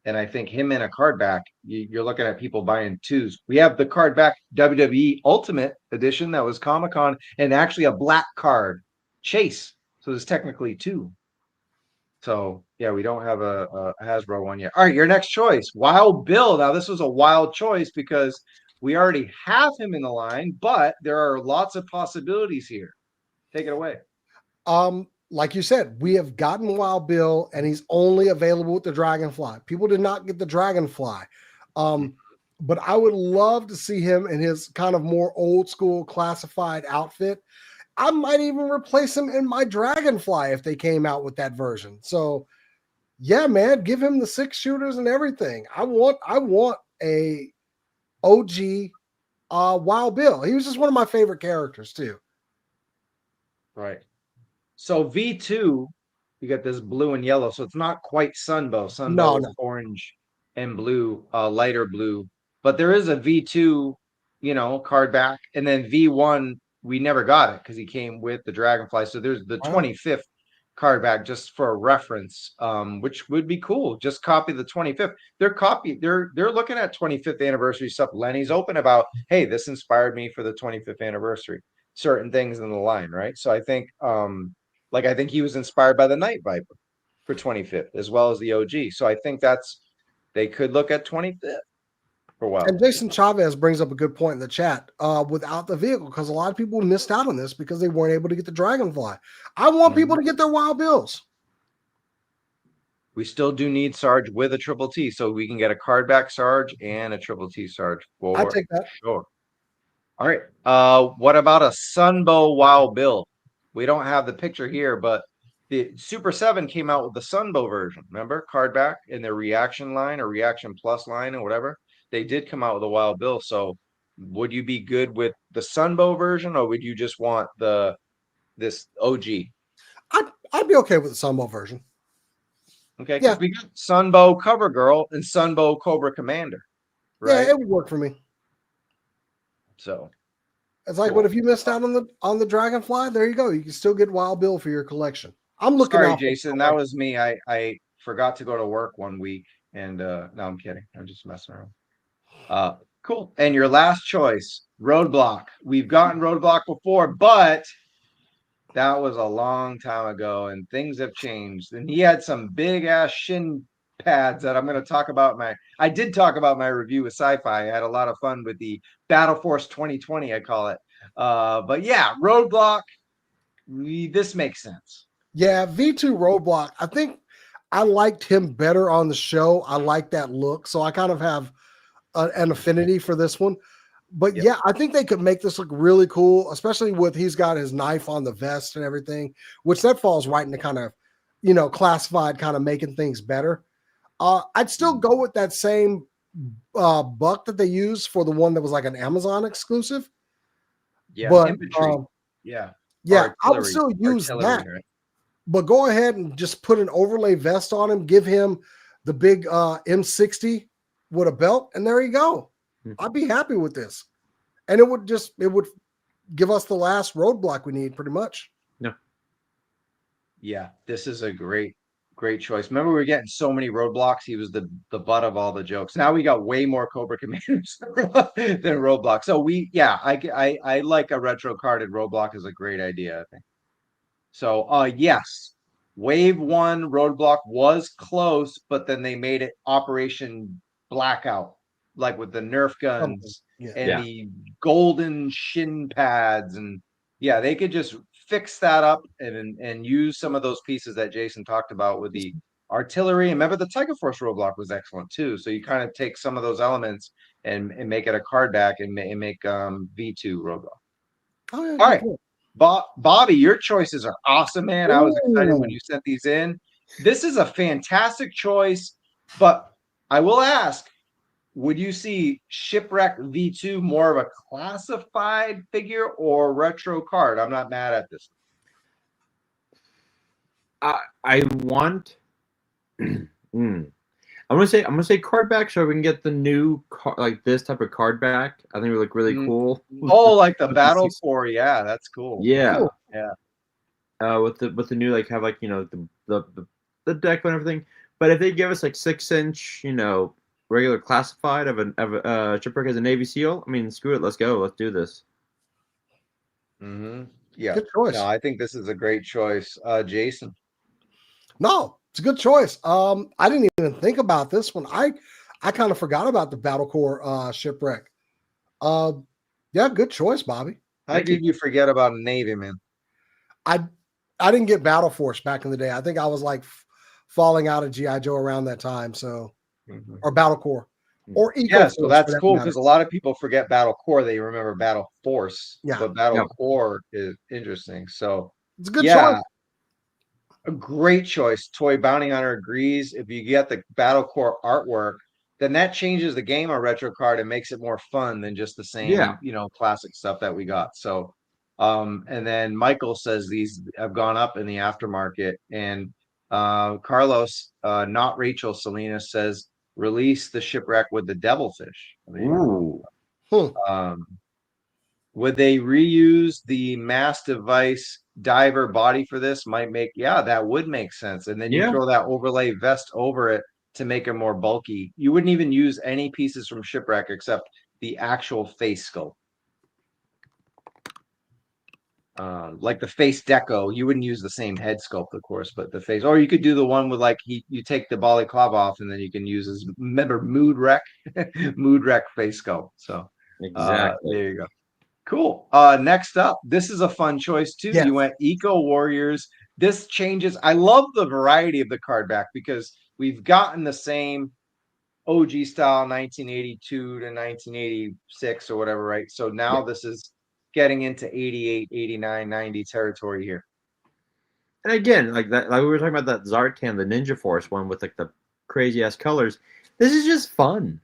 and I think him in a card back, you're looking at people buying 2s. We have the card back WWE Ultimate Edition that was Comic-Con, and actually a black card Chase. So there's technically 2. So yeah, we don't have a Hasbro one yet. All right, your next choice, Wild Bill. Now this was a wild choice because we already have him in the line, but there are lots of possibilities here. Take it away. Like you said, we have gotten Wild Bill, and he's only available with the Dragonfly. People did not get the Dragonfly. But I would love to see him in his kind of more old school classified outfit. I might even replace him in my Dragonfly if they came out with that version. So yeah, man, give him the 6 shooters and everything. I want a OG Wild Bill. He was just one of my favorite characters too. Right. So V2, you got this blue and yellow. So it's not quite Sunbow. Sunbow is orange and blue, lighter blue. But there is a V2, card back. And then V1, we never got it because he came with the Dragonfly. So there's the 25th card back just for a reference, which would be cool. Just copy the 25th. They're looking at 25th anniversary stuff. Lenny's open about, hey, this inspired me for the 25th anniversary. Certain things in the line, right? So I think I think he was inspired by the Night Viper for 25th as well as the OG. So I think they could look at 25th. And Jason Chavez brings up a good point in the chat without the vehicle, because a lot of people missed out on this because they weren't able to get the Dragonfly. I want people to get their Wild Bills. We still do need Sarge with a triple T, so we can get a card back Sarge and a triple T Sarge. I take that. Sure. All right. What about a Sunbow Wild Bill? We don't have the picture here, but the Super 7 came out with the Sunbow version. Remember? Card back in their Reaction line or Reaction Plus line or whatever. They did come out with a Wild Bill. So would you be good with the Sunbow version, or would you just want this OG? I'd be okay with the Sunbow version. Okay, because we got Sunbow Cover Girl and Sunbow Cobra Commander. Right? Yeah, it would work for me. So it's like, what if you missed out on the Dragonfly? There you go. You can still get Wild Bill for your collection. I'm looking. Sorry, Jason. That was me. I forgot to go to work one week, and no, I'm kidding. I'm just messing around. Cool. And your last choice, Roadblock. We've gotten Roadblock before, but that was a long time ago, and things have changed. And he had some big ass shin pads that I'm going to talk about. I did talk about my review with Sci-Fi. I had a lot of fun with the Battle Force 2020, I call it. But yeah, Roadblock. This makes sense. Yeah, V2 Roadblock. I think I liked him better on the show. I like that look, so I kind of have an affinity for this one. But yeah, I think they could make this look really cool, especially with he's got his knife on the vest and everything, which that falls right into kind of, classified, kind of making things better. I'd still go with that same buck that they used for the one that was like an Amazon exclusive. Yeah, but infantry. Yeah, I would still use that. Right? But go ahead and just put an overlay vest on him, give him the big M60 with a belt, and there you go. I'd be happy with this. And it would give us the last Roadblock we need, pretty much. Yeah, this is a great choice. Remember, we were getting so many Roadblocks. He was the butt of all the jokes. Now we got way more Cobra Commanders than Roadblock. So I like a Retrocarded Roadblock is a great idea, I think. So yes, Wave 1 Roadblock was close, but then they made it Operation Blackout, like with the Nerf guns and the golden shin pads, and they could just fix that up and use some of those pieces that Jason talked about with the artillery. And remember, the Tiger Force Roadblock was excellent too. So you kind of take some of those elements and make it a card back and make V2 Roadblock. Oh, yeah, all right, cool. Bobby, your choices are awesome, man. I was excited when you sent these in. this is a fantastic choice, but I will ask, would you see Shipwreck V2 more of a classified figure or retro card? I'm not mad at this. I want. I'm gonna say card back so we can get the new like this type of card back. I think it would look really cool. Oh, like the Battle Core, yeah, that's cool. Yeah, cool. Yeah. With the new like have like the deck and everything. But if they give us like 6-inch, regular classified of a Shipwreck as a Navy SEAL, I mean, screw it, let's go, let's do this. Yeah, good choice. No, I think this is a great choice, Jason. No, it's a good choice. I didn't even think about this one. I kind of forgot about the Battle Core Shipwreck. Yeah, good choice, Bobby. How did you forget about a Navy, man? I didn't get Battle Force back in the day. I think I was like falling out of GI Joe around that time. So, or Battle Core, or Eco. Yeah, so that's cool because a lot of people forget Battle Core. They remember Battle Force. Yeah, but Battle Core is interesting. So it's a good choice. A great choice. Toy Bounty Hunter agrees. If you get the Battle Core artwork, then that changes the game on Retro Card and makes it more fun than just the same, classic stuff that we got. So, and then Michael says these have gone up in the aftermarket, and Carlos, not Rachel Salinas, says release the Shipwreck with the Devilfish. Ooh. Would they reuse the mass device diver body for this? That would make sense. And then you throw that overlay vest over it to make it more bulky. You wouldn't even use any pieces from Shipwreck except the actual face sculpt. Like the face deco, you wouldn't use the same head sculpt, of course, but the face, or you could do the one with like you take the balaclava off and then you can use his mood wreck face sculpt. So exactly, there you go. Cool. Next up, this is a fun choice too. Yes. You went Eco Warriors. This changes. I love the variety of the card back because we've gotten the same OG style 1982 to 1986 or whatever, right? So now this is getting into 88, 89, 90 territory here. And again, like that, like we were talking about that Zartan, the Ninja Force one with like the crazy ass colors. This is just fun.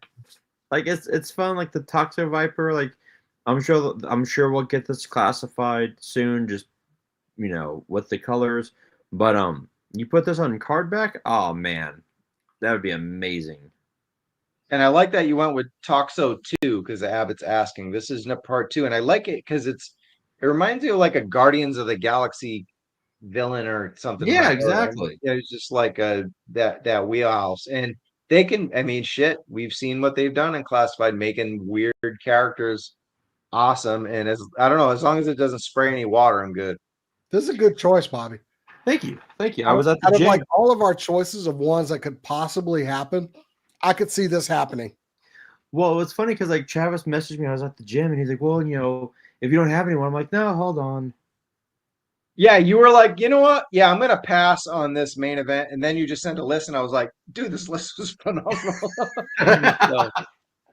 Like it's fun. Like the Toxo-Viper, like. I'm sure we'll get this classified soon, just with the colors. But you put this on card back, oh man, that would be amazing. And I like that you went with Toxo 2 because Abbott's asking. This is part 2, and I like it because it reminds me of like a Guardians of the Galaxy villain or something. Yeah, exactly. It's just like that wheelhouse, and they can. I mean, shit, we've seen what they've done in classified, making weird characters. Awesome, and I don't know, as long as it doesn't spray any water, I'm good. This is a good choice, Bobby. Thank you. I was at the gym. Like all of our choices of ones that could possibly happen, I could see this happening. Well, it's funny because like Travis messaged me. I was at the gym, and he's like, "Well, if you don't have anyone," I'm like, "No, hold on." Yeah, you were like, you know what? Yeah, I'm gonna pass on this main event, and then you just sent a list, and I was like, dude, this list was phenomenal.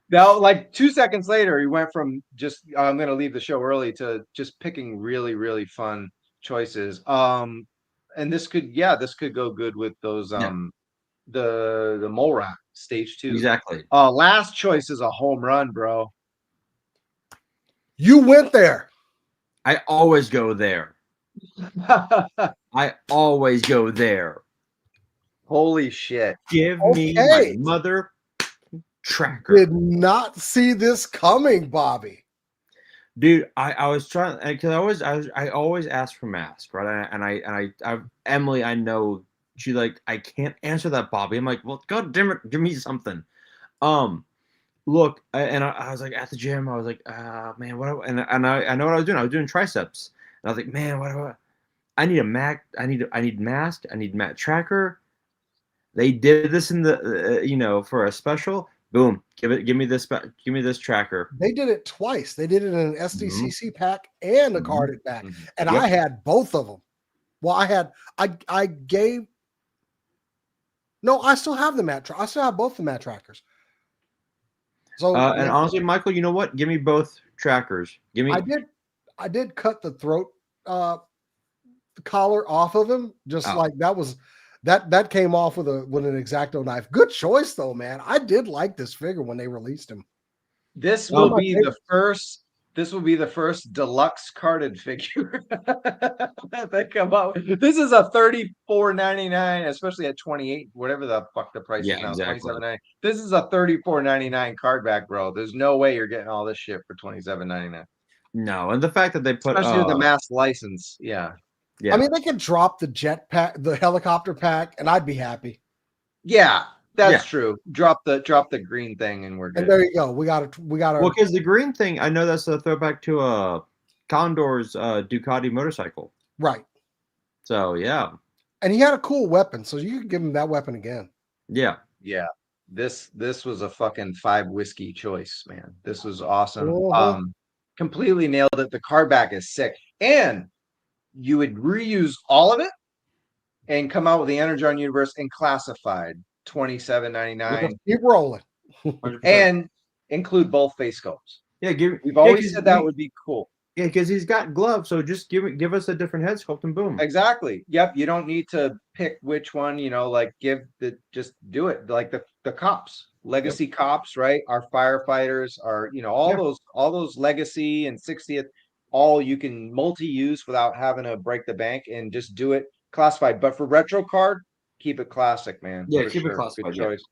Now, like 2 seconds later, he went from just I'm going to leave the show early to just picking really, really fun choices. And this could go good with those the mole rat stage 2. Exactly. Last choice is a home run, bro. You went there. I always go there. I always go there. Holy shit! Give me my mother. Trakker. Did not see this coming, Bobby. Dude, I was trying because I always ask for mask, right? And I Emily, I know she like I can't answer that, Bobby. I'm like, well, God damn it, give me something. Look, and I was like at the gym. I was like, man, what? And I know what I was doing. I was doing triceps, and I was like, man, what? I need a Mac. I need mask. I need Matt Trakker. They did this in the for a special. Boom! Give me this Trakker. They did it twice. They did it in an SDCC pack and a carded pack, and I had both of them. Well, I gave. No, I still have the Matt. I still have both the Matt Trakkers. So and honestly, Michael, you know what? Give me both Trakkers. Give me. I did cut the throat collar off of him. Just like that was That came off with an X-Acto knife. Good choice though, man. I did like this figure when they released him. This One of will my be the favorites. first. This will be the first deluxe carded figure that they come out. This is a $34.99, especially at 28, whatever the fuck the price Yeah, is now, exactly. $27.99. This is a $34.99 card back, bro. There's no way you're getting all this shit for $27.99. No, and the fact that they put Especially with the mass license. Yeah. yeah. I mean, they could drop the jet pack, the helicopter pack, and I'd be happy. Yeah, that's Yeah. true. Drop the green thing and we're good. And there you go. We got it. Well, because the green thing, I know that's a throwback to Condor's Ducati motorcycle. Right. So yeah. And he had a cool weapon, so you could give him that weapon again. Yeah. Yeah. This was a fucking 5 whiskey choice, man. This was awesome. Uh-huh. Completely nailed it. The card back is sick. And you would reuse all of it and come out with the Energon Universe and Classified, $27.99. Keep rolling. 100%. And include both face sculpts. Yeah, We've always said that would be cool. Yeah, because he's got gloves, so just give us a different head sculpt and boom. Exactly. Yep. You don't need to pick which one, like just do it. Like the cops, legacy cops, right? Our firefighters are, all those legacy and 60th, all you can multi-use without having to break the bank and just do it classified. But for retro card, keep it classic, man. Yeah, keep it classified. Good choice.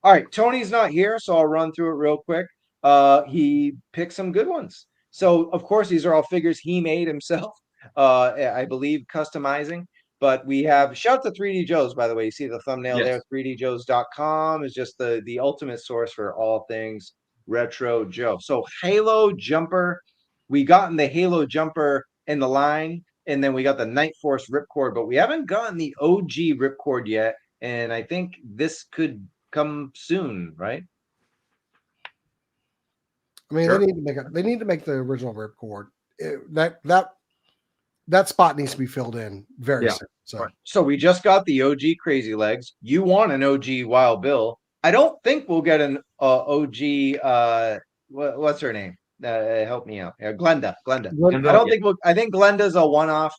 All right. Tony's not here, so I'll run through it real quick. He picked some good ones. So, of course, these are all figures he made himself, I believe, customizing. But we have, shout to 3D Joe's, by the way. You see the thumbnail there, 3djoes.com is just the ultimate source for all things Retro Joe. So, Halo Jumper, we got in the Halo Jumper in the line, and then we got the Night Force Rip Cord, but we haven't gotten the OG Rip Cord yet. And I think this could come soon, right? I mean, they need to make the original Rip Cord. That spot needs to be filled in very soon. So we just got the OG Crazylegs. You want an OG Wild Bill? I don't think we'll get an OG. What's her name? Help me out. Glenda. I don't think I think Glenda's a one-off,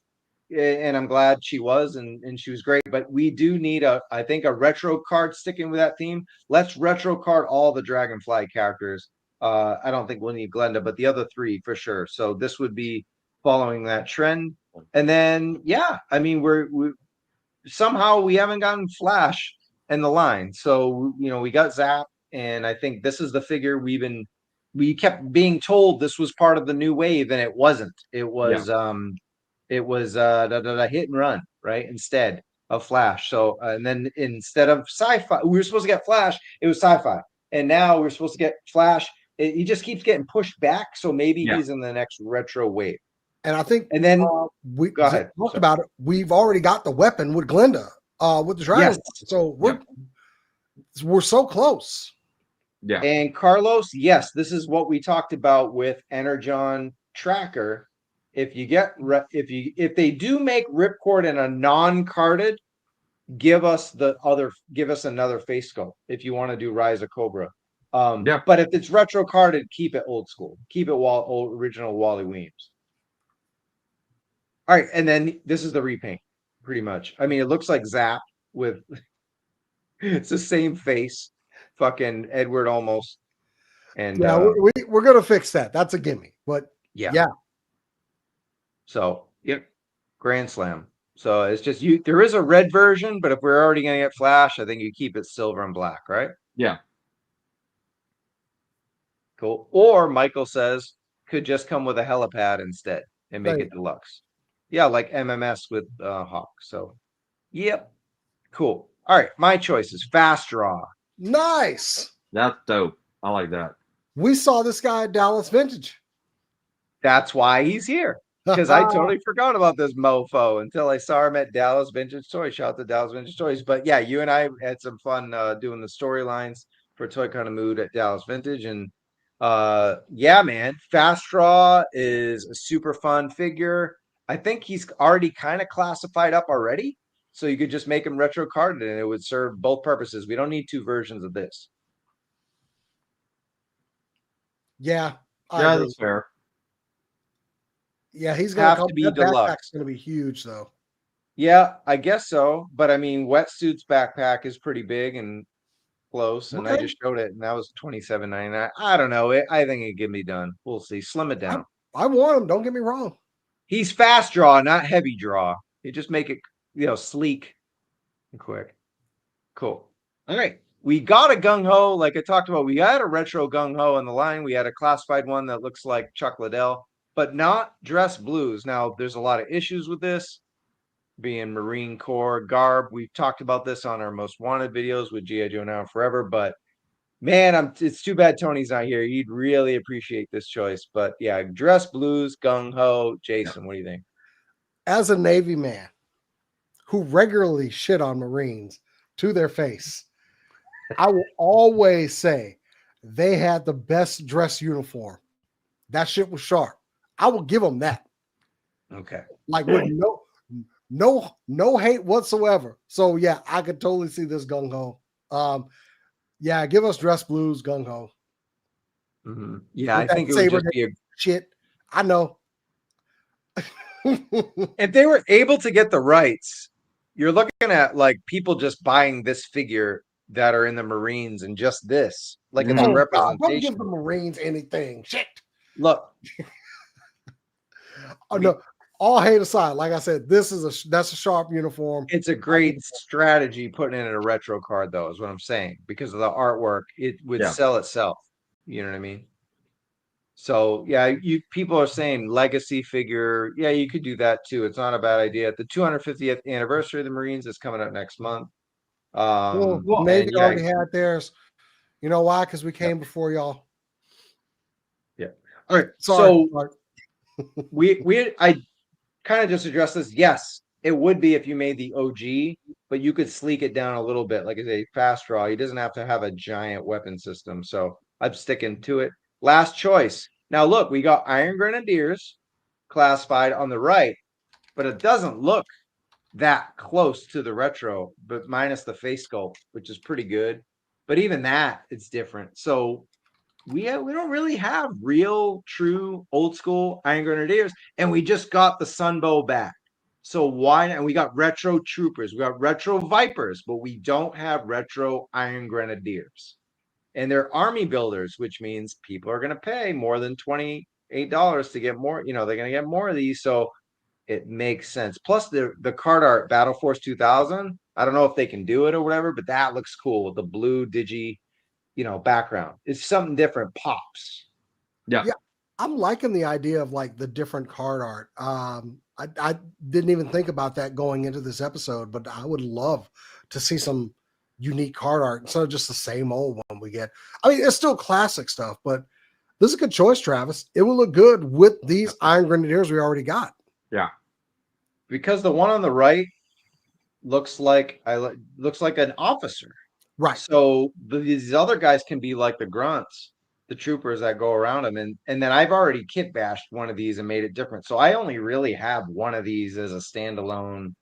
and I'm glad she was, and she was great. But we do need I think a retro card sticking with that theme. Let's retro card all the Dragonfly characters. I don't think we'll need Glenda, but the other 3 for sure. So this would be following that trend. And then, I mean, we somehow we haven't gotten Flash in the line. So, we got Zap, and I think this is the figure we kept being told this was part of the new wave, and it wasn't. It was a hit and run, right? Instead of Flash. So, and then instead of Sci-Fi, we were supposed to get Flash, it was Sci-Fi. And now we're supposed to get Flash. He just keeps getting pushed back. So maybe he's in the next retro wave. And I think, and then we talked about it. We've already got the weapon with Glenda, with the dragon. Yes. So we're so close. Yeah. And Carlos, yes, this is what we talked about with Energon Trakker. If you get if they do make Rip Cord in a non-carded, give us another face sculpt if you want to do Rise of Cobra. But if it's retro carded, keep it old school. Keep it original Wally Weems. All right, and then this is the repaint, pretty much. I mean, it looks like Zap with it's the same face, fucking Edward almost. And we're gonna fix that. That's a gimme. But yeah. So Grand Slam. So it's just there is a red version, but if we're already gonna get Flash, I think you keep it silver and black, right? Yeah. Cool. Or Michael says could just come with a helipad instead and make it deluxe. Yeah, like MMS with Hawk. So cool. All right, my choice is Fast Draw. Nice. That's dope. I like that. We saw this guy at Dallas Vintage. That's why he's here. Because I totally forgot about this mofo until I saw him at Dallas Vintage Toys. Shout out to Dallas Vintage Toys. But yeah, you and I had some fun doing the storylines for Toy Kind of Mood at Dallas Vintage. And man, Fast Draw is a super fun figure. I think he's already kind of classified up already. So you could just make him retro carded and it would serve both purposes. We don't need 2 versions of this. Yeah. That's fair. Yeah, he's gonna have to be deluxe. Backpack's gonna be huge though. Yeah, I guess so. But I mean, Wetsuit's backpack is pretty big and close, and I Okay. just showed it, and that was $27.99. I don't know. I think it can be done. We'll see. Slim it down. I want him. Don't get me wrong. He's fast draw, not heavy draw. You just make it, sleek and quick. Cool. All right. We got a gung ho, like I talked about. We had a retro gung ho on the line. We had a classified one that looks like Chuck Liddell, but not dress blues. Now, there's a lot of issues with this being Marine Corps garb. We've talked about this on our most wanted videos with G.I. Joe Now and Forever, but man, it's too bad Tony's not here. He'd really appreciate this choice. But yeah, dress blues, gung ho. Jason, what do you think? As a Navy man who regularly shit on Marines to their face, I will always say they had the best dress uniform. That shit was sharp. I will give them that. Okay. Like with no hate whatsoever. So yeah, I could totally see this gung ho. Yeah, give us dress blues, gung ho. Mm-hmm. Yeah, I think it would just be a shit. I know. If they were able to get the rights, you're looking at like people just buying this figure that are in the Marines and just this, like it's a representation. Don't give the Marines anything. Shit. Look. Oh no. All hate aside, like I said, that's a sharp uniform. It's a great strategy putting in a retro card, though, is what I'm saying. Because of the artwork, it would sell itself. You know what I mean? So yeah, people are saying legacy figure. Yeah, you could do that too. It's not a bad idea. The 250th anniversary of the Marines is coming up next month. Navy already had theirs. You know why? Because we came before y'all. Yeah. All right. Sorry. I kind of just addressed this. Yes, it would be if you made the OG, but you could sleek it down a little bit, like a fast draw. He doesn't have to have a giant weapon system. So I'm sticking to it. Last choice. Now look, we got Iron Grenadiers classified on the right, but it doesn't look that close to the retro, but minus the face sculpt, which is pretty good. But even that, it's different. So we don't really have real, true, old school Iron Grenadiers, and we just got the Sunbow back. So why? And we got retro troopers, we got retro Vipers, but we don't have retro Iron Grenadiers. And they're army builders, which means people are going to pay more than $28 to get more. They're going to get more of these. So it makes sense. Plus the card art Battle Force 2000. I don't know if they can do it or whatever, but that looks cool with the blue digi, background. It's something different. Pops. Yeah. I'm liking the idea of like the different card art. I didn't even think about that going into this episode, but I would love to see some unique card art instead of just the same old one we get. I mean, it's still classic stuff, but this is a good choice, Travis. It will look good with these Iron Grenadiers we already got. Yeah. Because the one on the right looks like an officer. Right. So these other guys can be like the grunts, the troopers that go around them. And then I've already kit bashed one of these and made it different. So I only really have one of these as a standalone,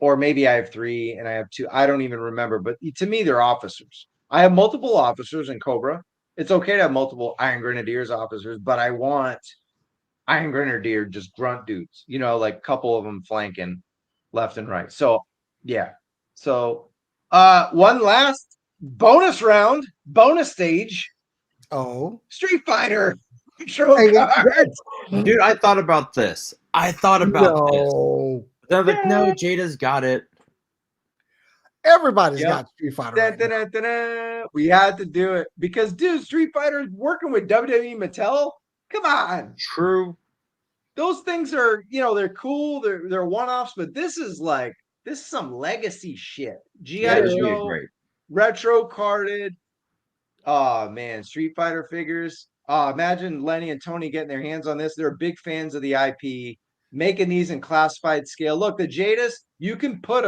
or maybe I have 3 and I have 2. I don't even remember, but to me, they're officers. I have multiple officers in Cobra. It's okay to have multiple Iron Grenadiers officers, but I want Iron Grenadier, just grunt dudes, like a couple of them flanking left and right. So yeah. So one last bonus round, bonus stage. Oh, Street Fighter. Dude, I thought about this. This. But I was like, no, Jada's got it. Everybody's got Street Fighter. We had to do it because, dude, Street Fighter is working with WWE Mattel. Come on. True. Those things are, they're cool. They're one-offs, but this is some legacy shit. GIJoe, Retrocarded. Oh man, Street Fighter figures. Imagine Lenny and Tony getting their hands on this. They're big fans of the IP, making these in classified scale. Look, the Jadas, you can put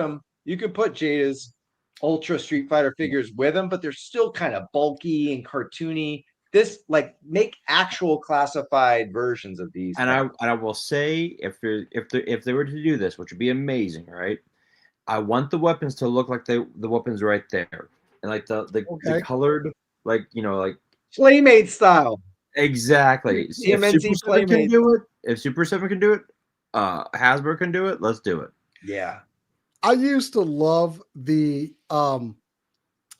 Jada's Ultra Street Fighter figures with them, but they're still kind of bulky and cartoony. This make actual classified versions of these. And I will say, if they were to do this, which would be amazing, right? I want the weapons to look like the weapons right there, and like the colored, like Playmate style. Exactly. CMNT If Super 7 can do it, Hasbro can do it, let's do it. Yeah. I used to love the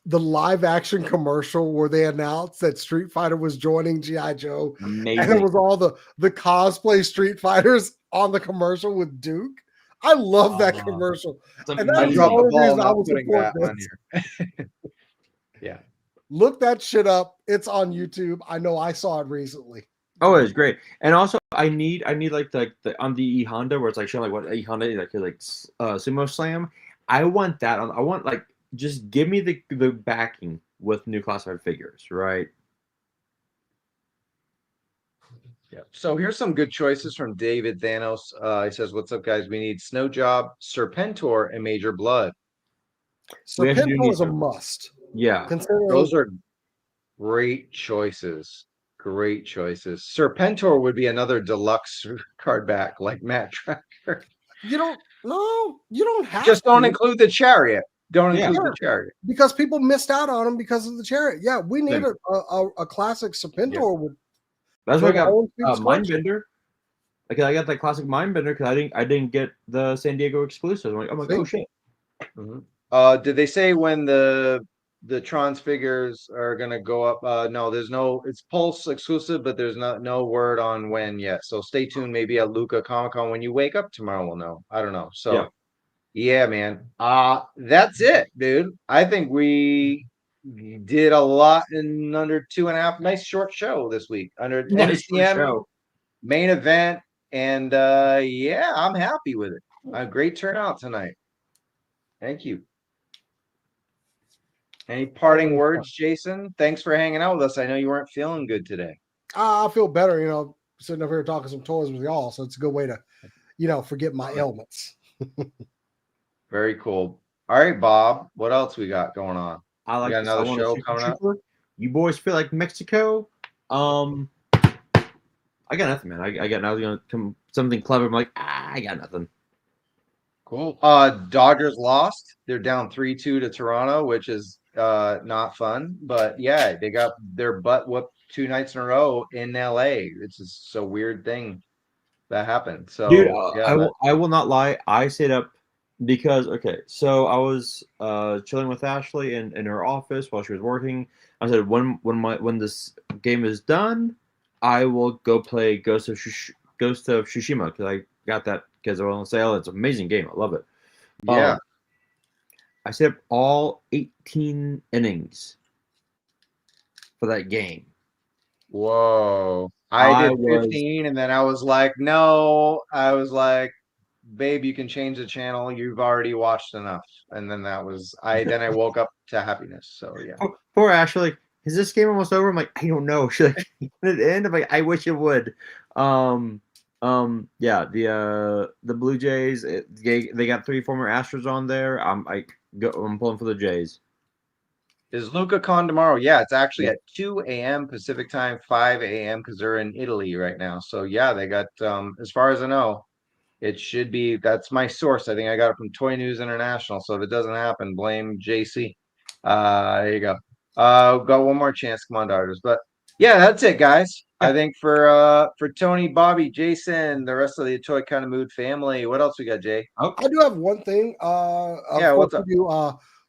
live action commercial where they announced that Street Fighter was joining GI Joe, Amazing. and it was all the cosplay Street Fighters on the commercial with Duke. I love that commercial, and I that's the dropped the only ball reason I not would putting support that on this. here. Yeah. Look that shit up. It's on YouTube. I know I saw it recently. Oh, it's great. And also, I need like the on the E Honda where it's like showing like what E Honda like Sumo Slam. I want that on. I want like just give me the backing with new classified figures, right? Yeah. So here's some good choices from David Thanos. He says, "What's up, guys? We need Snow Job, Serpentor, and Major Blood. So We actually do Pinto need is a some- must. Yeah. Considering Those are great choices. Great choices. Serpentor would be another deluxe card back like Matt Trakker. you don't have Just don't to. include the chariot. Don't Yeah. include the chariot. Because people missed out on him because of the chariot. Yeah, we need a classic Serpentor with That's why I got own people's collection. Mindbender. Like I got that classic Mindbender because I didn't get the San Diego exclusive. I'm like, oh my god, oh shit. Mm-hmm. Did they say when the Tron's figures are gonna go up? No, there's no. It's Pulse exclusive, but there's no word on when yet. So stay tuned. Maybe at Luca Comic-Con when you wake up tomorrow, we'll know. I don't know. So yeah, man. That's it, dude. I think we did a lot in under 2.5. Nice short show this week under MCM main event, and yeah, I'm happy with it. A great turnout tonight. Thank you. Any parting words, Jason? Thanks for hanging out with us. I know you weren't feeling good today. I feel better, sitting over here talking some toys with y'all. So it's a good way to, forget my ailments. Very cool. All right, Bob. What else we got going on? I like got another show coming up. You boys feel like Mexico? I got nothing, man. I got nothing. Something clever. I'm like, I got nothing. Cool. Dodgers lost. They're down 3-2 to Toronto, which is not fun. But yeah, they got their butt whooped 2 nights in a row in LA. It's just a weird thing that happened. So dude, yeah, I will not lie. I stayed up because so I was chilling with Ashley in her office while she was working. I said when this game is done, I will go play Ghost of Tsushima because I got that because it was on sale. It's an amazing game. I love it. Yeah. I stayed up all 18 innings for that game. Whoa. I did 15 and then I was like, no. I was like, babe, you can change the channel. You've already watched enough. And then I woke up to happiness. So yeah. Poor Ashley. Is this game almost over? I'm like, I don't know. Should it end? I'm like, I wish it would. Yeah, the Blue Jays, they got 3 former Astros on there. I'm pulling for the Jays. Is LucaCon tomorrow? Yeah, it's actually at 2 a.m. Pacific time, 5 a.m. because they're in Italy right now. So yeah, they got as far as I know, it should be. That's my source. I think I got it from Toy News International. So if it doesn't happen, blame JC. There you go. Got one more chance. Come on, Dodgers. But yeah, that's it, guys. I think for Tony, Bobby, Jason, the rest of the Toy Kind of Mood family. What else we got, Jay? I do have one thing. Yeah, what's up?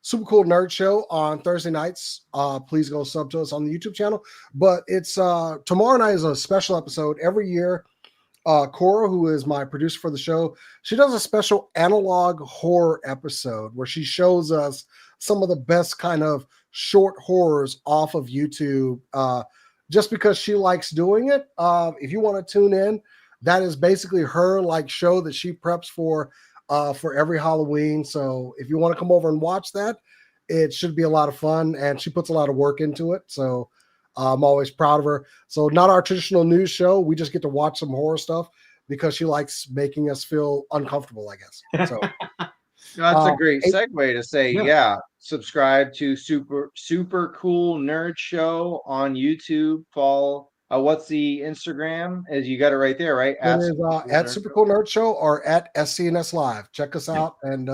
Super Cool Nerd Show on Thursday nights. Please go sub to us on the YouTube channel. But it's tomorrow night is a special episode. Every year, Cora, who is my producer for the show, she does a special analog horror episode where she shows us some of the best kind of short horrors off of YouTube. Just because she likes doing it. If you want to tune in, that is basically her show that she preps for every Halloween. So if you want to come over and watch that, it should be a lot of fun. And she puts a lot of work into it. So I'm always proud of her. So not our traditional news show. We just get to watch some horror stuff because she likes making us feel uncomfortable, I guess. So that's a great segue to say, subscribe to Super Cool Nerd Show on YouTube. Follow. What's the Instagram? As you got it right there, right? It is at Super Cool Nerd Show or at SCNS Live. Check us out and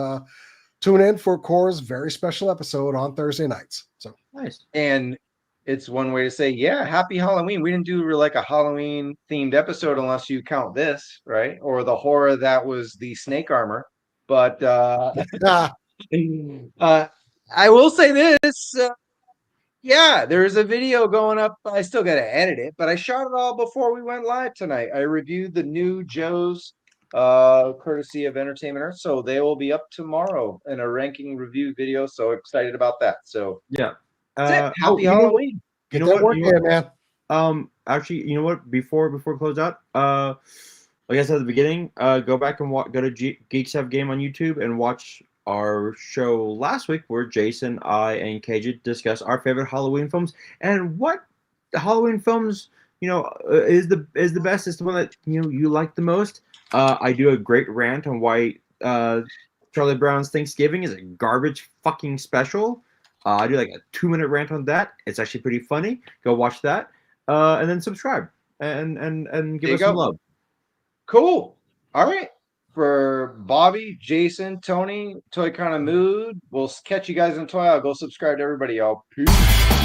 tune in for Cora's very special episode on Thursday nights. So nice. And it's one way to say, happy Halloween. We didn't do like a Halloween themed episode unless you count this, right? Or the horror that was the snake armor. But Ah, I will say this. Yeah, there's a video going up. I still got to edit it, but I shot it all before we went live tonight. I reviewed the new Joes, courtesy of Entertainment Earth. So they will be up tomorrow in a ranking review video. So excited about that. So Yeah. that's it. Happy Halloween. get that work in, man. Actually, you know what? Before we close out, like I said at the beginning, go back and go to Geeks Have Game on YouTube and watch our show last week where Jason, I, and KJ discuss our favorite Halloween films and what the Halloween films is the best. Is the one that you like the most. I do a great rant on why Charlie Brown's Thanksgiving is a garbage fucking special. I do like a 2-minute rant on that. It's actually pretty funny. Go watch that, and then subscribe and give us some love. Cool. All right. For Bobby, Jason, Tony, Toy Kind of Mood, we'll catch you guys in Toy. I'll go subscribe to everybody, y'all. Peace.